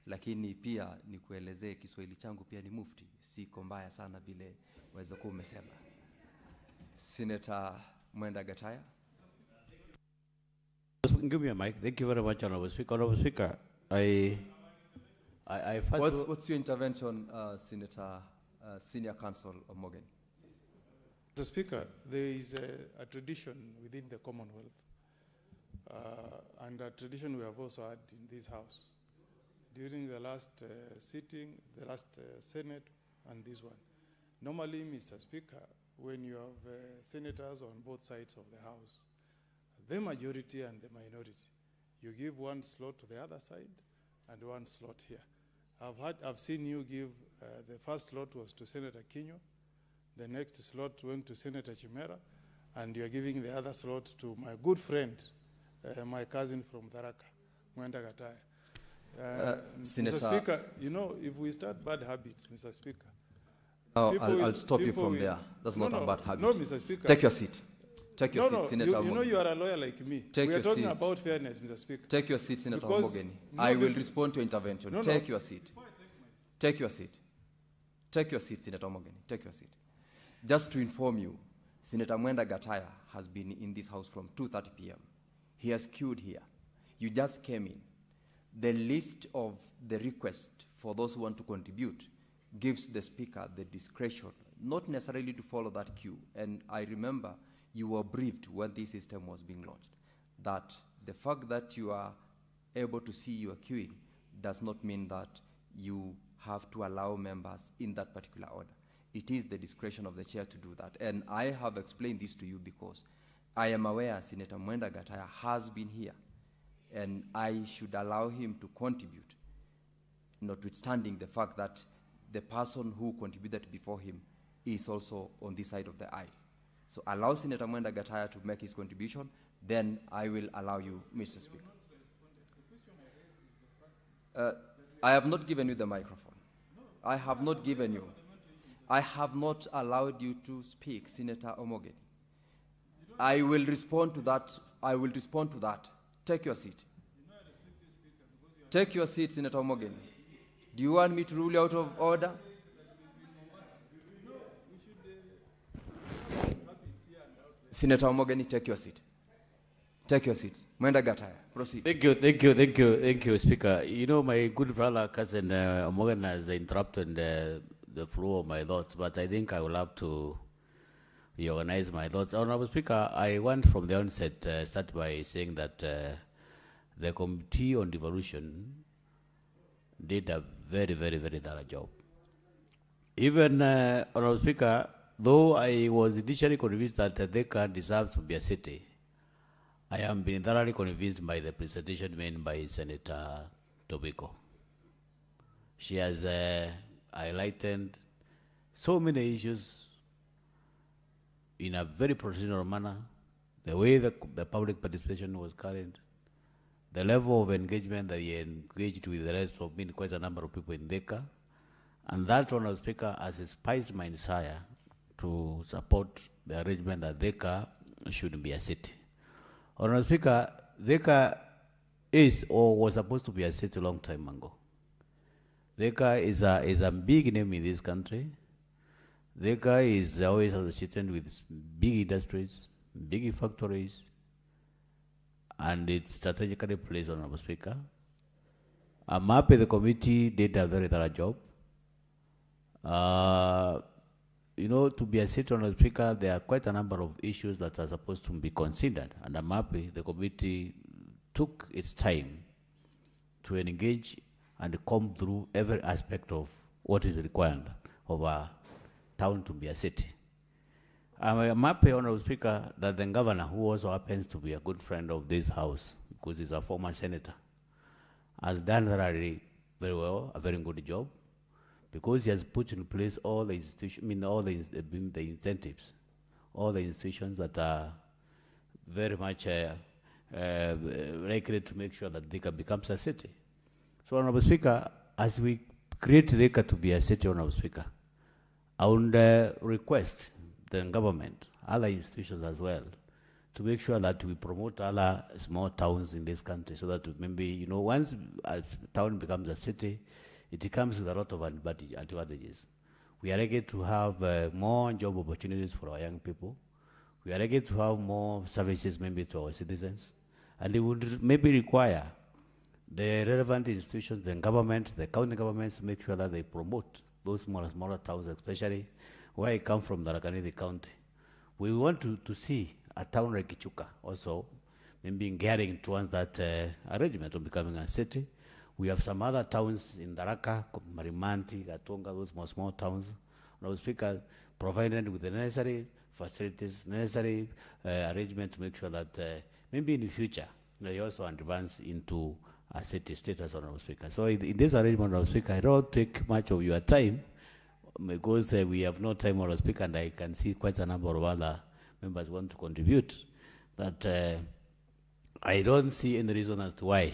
lakini pia nikuelezee Kiswahili changu pia ni mufti, siko mbaya sana vile waweza kuwa umesema. Senator Mwenda Gataya. Give me a mic. Thank you very much, Honorable Speaker. Honorable Speaker, I first... What's your intervention, Senator Senior Counsel Morgan? Mr. Speaker, there is a tradition within the Commonwealth, and a tradition we have also had in this House during the last sitting, the last Senate, and this one. Normally, Mr. Speaker, when you have senators on both sides of the House, the majority and the minority, you give one slot to the other side and one slot here. I've seen you give, the first slot was to Senator Kinyo, the next slot went to Senator Chimera, and you're giving the other slot to my good friend, my cousin from Tharaka, Mwenda Gataya. Senator, Mr. Speaker, you know, if we start bad habits, Mr. Speaker. I'll stop you from there. That's not a bad habit. No, Mr. Speaker. Take your seat. Take your seat, Senator you know you are a lawyer like me. We are talking about fairness, Mr. Speaker. Take your seat, Senator Morgan. I will respond to your intervention. Take your seat. Take your seat. Take your seat, Senator Morgan. Take your seat. Just to inform you, Senator Mwenda Gataya has been in this House from 2:30 p.m. He has queued here. You just came in. The list of the request for those who want to contribute gives the Speaker the discretion, not necessarily to follow that queue. And I remember you were briefed when this system was being launched, that the fact that you are able to see your queuing does not mean that you have to allow members in that particular order. It is the discretion of the chair to do that. And I have explained this to you because I am aware Senator Mwenda Gataya has been here, and I should allow him to contribute, notwithstanding the fact that the person who contributed before him is also on this side of the aisle. So allow Senator Mwenda Gataya to make his contribution, then I will allow you, Mr. Speaker. I have not given you the microphone. I have not given you. I have not allowed you to speak, Senator Omogeni. I will respond to that. I will respond to that. Take your seat. Take your seat, Senator Omogeni. Do you want me to rule you out of order? Senator Omogeni, take your seat. Take your seat. Mwenda Gataya, proceed. Thank you, Speaker. You know, my good brother, cousin Omogeni has interrupted the flow of my thoughts, but I think I will have to reorganize my thoughts. Honorable Speaker, I want from the onset start by saying that the Committee on Devolution did a very, very, very thorough job. Even, Honorable Speaker, though I was initially convinced that Thika deserves to be a city, I am being thoroughly convinced by the presentation made by Senator Tobiko. She has highlighted so many issues in a very procedural manner, the way the public participation was carried, the level of engagement that he engaged with the rest of quite a number of people in Thika, and that, Honorable Speaker, has inspired my desire to support the arrangement that Thika should be a city. Honorable Speaker, Thika is or was supposed to be a city a long time ago. Thika is a big name in this country. Thika is always associated with big industries, big factories, and it's strategically placed, Honorable Speaker. I'm happy the committee did a very thorough job. You know, to be a city, Honorable Speaker, there are quite a number of issues that are supposed to be considered, and I'm happy the committee took its time to engage and comb through every aspect of what is required of a town to be a city. I'm happy, Honorable Speaker, that the governor, who also happens to be a good friend of this house, because he's a former senator, has done very well, a very good job, because he has put in place all the institutions, all the incentives, all the institutions that are very much likely to make sure that Thika becomes a city. So, Honorable Speaker, as we create Thika to be a city, Honorable Speaker, I would request the government, other institutions as well, to make sure that we promote other small towns in this country, so that maybe, you know, once a town becomes a city, it comes with a lot of advantages. We are likely to have more job opportunities for our young people. We are likely to have more services maybe to our citizens. And it would maybe require the relevant institutions, the government, the county governments, to make sure that they promote those smaller towns, especially where I come from, the Tharaka County. We want to see a town like Kichuka also maybe gearing towards that arrangement of becoming a city. We have some other towns in Tharaka, Marimanti, Gatonga, those small towns. Now, Speaker, provided with the necessary facilities, necessary arrangement to make sure that maybe in the future they also advance into a city status, Honorable Speaker. So in this arrangement, Honorable Speaker, I don't take much of your time because we have no time, Honorable Speaker, and I can see quite a number of other members want to contribute. That I don't see any reason as to why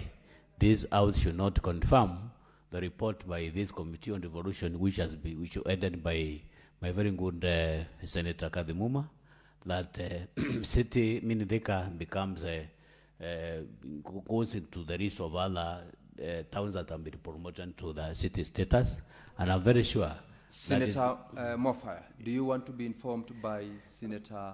this House should not confirm the report by this Committee on Devolution, which was headed by my very good Senator Kadimuma, that city Thika becomes goes into the list of other towns that have been promoted to the city status, and I'm very sure. Senator Mofaya, do you want to be informed by Senator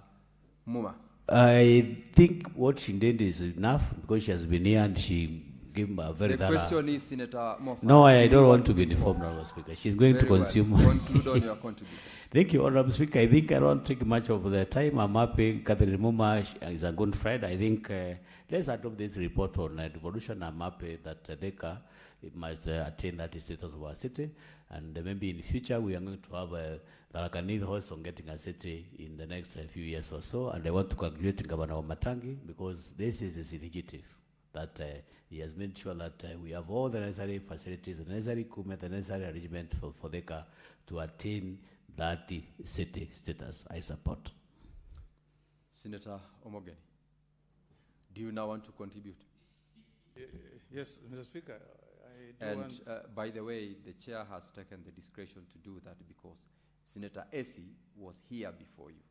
Muma? I think what she did is enough because she has been here and she gave a very thorough. The question is, Senator Mofaya. No, I don't want to be informed, Honorable Speaker. She's going to consume. Well. Conclude on your contribution. Thank you, Honorable Speaker. I think I don't take much of the time. I'm happy. Catherine Muma is a good friend. I think let's adopt this report on devolution. I'm happy that Thika must attain that status of our city. And maybe in the future, we are going to have Tharaka also getting a city in the next few years or so. And I want to congratulate Governor Matangi because this is his initiative that he has made sure that we have all the necessary facilities, the necessary equipment, the necessary arrangement for Thika to attain that city status. I support. Senator Omogeni, do you now want to contribute? Yes, Mr. Speaker, do And want- by the way, the chair has taken the discretion to do that because Senator Esi was here before you.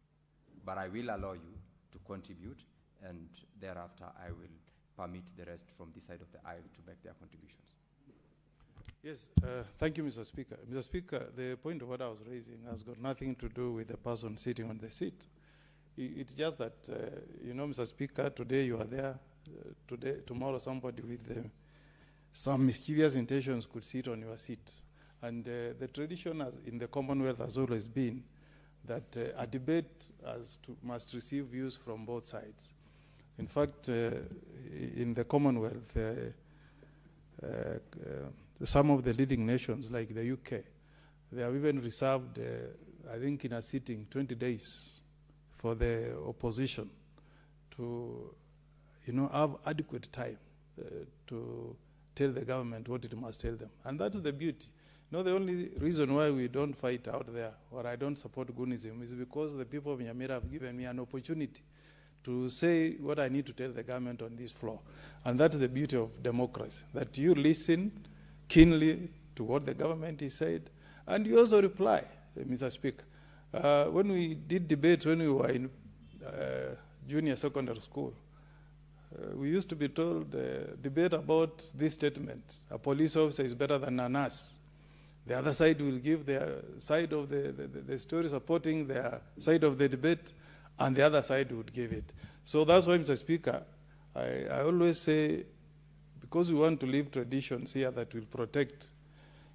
But I will allow you to contribute, and thereafter I will permit the rest from this side of the aisle to make their contributions. Yes, thank you, Mr. Speaker. Mr. Speaker, the point of what I was raising has got nothing to do with the person sitting on the seat. It's just that, you know, Mr. Speaker, today you are there, tomorrow somebody with some mischievous intentions could sit on your seat. And the tradition in the Commonwealth has always been that a debate must receive views from both sides. In fact, in the Commonwealth, some of the leading nations like the UK, they have even reserved, I think in a sitting, 20 days for the opposition to, you know, have adequate time to tell the government what it must tell them. And that's the beauty. You know, the only reason why we don't fight out there, or I don't support Gunism, is because the people of Nyamira have given me an opportunity to say what I need to tell the government on this floor. And that's the beauty of democracy, that you listen keenly to what the government is said, and you also reply, Mr. Speaker. When we did debate when we were in junior secondary school, we used to be told, debate about this statement, a police officer is better than a nurse. The other side will give their side of the story supporting their side of the debate, and the other side would give it. So that's why, Mr. Speaker, I always say, because we want to leave traditions here that will protect,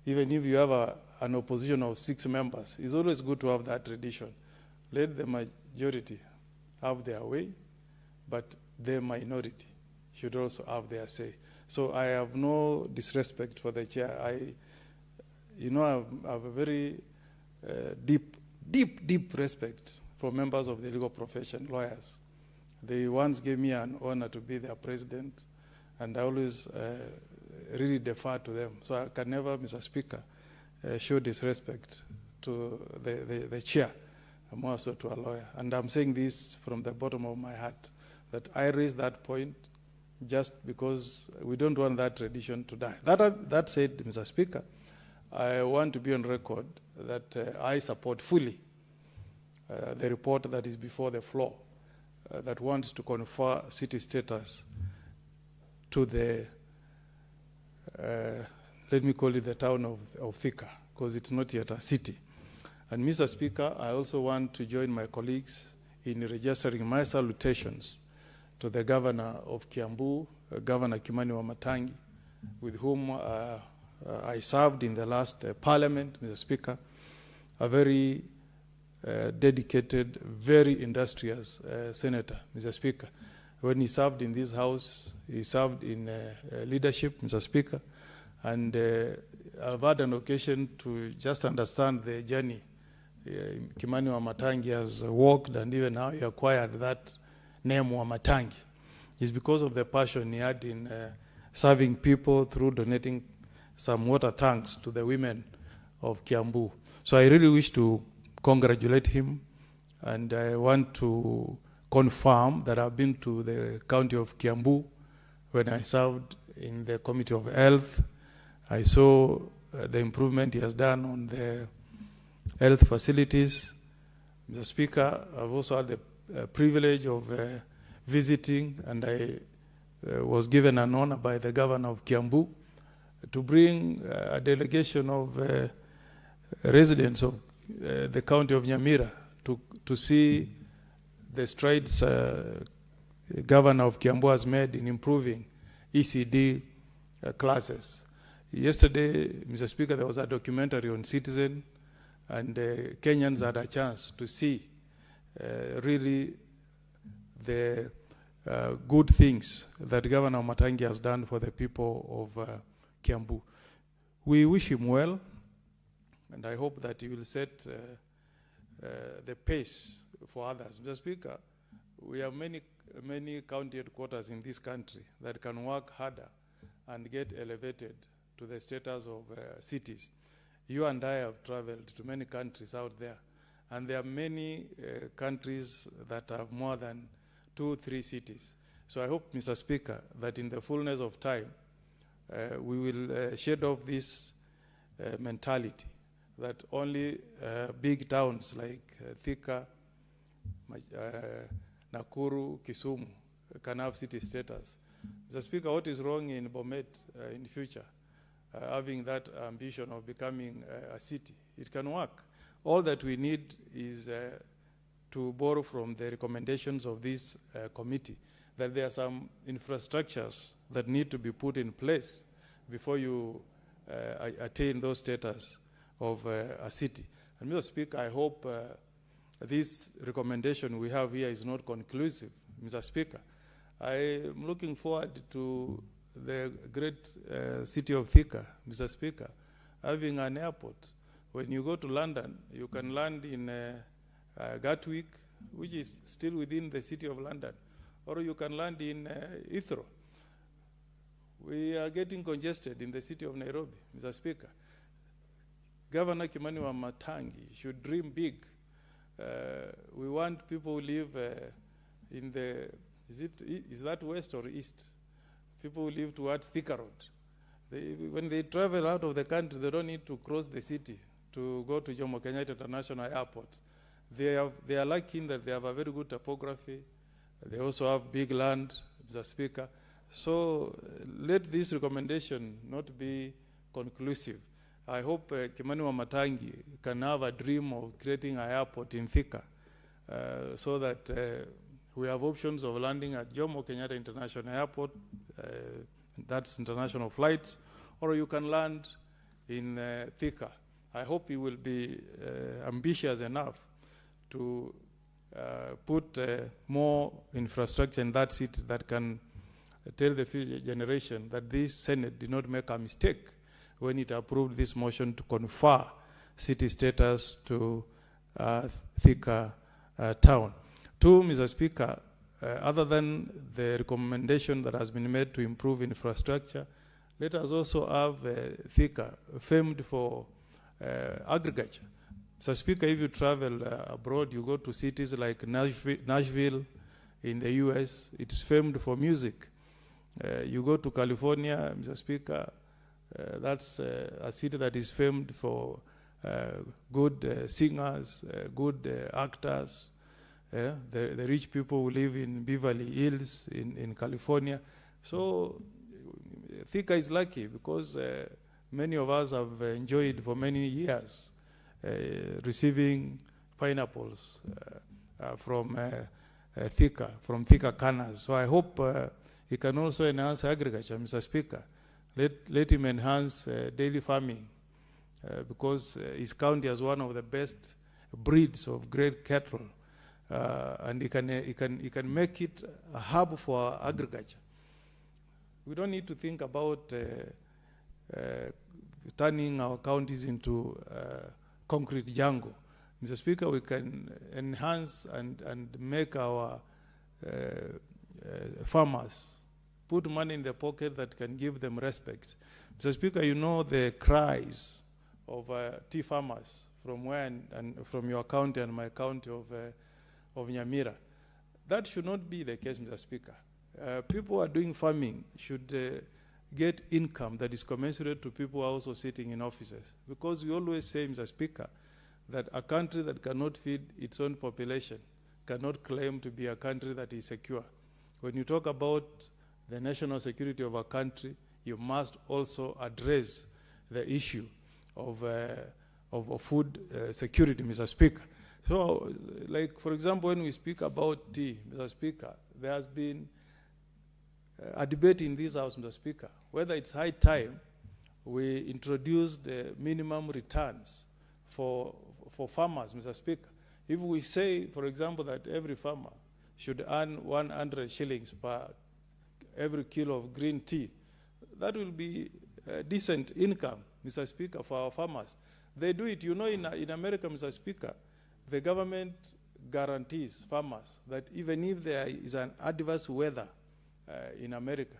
even if you have an opposition of 6 members, it's always good to have that tradition. Let the majority have their way, but the minority should also have their say. So I have no disrespect for the chair. I have a very deep respect for members of the legal profession, lawyers. They once gave me an honor to be their president, and I always really defer to them. So I can never, Mr. Speaker, show disrespect to the chair, more so to a lawyer. And I'm saying this from the bottom of my heart, that I raised that point just because we don't want that tradition to die. That said, Mr. Speaker, I want to be on record that I support fully the report that is before the floor that wants to confer city status to the, let me call it the town of Thika, because it's not yet a city. And Mr. Speaker, I also want to join my colleagues in registering my salutations to the governor of Kiambu, Governor Kimani Wamatangi, with whom I served in the last parliament, Mr. Speaker, a very dedicated, very industrious senator, Mr. Speaker. When he served in this house, he served in leadership, Mr. Speaker, and I've had an occasion to just understand the journey Kimani Wamatangi has walked, and even now he acquired that name Wamatangi. It's because of the passion he had in serving people through donating some water tanks to the women of Kiambu. So I really wish to congratulate him, and I want to confirm that I've been to the county of Kiambu when I served in the Committee of Health. I saw the improvement he has done on the health facilities. Mr. Speaker, I've also had the privilege of visiting, and I was given an honor by the governor of Kiambu to bring a delegation of residents of the county of Nyamira to see the strides governor of Kiambu has made in improving ECD classes. Yesterday, Mr. Speaker, there was a documentary on Citizen, and Kenyans had a chance to see really the good things that Governor Matangi has done for the people of Kiambu. We wish him well, and I hope that he will set the pace for others. Mr. Speaker, we have many county headquarters in this country that can work harder and get elevated to the status of cities. You and I have traveled to many countries out there, and there are many countries that have more than 2 or 3 cities. So I hope, Mr. Speaker, that in the fullness of time, we will shed off this mentality that only big towns like Thika, Nakuru, Kisumu can have city status. Mr. Speaker, what is wrong in Bomet in the future, having that ambition of becoming a city? It can work. All that we need is to borrow from the recommendations of this committee, that there are some infrastructures that need to be put in place before you attain those status of a city. And Mr. Speaker, I hope this recommendation we have here is not conclusive. Mr. Speaker, I am looking forward to the great city of Thika, Mr. Speaker, having an airport. When you go to London, you can land in Gatwick, which is still within the city of London, or you can land in Heathrow. We are getting congested in the city of Nairobi, Mr. Speaker. Governor Kimani Wamatangi should dream big. We want people who live in the, is that west or east? People who live towards Thika Road. When they travel out of the country, they don't need to cross the city to go to Jomo Kenyatta International Airport. They are lucky in that they have a very good topography. They also have big land, Mr. Speaker. So let this recommendation not be conclusive. I hope Kimani Wamatangi can have a dream of creating an airport in Thika so that we have options of landing at Jomo Kenyatta International Airport, that's international flights, or you can land in Thika. I hope he will be ambitious enough to put more infrastructure in that city that can tell the future generation that this Senate did not make a mistake when it approved this motion to confer city status to Thika town. Two, Mr. Speaker, other than the recommendation that has been made to improve infrastructure, let us also have Thika famed for agriculture. Mr. Speaker, if you travel abroad, you go to cities like Nashville in the US, it's famed for music. You go to California, Mr. Speaker, that's a city that is famed for good singers, good actors. The rich people who live in Beverly Hills in California. So Thika is lucky because many of us have enjoyed for many years receiving pineapples from Thika cannas. So I hope he can also enhance agriculture, Mr. Speaker. Let him enhance dairy farming because his county has one of the best breeds of great cattle, and he can make it a hub for agriculture. We don't need to think about turning our counties into concrete jungle. Mr. Speaker, we can enhance and make our farmers put money in their pocket that can give them respect. Mr. Speaker, you know the cries of tea farmers from where and from your county and my county of Nyamira. That should not be the case, Mr. Speaker. People who are doing farming should get income that is commensurate to people who are also sitting in offices. Because we always say, Mr. Speaker, that a country that cannot feed its own population cannot claim to be a country that is secure. When you talk about the national security of a country, you must also address the issue of food security, Mr. Speaker. So, like, for example, when we speak about tea, Mr. Speaker, there has been a debate in this House, Mr. Speaker, whether it's high time we introduced minimum returns for farmers, Mr. Speaker. If we say, for example, that every farmer should earn 100 shillings per every kilo of green tea, that will be a decent income, Mr. Speaker, for our farmers. They do it. You know, in America, Mr. Speaker, the government guarantees farmers that even if there is an adverse weather in America,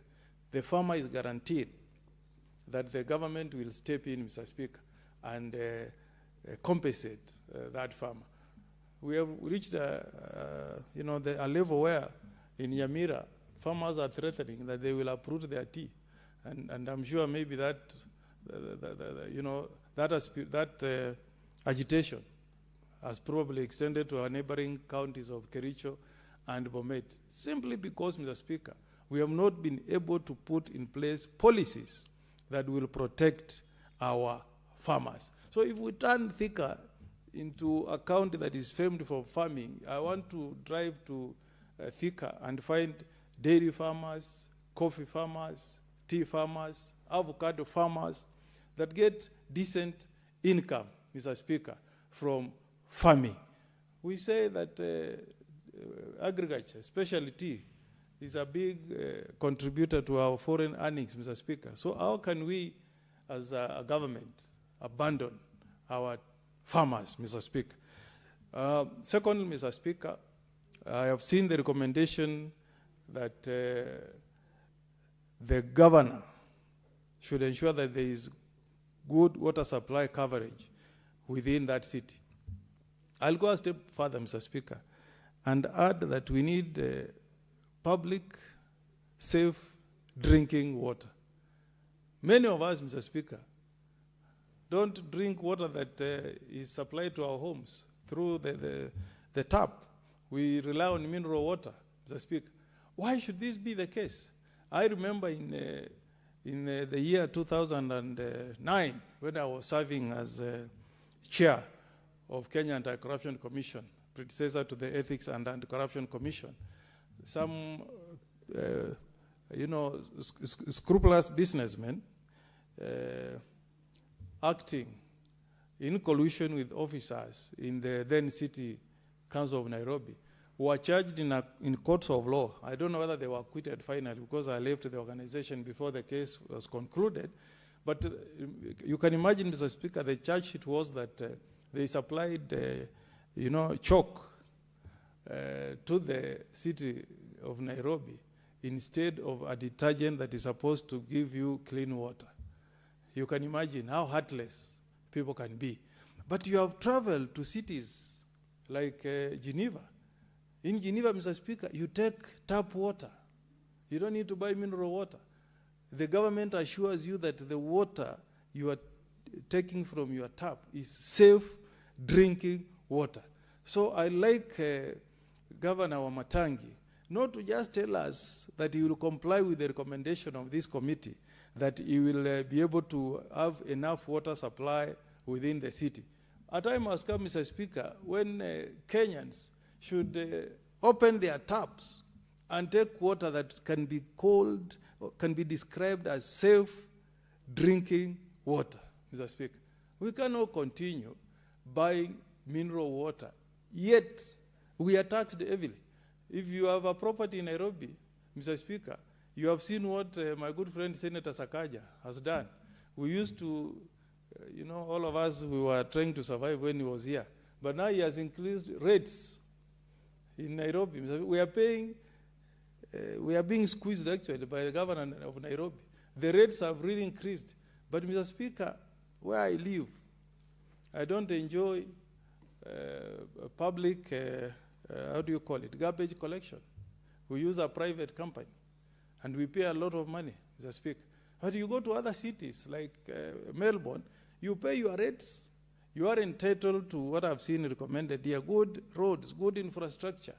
the farmer is guaranteed that the government will step in, Mr. Speaker, and compensate that farmer. We have reached a level where in Nyamira, farmers are threatening that they will uproot their tea And I'm sure maybe that, you know, that agitation has probably extended to our neighboring counties of Kericho and Bomet, simply because, Mr. Speaker, we have not been able to put in place policies that will protect our farmers. So if we turn Thika into a county that is famed for farming, I want to drive to Thika and find dairy farmers, coffee farmers, tea farmers, avocado farmers that get decent income, Mr. Speaker, from farming. We say that agriculture, especially tea, is a big contributor to our foreign earnings, Mr. Speaker. So how can we, as a government, abandon our farmers, Mr. Speaker? Second, Mr. Speaker, I have seen the recommendation that the governor should ensure that there is good water supply coverage within that city. I'll go a step further, Mr. Speaker, and add that we need public, safe drinking water. Many of us, Mr. Speaker, don't drink water that is supplied to our homes through the tap. We rely on mineral water, Mr. Speaker. Why should this be the case? I remember in the year 2009, when I was serving as chair of Kenya Anti-Corruption Commission, predecessor to the Ethics and Anti-Corruption Commission, some, you know, scrupulous businessmen acting in collusion with officers in the then City Council of Nairobi were charged in courts of law. I don't know whether they were acquitted finally, because I left the organization before the case was concluded. But you can imagine, Mr. Speaker, the charge sheet was that they supplied, you know, chalk to the city of Nairobi instead of a detergent that is supposed to give you clean water. You can imagine how heartless people can be. But you have traveled to cities like Geneva. In Geneva, Mr. Speaker, you take tap water. You don't need to buy mineral water. The government assures you that the water you are taking from your tap is safe drinking water. So I like Governor Wamatangi not to just tell us that he will comply with the recommendation of this committee, that he will be able to have enough water supply within the city. A time has come, Mr. Speaker, when Kenyans should open their taps and take water that can be called, or can be described as safe drinking water, Mr. Speaker. We cannot continue buying mineral water, yet we are taxed heavily. If you have a property in Nairobi, Mr. Speaker, you have seen what my good friend Senator Sakaja has done. We used to, you know, all of us, we were trying to survive when he was here. But now he has increased rates in Nairobi. We are paying, we are being squeezed actually by the governor of Nairobi. The rates have really increased. But Mr. Speaker, where I live, I don't enjoy public, how do you call it, garbage collection. We use a private company, and we pay a lot of money, Mr. Speaker. But you go to other cities like Melbourne, you pay your rates. You are entitled to what I've seen recommended here, good roads, good infrastructure.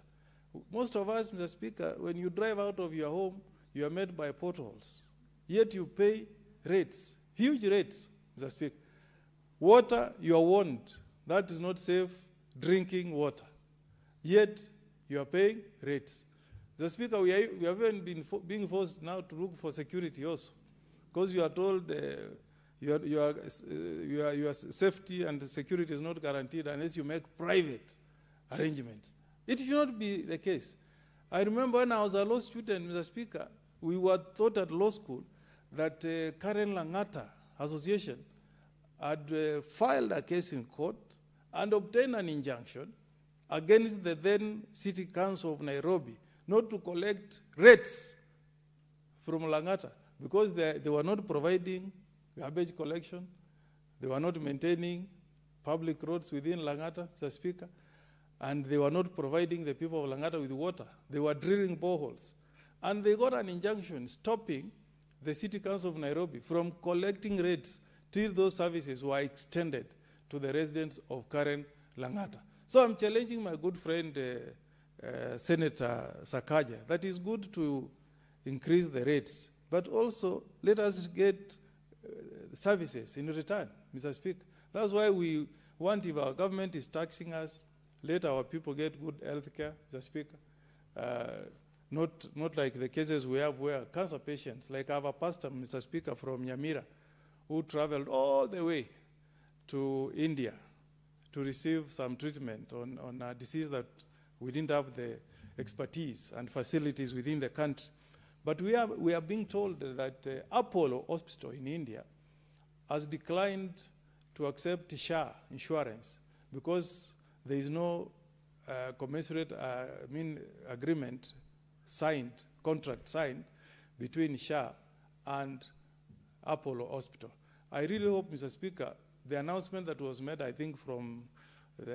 Most of us, Mr. Speaker, when you drive out of your home, you are met by potholes. Yet you pay rates, huge rates, Mr. Speaker. Water, you are warned, that is not safe drinking water. Yet you are paying rates. Mr. Speaker, we have even been being forced now to look for security also, because you are told your safety and security is not guaranteed unless you make private arrangements. It should not be the case. I remember when I was a law student, Mr. Speaker, we were taught at law school that Karen Langata Association had filed a case in court and obtained an injunction against the then City Council of Nairobi not to collect rates from Langata because they were not providing garbage collection, they were not maintaining public roads within Langata, Mr. Speaker, and they were not providing the people of Langata with water. They were drilling boreholes. And they got an injunction stopping the City Council of Nairobi from collecting rates till those services were extended to the residents of Karen Langata. So I'm challenging my good friend Senator Sakaja that it's good to increase the rates, but also let us get services in return, Mr. Speaker. That's why we want, if our government is taxing us, let our people get good health care, Mr. Speaker. Not like the cases we have where cancer patients, like our pastor, Mr. Speaker, from Nyamira, who traveled all the way to India to receive some treatment on a disease that we didn't have the expertise and facilities within the country. But we are being told that Apollo Hospital in India has declined to accept SHA insurance because there is no commensurate agreement signed, contract signed between SHA and Apollo Hospital. I really hope, Mr. Speaker, the announcement that was made, I think, from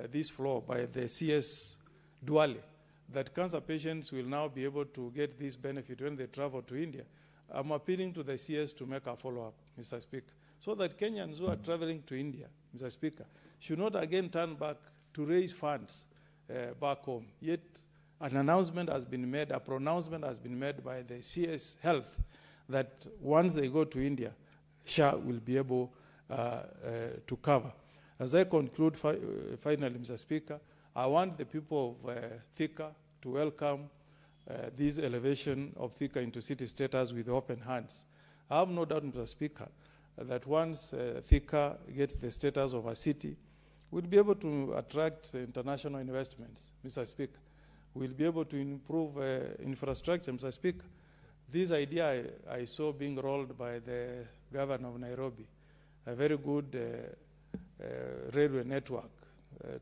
this floor by the CS Duale, that cancer patients will now be able to get this benefit when they travel to India. I'm appealing to the CS to make a follow-up, Mr. Speaker, so that Kenyans who are traveling to India, Mr. Speaker, should not again turn back to raise funds back home. Yet an announcement has been made, a pronouncement has been made by the CS Health that once they go to India, SHA will be able to cover. As I conclude finally, Mr. Speaker, I want the people of Thika to welcome this elevation of Thika into city status with open hands. I have no doubt, Mr. Speaker, that once Thika gets the status of a city, we'll be able to attract international investments, Mr. Speaker. We'll be able to improve infrastructure, Mr. Speaker. This idea I saw being rolled by the governor of Nairobi, a very good railway network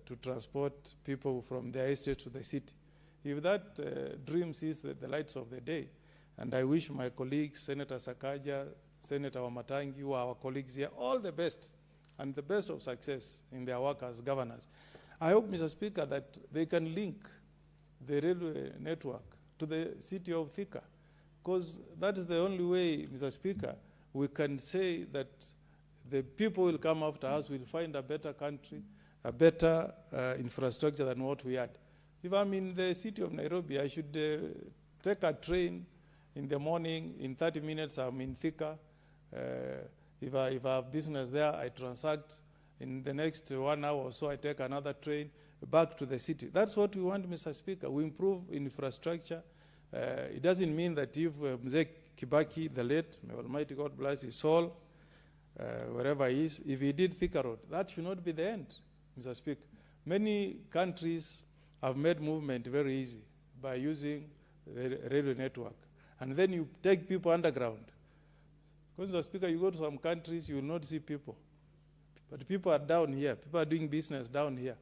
to transport people from their estate to the city. If that dream sees the lights of the day, and I wish my colleagues, Senator Sakaja, Senator Wamatangi, who are our colleagues here, all the best and the best of success in their work as governors. I hope, Mr. Speaker, that they can link the railway network to the city of Thika, because that is the only way, Mr. Speaker, we can say that the people will come after us, will find a better country, a better infrastructure than what we had. If I'm in the city of Nairobi, I should take a train in the morning, in 30 minutes I'm in Thika. If I have business there, I transact. In the next 1 hour or so, I take another train back to the city. That's what we want, Mr. Speaker. We improve infrastructure. It doesn't mean that if Mzee Kibaki, the late, may Almighty God bless his soul, wherever he is, if he did Thika Road, that should not be the end, Mr. Speaker. Many countries have made movement very easy by using the railway network. And then you take people underground. Because, Mr. Speaker, you go to some countries, you will not see people. But people are down here. People are doing business down here,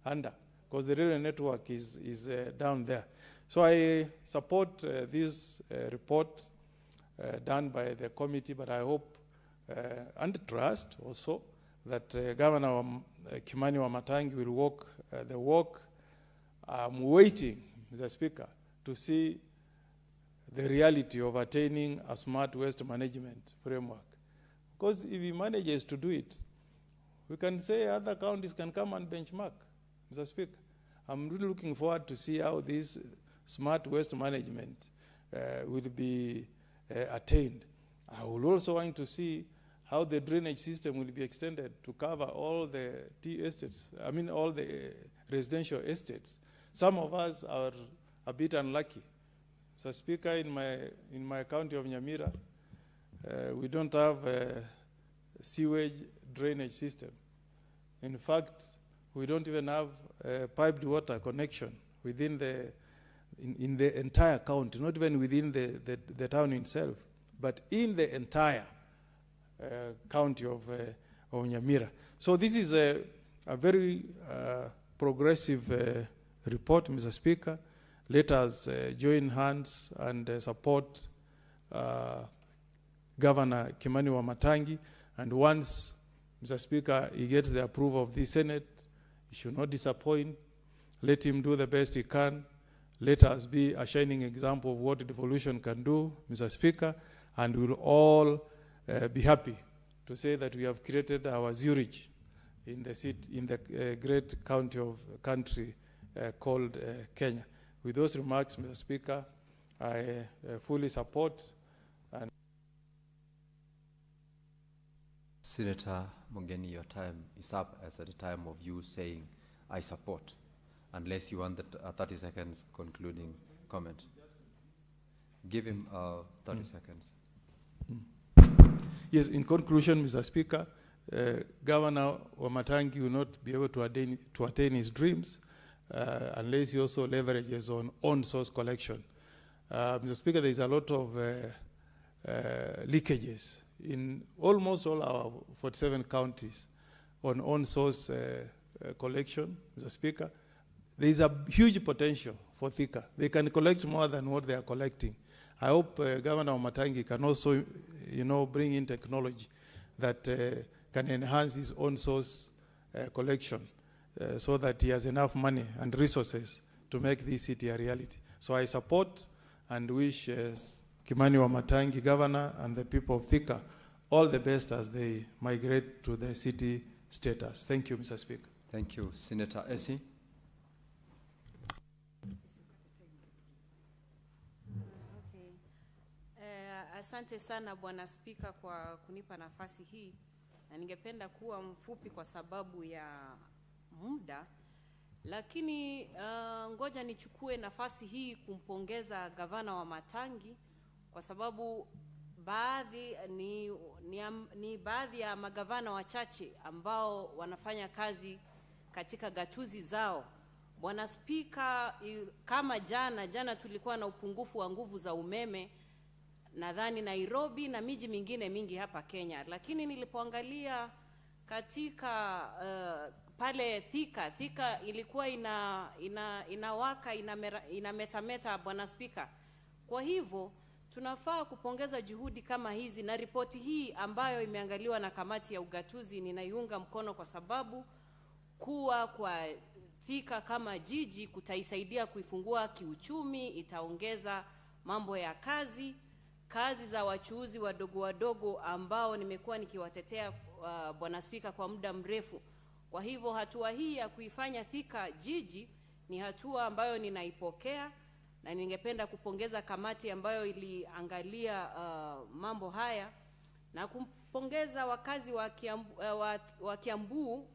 under, because the railway network is down there. So I support this report done by the committee, but I hope and trust also that Governor Kimani Wamatangi will walk the walk. I'm waiting, Mr. Speaker, to see the reality of attaining a smart waste management framework. Because if he manages to do it, we can say other counties can come and benchmark, Mr. Speaker. I'm really looking forward to see how this smart waste management will be attained. I will also want to see how the drainage system will be extended to cover all the tea estates, all the residential estates. Some of us are a bit unlucky. Mr. Speaker, in my county of Nyamira, we don't have a sewage drainage system. In fact, we don't even have a piped water connection within in the entire county, not even within the town itself, but in the entire county of Nyamira. So this is a very progressive report, Mr. Speaker. Let us join hands and support Governor Kimani Wamatangi. And once, Mr. Speaker, he gets the approval of the Senate, he should not disappoint. Let him do the best he can. Let us be a shining example of what devolution can do, Mr. Speaker. and we'll all be happy to say that we have created our Zurich in the city, in the great country called Kenya. With those remarks, Mr. Speaker, I fully support. And Senator Mungeni, your time is up as at the time of you saying, I support, unless you want that 30 seconds concluding comment. Give him 30 seconds. Yes, in conclusion, Mr. Speaker, Governor Wamatangi will not be able to attain his dreams unless he also leverages on on-source collection. Mr. Speaker, there is a lot of leakages in almost all our 47 counties on on-source collection, Mr. Speaker. There is a huge potential for Thika. They can collect more than what they are collecting. I hope Governor Wamatangi can also, bring in technology that can enhance his own source collection so that he has enough money and resources to make this city a reality. So I support and wish Kimani Wamatangi, Governor, and the people of Thika all the best as they migrate to the city status. Thank you, Mr. Speaker. Thank you. Senator Esi. Asante sana Bwana Spika kwa kunipa nafasi hii, na ningependa kuwa mfupi kwa sababu ya muda, lakini ngoja nichukue nafasi hii kumpongeza Gavana Wamatangi kwa sababu ni baadhi ya magavana wachache ambao wanafanya kazi katika gatuzi zao. Bwana Spika, kama jana tulikuwa na upungufu wa nguvu za umeme nadhani Nairobi na miji mingine mingi hapa Kenya, lakini nilipoangalia katika pale Thika ilikuwa inawaka inametameta Bwana Spika. Kwa hivyo tunafaa kupongeza juhudi kama hizi, na ripoti hii ambayo imeangaliwa na kamati ya ugatuzi ninaiunga mkono kwa sababu kuwa kwa Thika kama jiji kutaisaidia kuifungua kiuchumi, itaongeza mambo ya kazi za wachuuzi wadogo ambao nimekuwa nikiwatetea Bwana Spika kwa muda mrefu. Kwa hivyo hatua hii ya kuifanya Thika jiji ni hatua ambayo ninaipokea, na ningependa kupongeza kamati ambayo iliangalia mambo haya, na kumpongeza wakazi wa Kiambu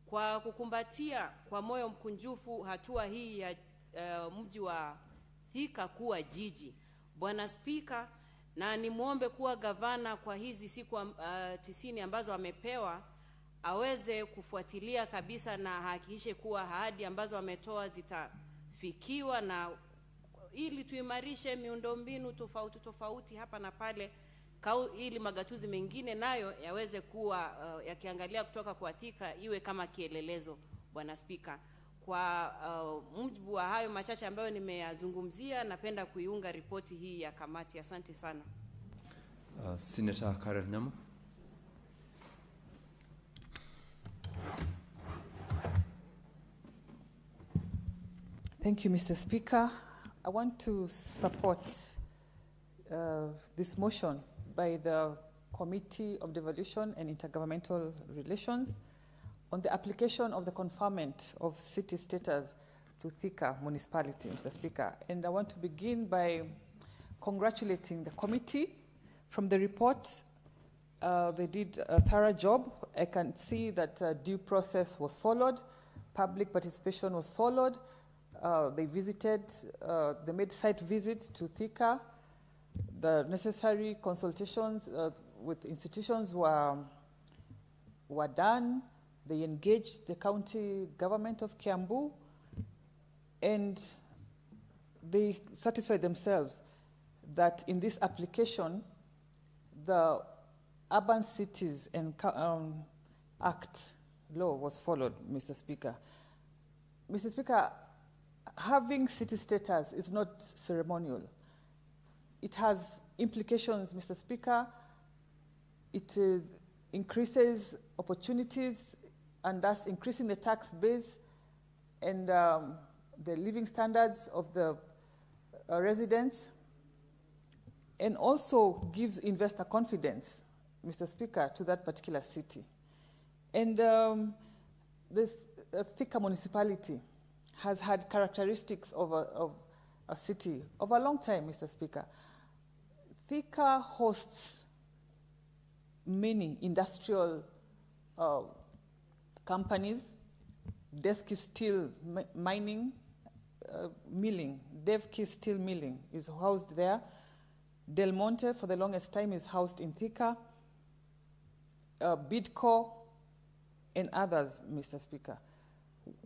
kwa kukumbatia kwa moyo mkunjufu hatua hii ya mji wa Thika kuwa jiji. Bwana Spika, na nimuombe kuwa gavana kwa hizi siku 90 ambazo amepewa aweze kufuatilia kabisa na hakikishe kuwa ahadi ambazo ametoa zitafikiwa, na ili tuimarishe miundombinu tofauti hapa na pale, ili magatuzi mengine nayo yaweze kuwa yakiangalia kutoka kwa Thika iwe kama kielelezo. Bwana Spika, kwa mujibu wa hayo machache ambayo nimeyazungumzia, napenda kuiunga ripoti hii ya kamati. Asante sana. Senator Karen Nyamo. Thank you, Mr. Speaker. I want to support this motion by the Committee of Devolution and Intergovernmental Relations on the application of the conferment of city status to Thika municipality, Mr. Speaker. And I want to begin by congratulating the committee. From the report, they did a thorough job. I can see that due process was followed, public participation was followed. They visited, they made site visits to Thika. The necessary consultations with institutions were done. They engaged the county government of Kiambu, and they satisfied themselves that in this application, the Urban Cities and Act law was followed, Mr. Speaker. Mr. Speaker, having city status is not ceremonial. It has implications, Mr. Speaker. It increases opportunities and thus increasing the tax base and the living standards of the residents. and also gives investor confidence, Mr. Speaker, to that particular city. And this Thika municipality has had characteristics of a city over a long time, Mr. Speaker. Thika hosts many industrial companies, Deski Steel mining, milling, Devki Steel milling is housed there. Del Monte, for the longest time, is housed in Thika. Bidco and others, Mr. Speaker.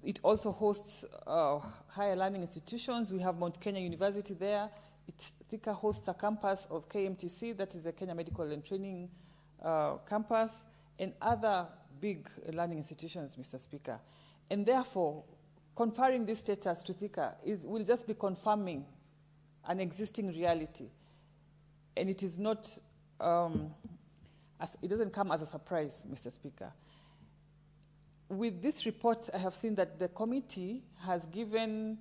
It also hosts higher learning institutions. We have Mount Kenya University there. Thika hosts a campus of KMTC, that is the Kenya Medical and Training campus, and other big learning institutions, Mr. Speaker. And therefore, conferring this status to Thika will just be confirming an existing reality. And it is not, it doesn't come as a surprise, Mr. Speaker. With this report, I have seen that the committee has given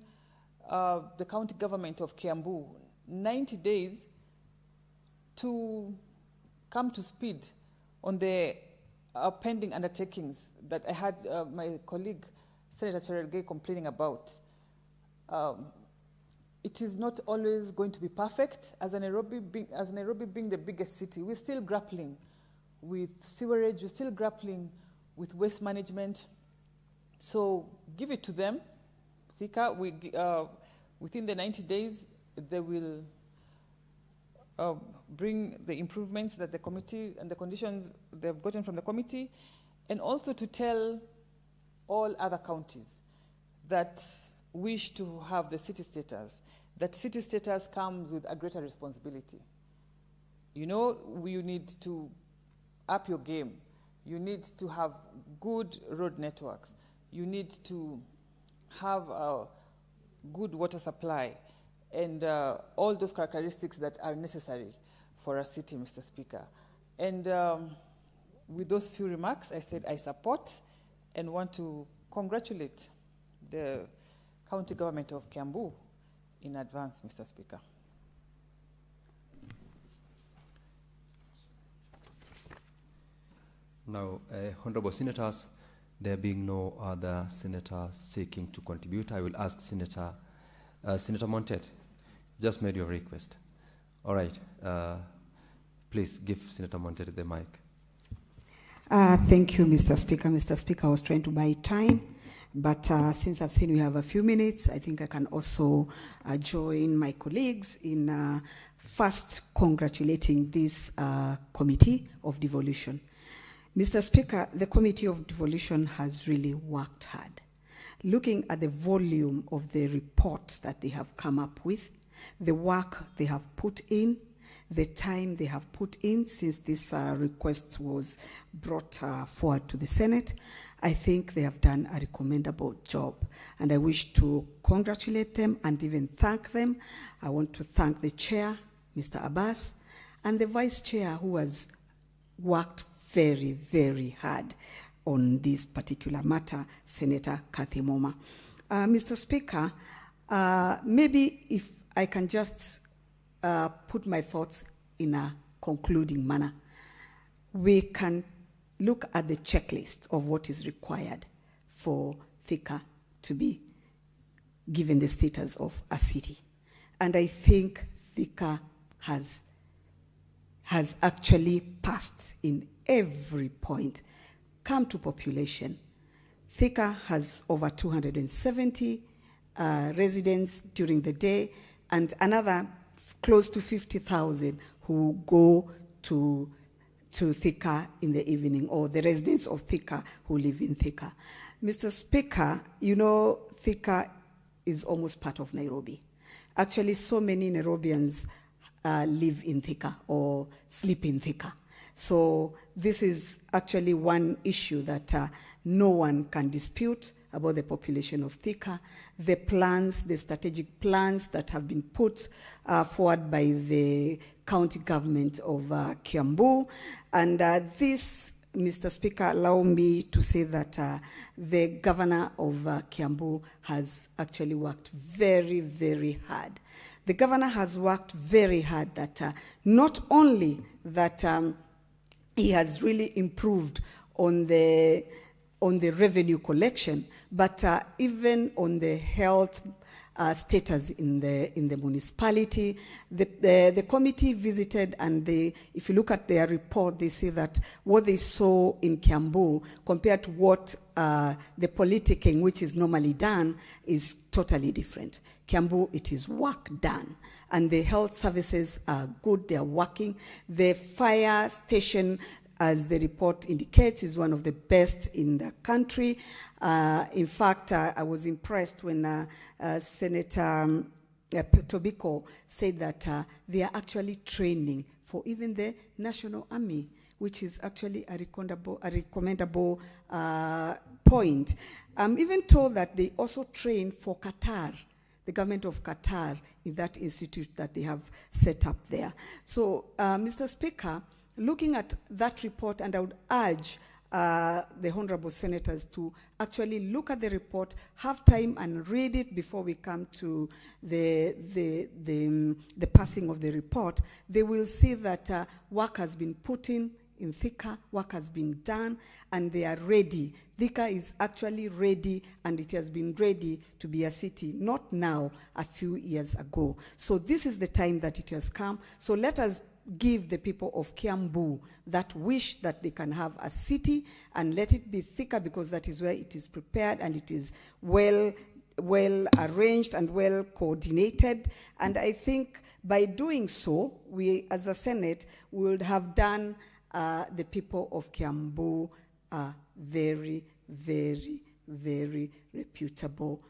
the county government of Kiambu 90 days to come to speed on the pending undertakings that I had my colleague, Senator Cherargei, complaining about. It is not always going to be perfect. As Nairobi being the biggest city, we're still grappling with sewerage, we're still grappling with waste management. So give it to them. Thika, within the 90 days, they will bring the improvements that the committee and the conditions they've gotten from the committee, and also to tell all other counties that wish to have the city status, that city status comes with a greater responsibility. You know, you need to up your game. You need to have good road networks. You need to have a good water supply and all those characteristics that are necessary for a city, Mr. Speaker. And with those few remarks, I said I support and want to congratulate the county government of Kiambu in advance, Mr. Speaker. Now, honorable senators, there being no other senator seeking to contribute, I will ask Senator Montet, just made your request. All right, please give Senator Montet the mic. Thank you, Mr. Speaker. Mr. Speaker, I was trying to buy time, but since I've seen we have a few minutes, I think I can also join my colleagues in first congratulating this committee of devolution. Mr. Speaker, the Committee of Devolution has really worked hard. Looking at the volume of the reports that they have come up with, the work they have put in, the time they have put in since this request was brought forward to the Senate, I think they have done a recommendable job. And I wish to congratulate them and even thank them. I want to thank the chair, Mr. Abbas, and the vice chair who has worked very, very hard on this particular matter, Senator Kathy Moma. Mr. Speaker, maybe if I can just put my thoughts in a concluding manner. We can look at the checklist of what is required for Thika to be given the status of a city. And I think Thika has actually passed in every point. Come to population. Thika has over 270 residents during the day and another close to 50,000 who go to Thika in the evening, or the residents of Thika who live in Thika. Mr. Speaker, you know, Thika is almost part of Nairobi. Actually, so many Nairobians live in Thika or sleep in Thika. So this is actually one issue that no one can dispute about the population of Thika. The plans, the strategic plans that have been put forward by the county government of Kiambu. And this, Mr. Speaker, allow me to say that the governor of Kiambu has actually worked very, very hard. the governor has worked very hard that not only that he has really improved on the revenue collection, but even on the health status in the municipality. The committee visited, and if you look at their report, they say that what they saw in Kiambu compared to what the politicking, which is normally done, is totally different. Kiambu, it is work done. And the health services are good, they are working. The fire station, as the report indicates, is one of the best in the country. In fact, I was impressed when Senator Tobiko said that they are actually training for even the National Army, which is actually a recommendable point. I'm even told that they also train for Qatar, the government of Qatar, in that institute that they have set up there. So, Mr. Speaker, looking at that report, and I would urge the honorable senators to actually look at the report, have time and read it before we come to the passing of the report. They will see that work has been put in Thika, work has been done, and they are ready. Thika is actually ready, and it has been ready to be a city, not now, a few years ago. So this is the time that it has come. So let us give the people of Kiambu that wish that they can have a city, and let it be Thika, because that is where it is prepared and it is well arranged and well coordinated. And I think by doing so, we as a Senate would have done the people of Kiambu very, very, very reputable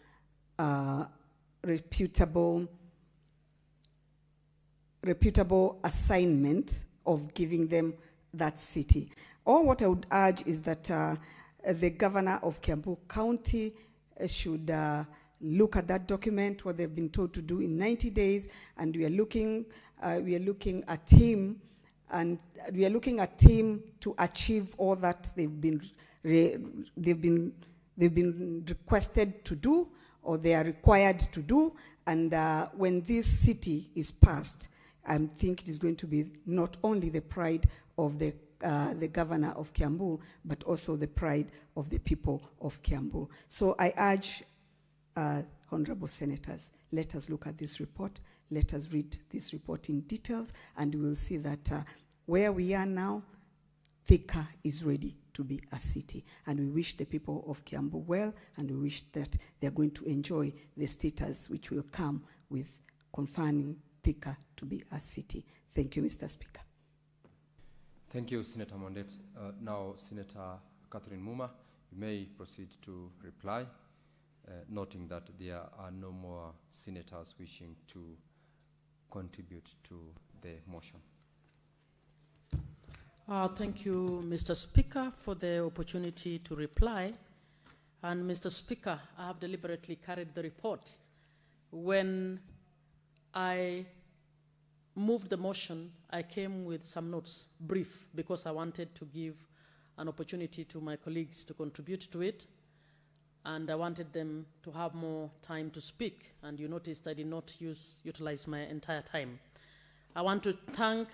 assignment of giving them that city. Or what I would urge is that the governor of Kiambu County should look at that document, what they've been told to do in 90 days, and we are looking at him, and we are looking at him to achieve all that they've been requested to do, or they are required to do. And when this city is passed, I think it is going to be not only the pride of the governor of Kiambu, but also the pride of the people of Kiambu. So I urge honorable senators, let us look at this report, let us read this report in details, and we will see that where we are now, Thika is ready to be a city. And we wish the people of Kiambu well, and we wish that they're going to enjoy the status which will come with confining Thika to be a city. Thank you, Mr. Speaker. Thank you, Senator Mondet. Now, Senator Catherine Muma, you may proceed to reply, noting that there are no more senators wishing to contribute to the motion. Thank you, Mr. Speaker, for the opportunity to reply. And Mr. Speaker, I have deliberately carried the report. When I moved the motion, I came with some notes, brief, because I wanted to give an opportunity to my colleagues to contribute to it, and I wanted them to have more time to speak, and you noticed I did not utilize my entire time. I want to thank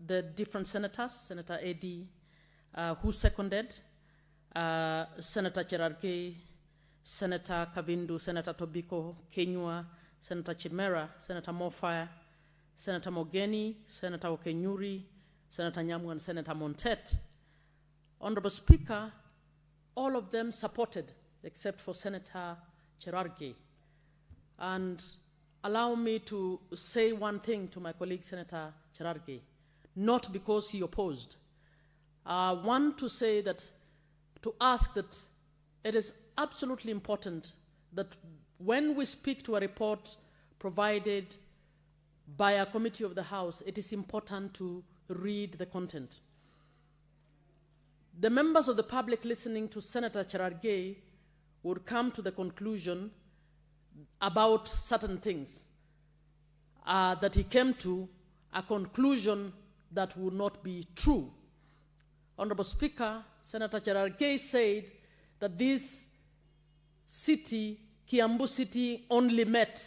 the different senators, Senator Eddy, who seconded, Senator Cherargei, Senator Kabindu, Senator Tobiko Kenyua, Senator Chimera, Senator Mofaya, Senator Mogeni, Senator Okenyuri, Senator Nyamu, and Senator Montet. Honorable Speaker, all of them supported, except for Senator Cherargei. And allow me to say one thing to my colleague, Senator Cherargei, not because he opposed. I want to say that, to ask that it is absolutely important that when we speak to a report provided by a committee of the House, it is important to read the content. The members of the public listening to Senator Cherargei would come to the conclusion about certain things, that he came to a conclusion that would not be true. Honorable Speaker, Senator Cherargei said that this city, Kiambu City, only met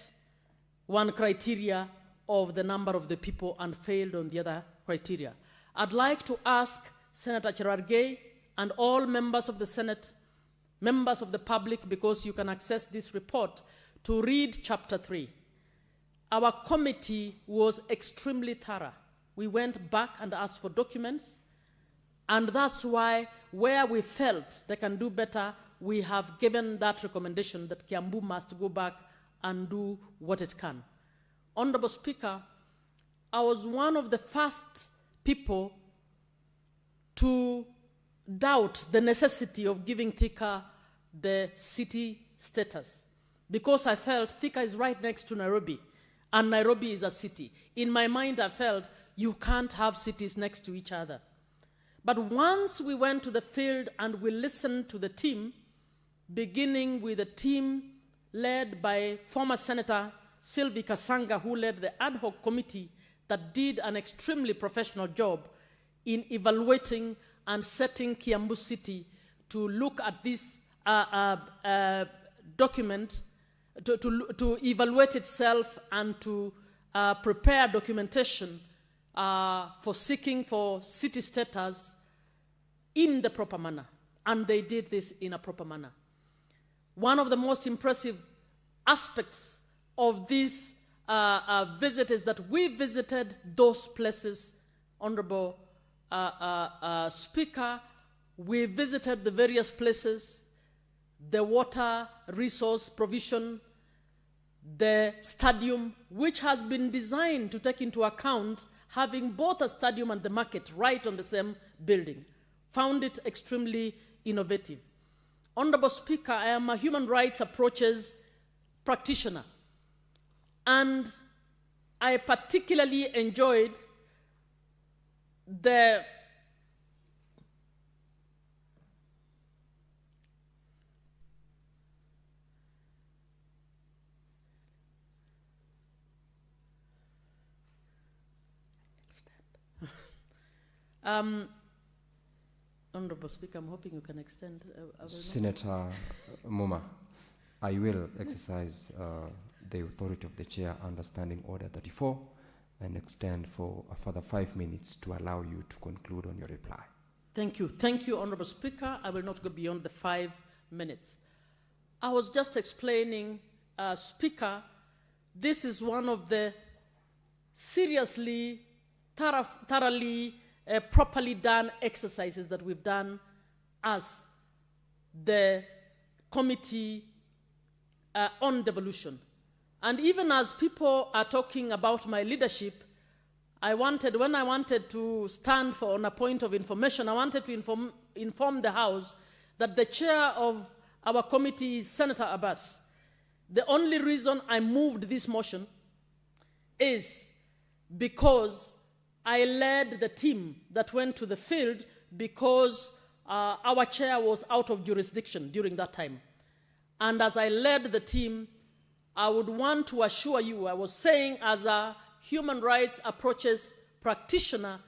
one criteria of the number of the people and failed on the other criteria. I'd like to ask Senator Cherargei and all members of the Senate, members of the public, because you can access this report, to read chapter 3. Our committee was extremely thorough. We went back and asked for documents, and that's why where we felt they can do better, we have given that recommendation that Kiambu must go back and do what it can. Honorable Speaker, I was one of the first people to doubt the necessity of giving Thika the city status, because I felt Thika is right next to Nairobi, and Nairobi is a city. In my mind, I felt you can't have cities next to each other. But once we went to the field and we listened to the team, beginning with a team led by former Senator Sylvie Kasanga, who led the ad hoc committee that did an extremely professional job in evaluating and setting Kiambu City to look at this document, to evaluate itself and to prepare documentation for seeking for city status in the proper manner. And they did this in a proper manner. One of the most impressive aspects of this visit is that we visited those places, Honorable Speaker. We visited the various places, the water resource provision, the stadium, which has been designed to take into account having both a stadium and the market right on the same building. Found it extremely innovative. Honorable Speaker, I am a human rights approaches practitioner, and I particularly enjoyed the Honorable Speaker, I'm hoping you can extend. Senator Muma, I will exercise the authority of the chair under Standing Order 34 and extend for a further 5 minutes to allow you to conclude on your reply. Thank you. Thank you, Honorable Speaker. I will not go beyond the 5 minutes. I was just explaining, Speaker, this is one of the seriously, thoroughly, properly done exercises that we've done as the Committee on Devolution. And even as people are talking about my leadership, when I wanted to stand for on a point of information, I wanted to inform the House that the chair of our committee is Senator Abbas. The only reason I moved this motion is because I led the team that went to the field because our chair was out of jurisdiction during that time. And as I led the team, I would want to assure you, I was saying as a human rights approaches practitioner,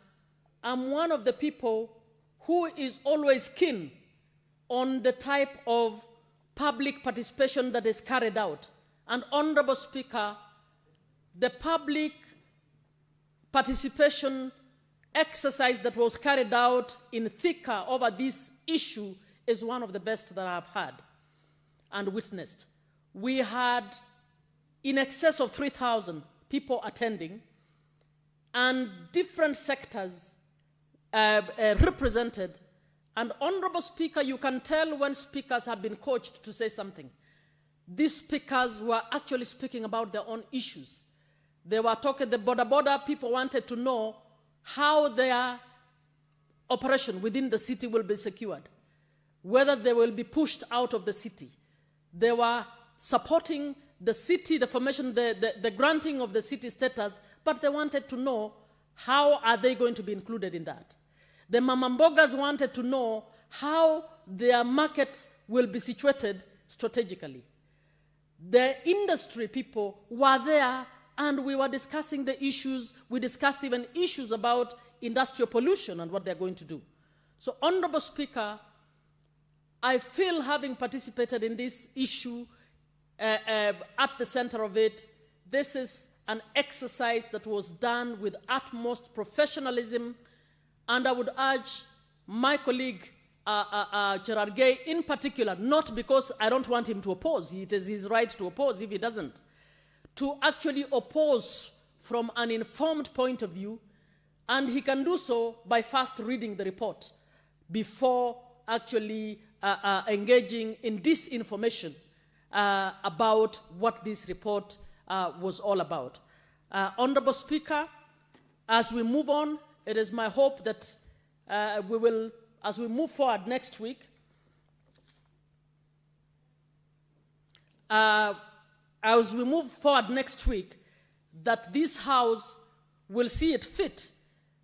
I'm one of the people who is always keen on the type of public participation that is carried out. And Honorable Speaker, the public participation exercise that was carried out in Thika over this issue is one of the best that I've had and witnessed. We had in excess of 3,000 people attending, and different sectors represented. And Honorable Speaker, you can tell when speakers have been coached to say something. These speakers were actually speaking about their own issues. They were talking, the border people wanted to know how their operation within the city will be secured, whether they will be pushed out of the city. They were supporting the city, the formation, the granting of the city status, but they wanted to know how are they going to be included in that. The Mamambogas wanted to know how their markets will be situated strategically. The industry people were there, and we were discussing the issues. We discussed even issues about industrial pollution and what they're going to do. So, Honorable Speaker, I feel, having participated in this issue at the center of it, this is an exercise that was done with utmost professionalism, and I would urge my colleague, Gerard Gay in particular, not because I don't want him to oppose, it is his right to oppose if he doesn't, to actually oppose from an informed point of view, and he can do so by first reading the report before actually engaging in disinformation about what this report was all about. Honorable Speaker, as we move on, it is my hope that we will, as we move forward next week, that this House will see it fit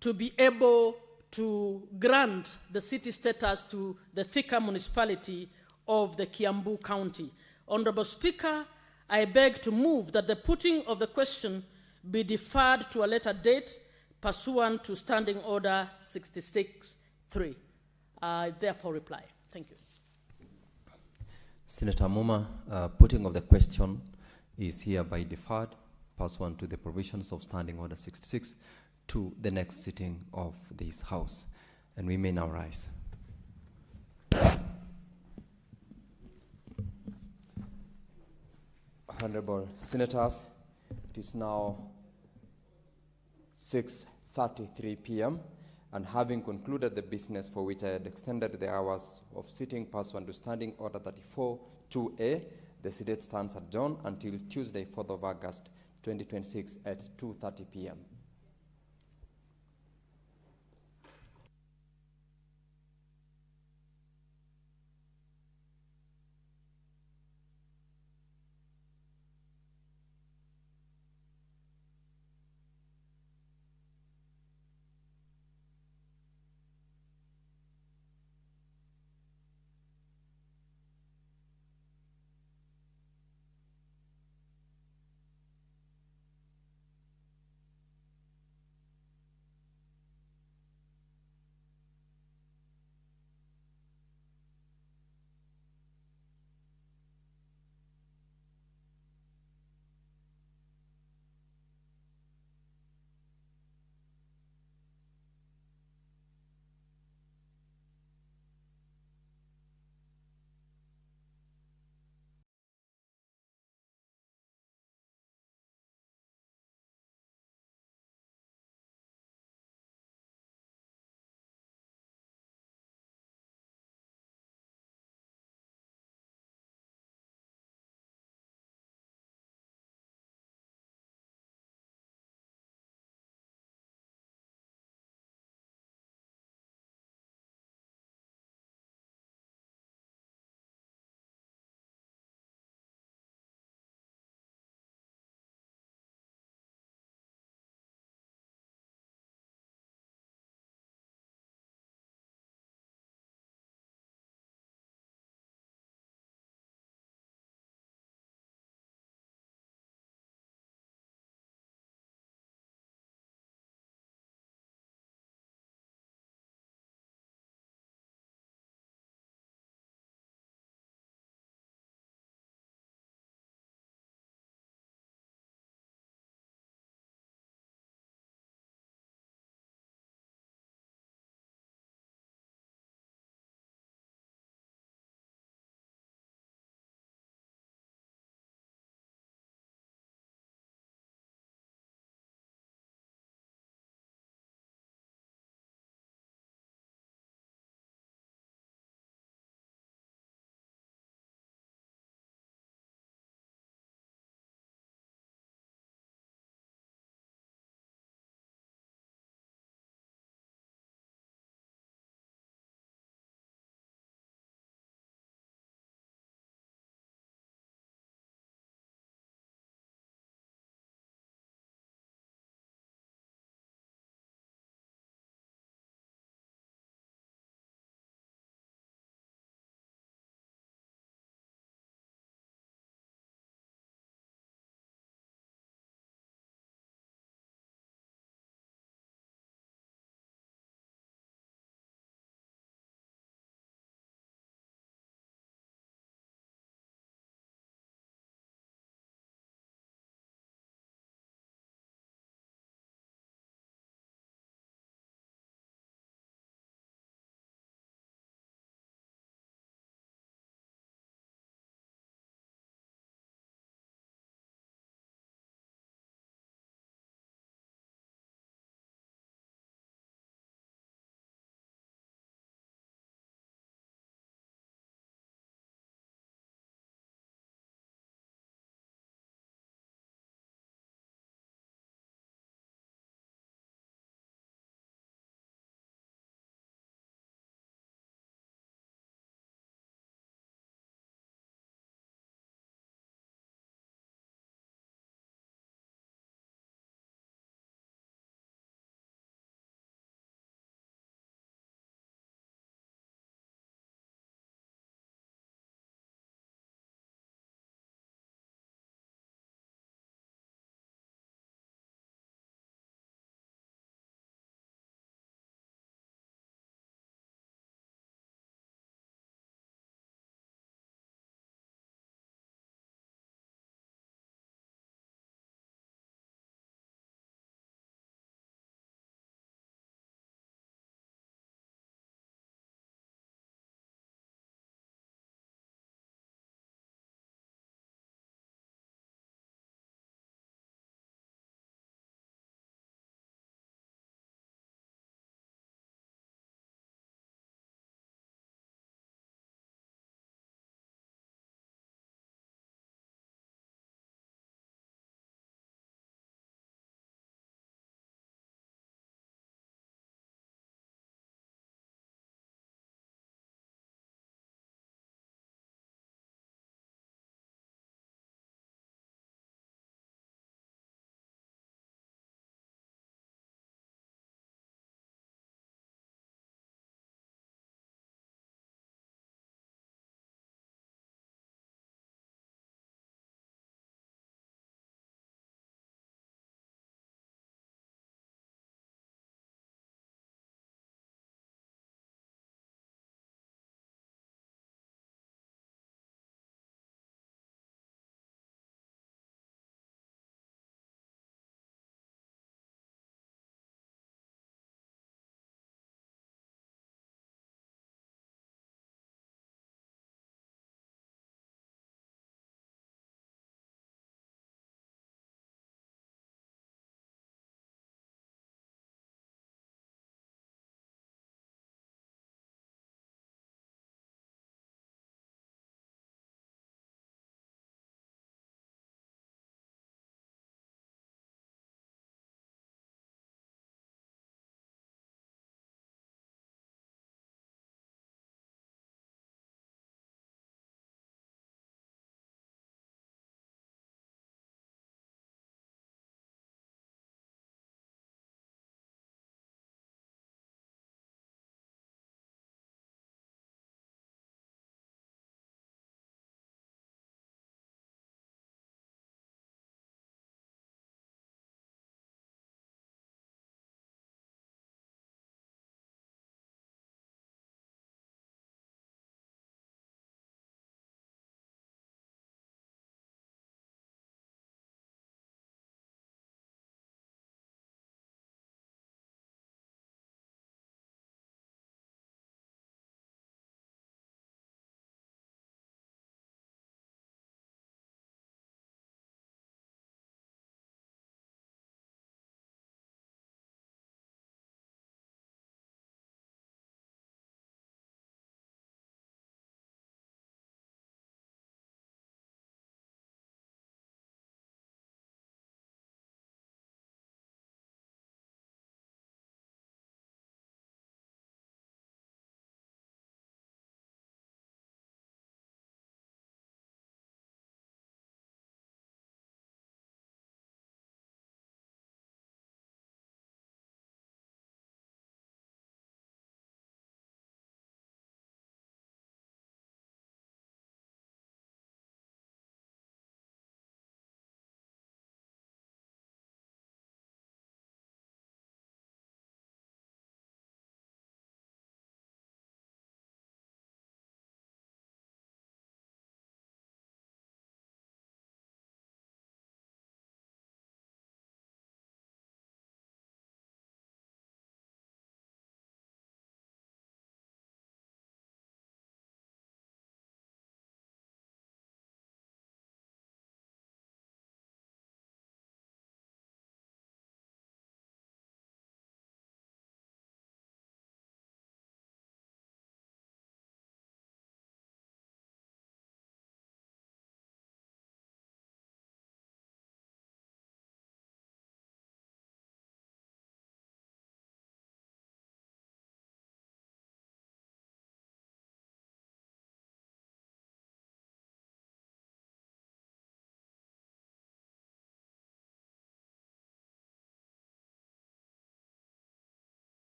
to be able to grant the city status to the Thika municipality of the Kiambu County. Honorable Speaker, I beg to move that the putting of the question be deferred to a later date pursuant to Standing Order 66-3. I therefore reply. Thank you. Senator Muma, putting of the question is hereby deferred pursuant to the provisions of Standing Order 66 to the next sitting of this House. And we may now rise. Honorable Senators, it is now 6:33 p.m. and having concluded the business for which I had extended the hours of sitting pursuant to Standing Order 34-2A, the Senate stands adjourned until Tuesday, 4th of August, 2026 at 2:30 p.m.